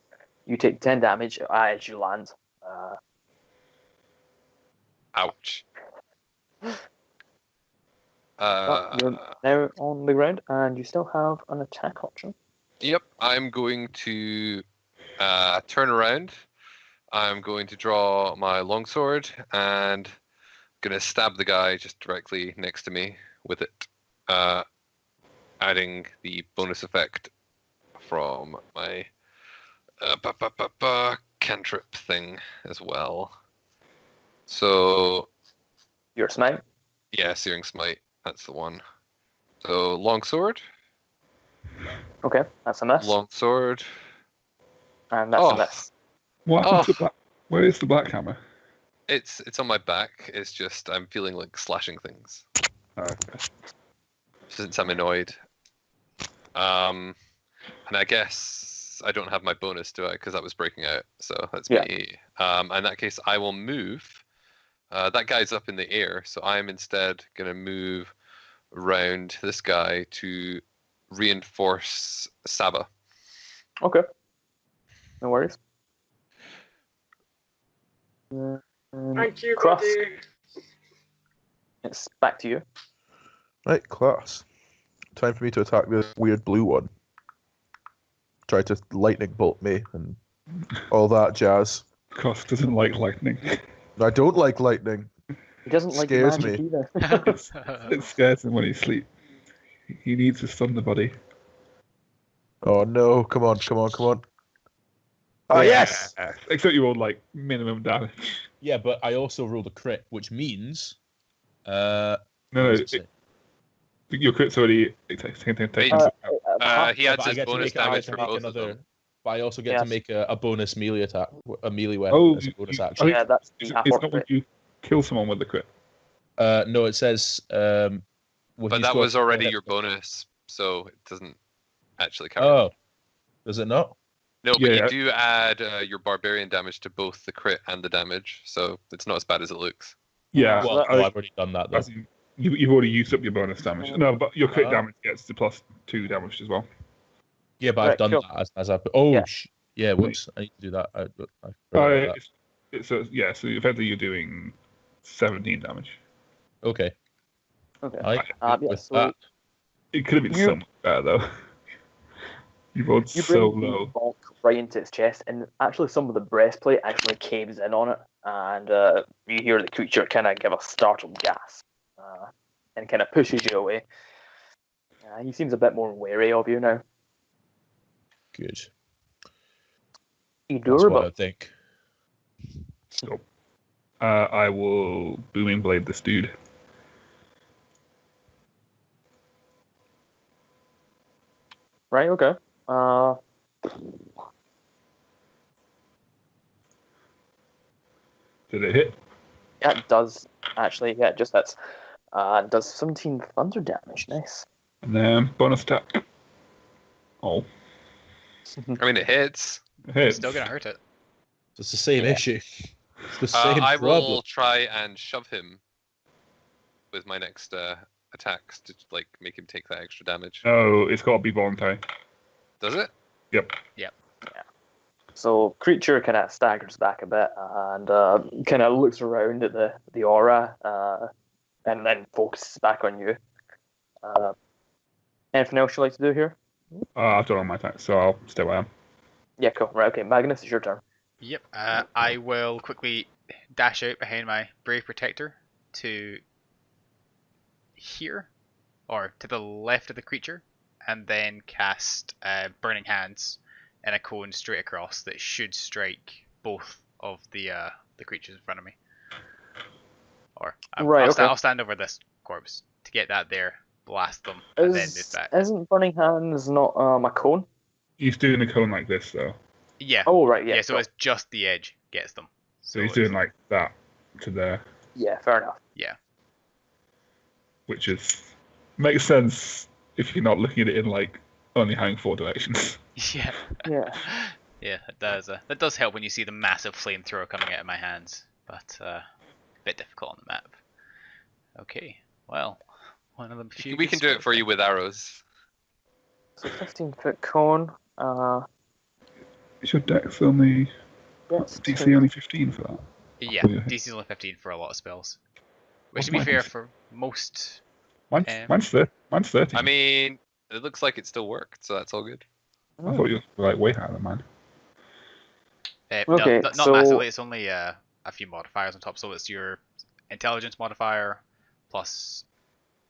You take 10 damage as you land. Ouch. But you're now on the ground, and you still have an attack option. Yep, I'm going to turn around. I'm going to draw my longsword and going to stab the guy just directly next to me with it, adding the bonus effect from my cantrip thing as well. So, Your smite. yeah, Searing Smite, that's the one. So, longsword, Okay, that's a miss. longsword. And that's a miss. What happened to black? Where is the black hammer? It's on my back. It's just I'm feeling like slashing things Oh, okay. since I'm annoyed. And I guess I don't have my bonus, do I? Because that was breaking out. So that's me. In that case, I will move. That guy's up in the air, so I'm instead gonna move around this guy to reinforce Saba. Okay. No worries. Thank you, Cross. buddy. It's back to you. Right, class. Time for me to attack this weird blue one. Try to lightning bolt me and all that jazz. Cross doesn't like lightning. I don't like lightning. He doesn't like Scares magic me. either. It scares him when he sleeps. He needs his thunder body. Oh no, come on, come on, come on. Oh yes! Except you rolled like minimum damage. Yeah, but I also rolled a crit, which means No, what does it say? your crit's already taken. He Yeah, adds but I his get to bonus make it high damage to for make both of another. them. But I also get Yes. to make a bonus melee attack, a melee weapon Oh, as a bonus I action. think Yeah, that's the it's half-orc not when crit. you kill someone with the crit. No, it says. Well, But he's that got was already hit- your bonus, so it doesn't actually count. Oh, does it not? No, but Yeah. you do add your barbarian damage to both the crit and the damage, so it's not as bad as it looks. Yeah, So Well, that- I've already done that though. as in, you've already used up your bonus damage. No, but your crit damage gets the +2 damage as well. Yeah, but I've Right, done cool. that as I. Oh, Yeah. yeah. Whoops, I need to do that. I forgot Oh, about that. so effectively you're doing 17 damage. Okay. Okay. I Yeah, with so that. It could have been You- so much better though. You rolled you so bring the low. bonk right into its chest, and actually some of the breastplate actually caves in on it, and you hear the creature kind of give a startled gasp, and kind of pushes you away. He seems a bit more wary of you now. Good. You That's what durable. I think. I will booming blade this dude. Right, okay. Did it hit? Yeah, it does actually. Yeah, it just hits. It does 17 thunder damage. Nice. And then bonus attack. Oh, I mean, it hits. it hits. Still gonna hurt it. It's the same Yeah. issue. It's the same I problem. will try and shove him with my next attacks to like make him take that extra damage. No, it's got to be voluntary. Does it? Yep. So creature kind of staggers back a bit and kind of looks around at the aura and then focuses back on you. Anything else you'd like to do here? I've done all my attacks, so I'll stay where I am. Yeah, cool. Right, okay. Magnus, it's your turn. Yep. I will quickly dash out behind my Brave Protector to here, or to the left of the creature, and then cast Burning Hands in a cone straight across that should strike both of the creatures in front of me. Or Right, okay. I'll stand over this corpse to get that there, blast them, and then move back. Isn't Burning Hands not a cone? He's doing the cone like this, though. Yeah. Oh, right, yeah. Yeah, so cool. it's just the edge gets them. So he's doing like that to there, Yeah, fair enough. Yeah. which makes sense if you're not looking at it in like only having 4 directions. Yeah. Yeah. Yeah, it does. That does help when you see the massive flamethrower coming out of my hands, but a bit difficult on the map. Okay, well, one of them. We can do it for you with arrows. So 15-foot cone. Is your dex only Yes, DC only 15 for that? Yeah, Oh, yeah. DC's only 15 for a lot of spells. Which, What's to be my fair, DC? for most. Mine's 30. I mean, it looks like it still worked, so that's all good. I thought you were like way higher than mine. Okay, not so- massively. It's only a few modifiers on top. So it's your intelligence modifier plus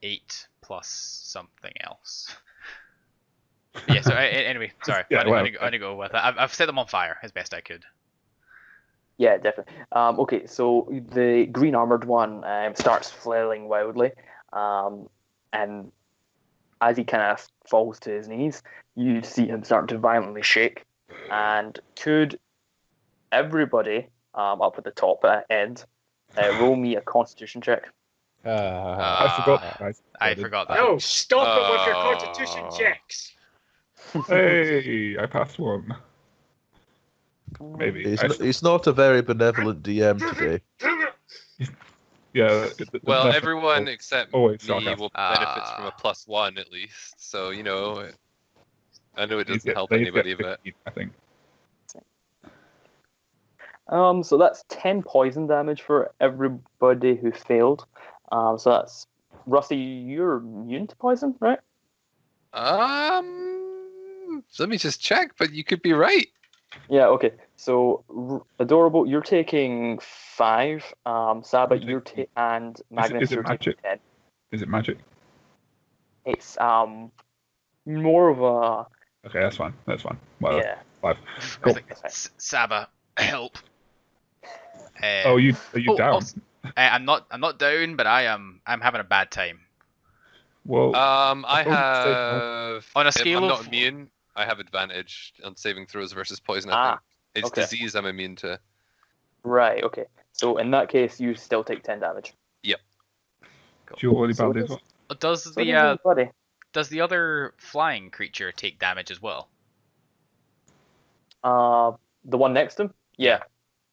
8 plus something else. Yeah. So anyway, sorry. Yeah, I'm well, gonna go with it. I've set them on fire as best I could. Yeah, definitely. Okay, so the green armored one starts flailing wildly, and as he kind of falls to his knees, you see him start to violently shake. And could everybody up at the top end roll me a Constitution check? I forgot that, guys. I forgot that. No, stop it with your Oh. Constitution checks. Hey, I passed one. Maybe. He's not a very benevolent DM today. Yeah. Well, everyone except always me sarcastic. will benefit from a +1 at least. So I know it doesn't help anybody, but I think. So that's 10 poison damage for everybody who failed. So that's Rusty, you're immune to poison, right? let me just check. But you could be right. Yeah, okay. So, Adorable, you're taking 5. Saba, I'm you're and Magnus, is it you're taking magic? 10. Is it magic? It's more of a Okay, that's fine. Well, yeah. 5. I Cool. was like, Saba, help. Oh, are you down? also, I'm not down, but I'm having a bad time. Well, I thought you said have On a scale I'm of- not immune. I have advantage on saving throws versus poison. I Ah, think it's okay. disease I'm immune to. Right. Okay. So in that case, you still take 10 damage. You're already So banded. Does So the does everybody. does the other flying creature take damage as well? The one next to him. Yeah.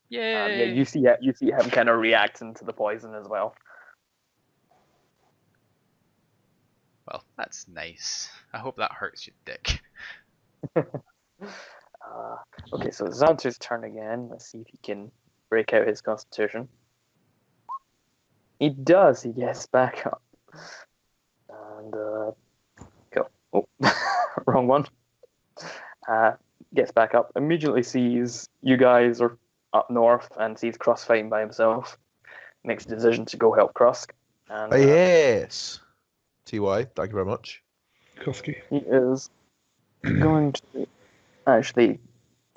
Yay! Yeah. You see him kind of reacting to the poison as well. Well, that's nice. I hope that hurts your dick. Okay. So Xantu's turn again. Let's see if he can break out his Constitution. He does. He gets back up. And go. Oh, wrong one. Gets back up. Immediately sees you guys are up north and sees Cross fighting by himself. Makes a decision to go help Krusk. And Yes. TY, thank you very much. Koski. he is going to actually.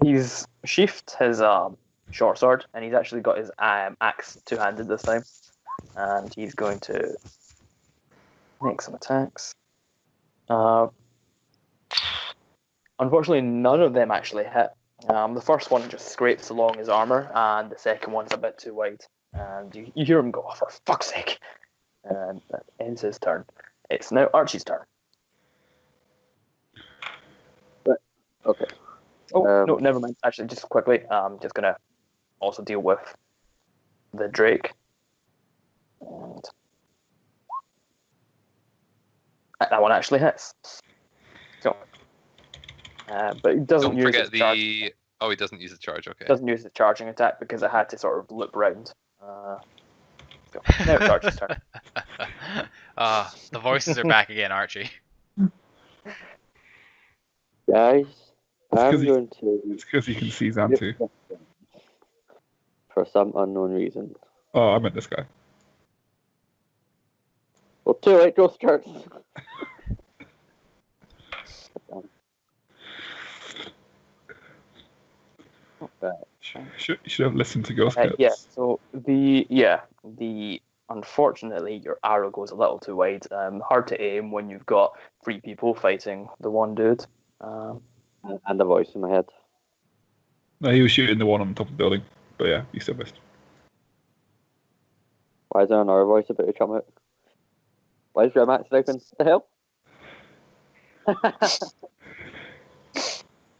He's sheathed his short sword and he's actually got his axe two-handed this time. And he's going to make some attacks. Unfortunately, none of them actually hit. The first one just scrapes along his armor, and the second one's a bit too wide. And you hear him go, oh, for fuck's sake! And that ends his turn. It's now Archie's turn. Okay. Oh, no, never mind. Actually, just quickly, I'm just going to also deal with the Drake. And that one actually hits. So, but he doesn't Don't use forget his charge. Oh, he doesn't use the charge. Okay. Doesn't use the charging attack because it had to sort of loop round. So now it's Archie's turn. The voices are back again, Archie. Guys, I'm 'cause he- going to. It's because you can see Xantu. For some unknown reason. Oh, I meant this guy. Well, too late, go start. You should have listened to Ghost Scouts. Yeah. So the unfortunately your arrow goes a little too wide. Hard to aim when you've got 3 people fighting the one dude. And a voice in my head. No, he was shooting the one on top of the building. But yeah, he still missed. Why is there another voice about to come out? Why is Grimmax sniping? The hell?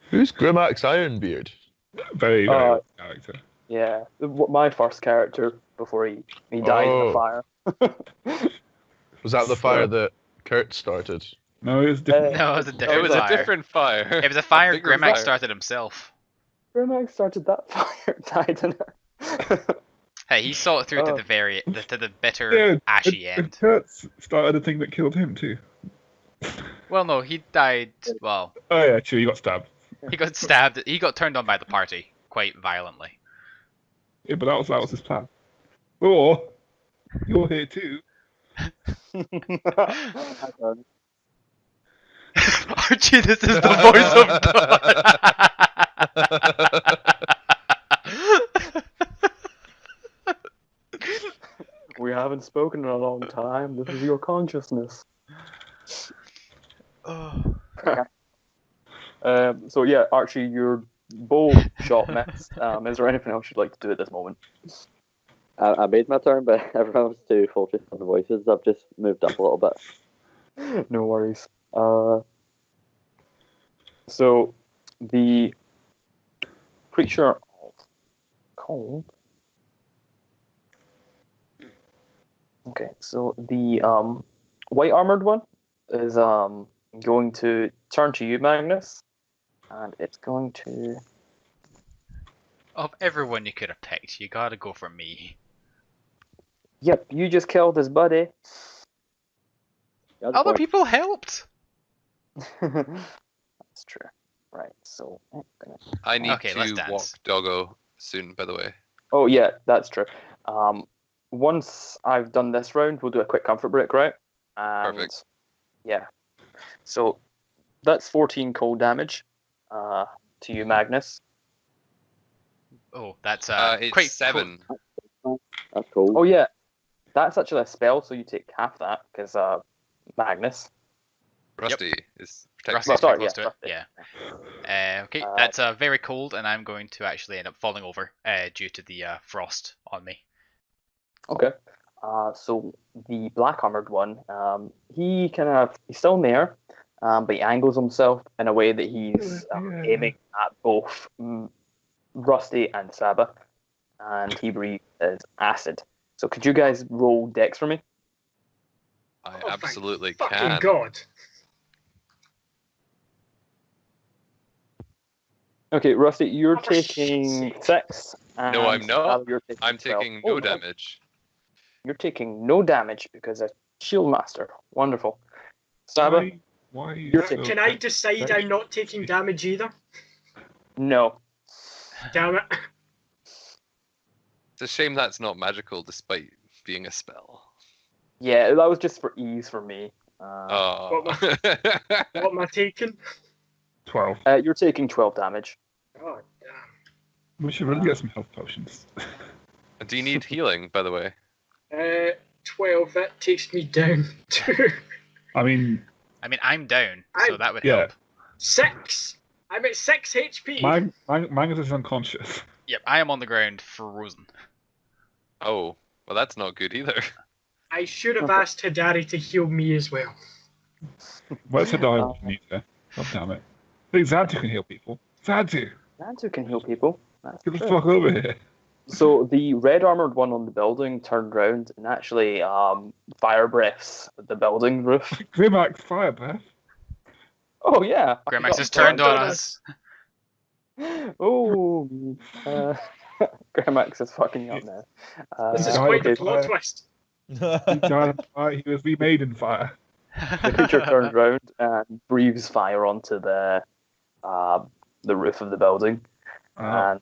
Who's Grimax Ironbeard? Very good character. Yeah, my first character before he died in the Oh. fire. Was that the fire that Kurt started? No, it was different. No, it was a It different was fire. a different fire. It was a fire bigger Grimmax fire. started himself. Grimmax started that fire, died in it. Hey, he saw it through to Oh. the bitter, Yeah, ashy and end. Kurt started the thing that killed him too. Well, no, he died. Well, Oh yeah, true. He got stabbed. he got stabbed. He got turned on by the party quite violently. Yeah, but that was his plan. Or you're here too. Archie, this is the voice of God. We haven't spoken in a long time. This is your consciousness. So yeah, Archie, your bow shot missed. Is there anything else you'd like to do at this moment? I made my turn, but everyone was too focused on the voices. I've just moved up a little bit. No worries. So the creature of cold. Okay, so the white armored one is going to turn to you, Magnus, and it's going to. Of everyone you could have picked, you gotta go for me. Yep, you just killed his buddy. That's Other fine. people helped. That's true. Right, so I'm gonna... I need Okay, let's to dance. walk Doggo soon, by the way. Oh yeah, that's true. Once I've done this round, we'll do a quick comfort break, right? And, Perfect. Yeah. So that's 14 cold damage to you, Magnus. Oh, that's It's quite 7. That's cool. Oh yeah, that's actually a spell, so you take half that because Magnus. Rusty is protecting. Rusty's sorry, quite close yeah, to it. Rusty. Yeah. Okay, that's very cold, and I'm going to actually end up falling over due to the frost on me. Okay. So the black armored one, he's still in the air, but he angles himself in a way that he's aiming at both Rusty and Saba, and he breathes acid. So could you guys roll dex for me? I Oh, absolutely thank can. fucking God. Okay, Rusty, you're Oh, for shit's taking sake. 6. And No, I'm not. Saba, you're taking I'm 12. taking Oh, no damage. You're taking no damage because of Shield Master. Wonderful. Saba, Why You're taking- Can I decide I'm not taking damage either? no. Damn it. It's a shame that's not magical, despite being a spell. Yeah, that was just for ease for me. Oh. What am I taking? 12. You're taking 12 damage. Oh, We should really get some health potions. Do you need healing, by the way? damn. 12, that takes me down to I mean, I'm down, so that would yeah. help. 6. I'm at 6 HP. Magnus is unconscious. Yep, I am on the ground, frozen. Oh, well, that's not good either. I should have asked Hidari to heal me as well. Where's the diamond? God damn it. I think Xantu can heal people. Xantu! Xantu can heal people. That's Get the true. fuck over here. So the red armored one on the building turned round and actually fire breaths the building roof. Grimax fire breath. Oh yeah. Grimax has turned on on us. Oh, Grimax is fucking up now. This is Died quite the of plot fire. twist. He died of fire. He was remade in fire. The creature turned round and breathes fire onto the roof of the building, and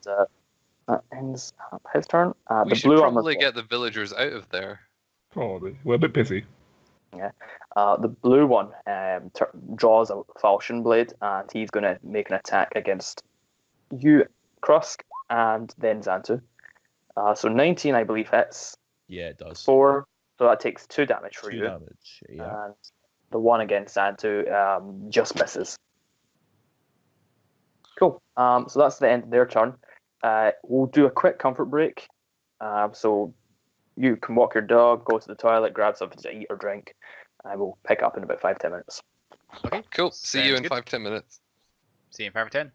that ends his turn. We The should blue probably armored get the villagers out of there. Probably. We're a bit busy. the blue one draws a falchion blade, and he's going to make an attack against you, Krusk, and then Xantu. So 19, I believe, hits. Yeah, it does. 4, so that takes 2 damage for 2 you. damage. Yeah. And the one against Xantu just misses. Cool. So that's the end of their turn. We'll do a quick comfort break. So you can walk your dog, go to the toilet, grab something to eat or drink, and we'll pick up in about 5-10 minutes. Okay, Cool. See you Sounds in good. 5-10 minutes. See you in 5 or 10.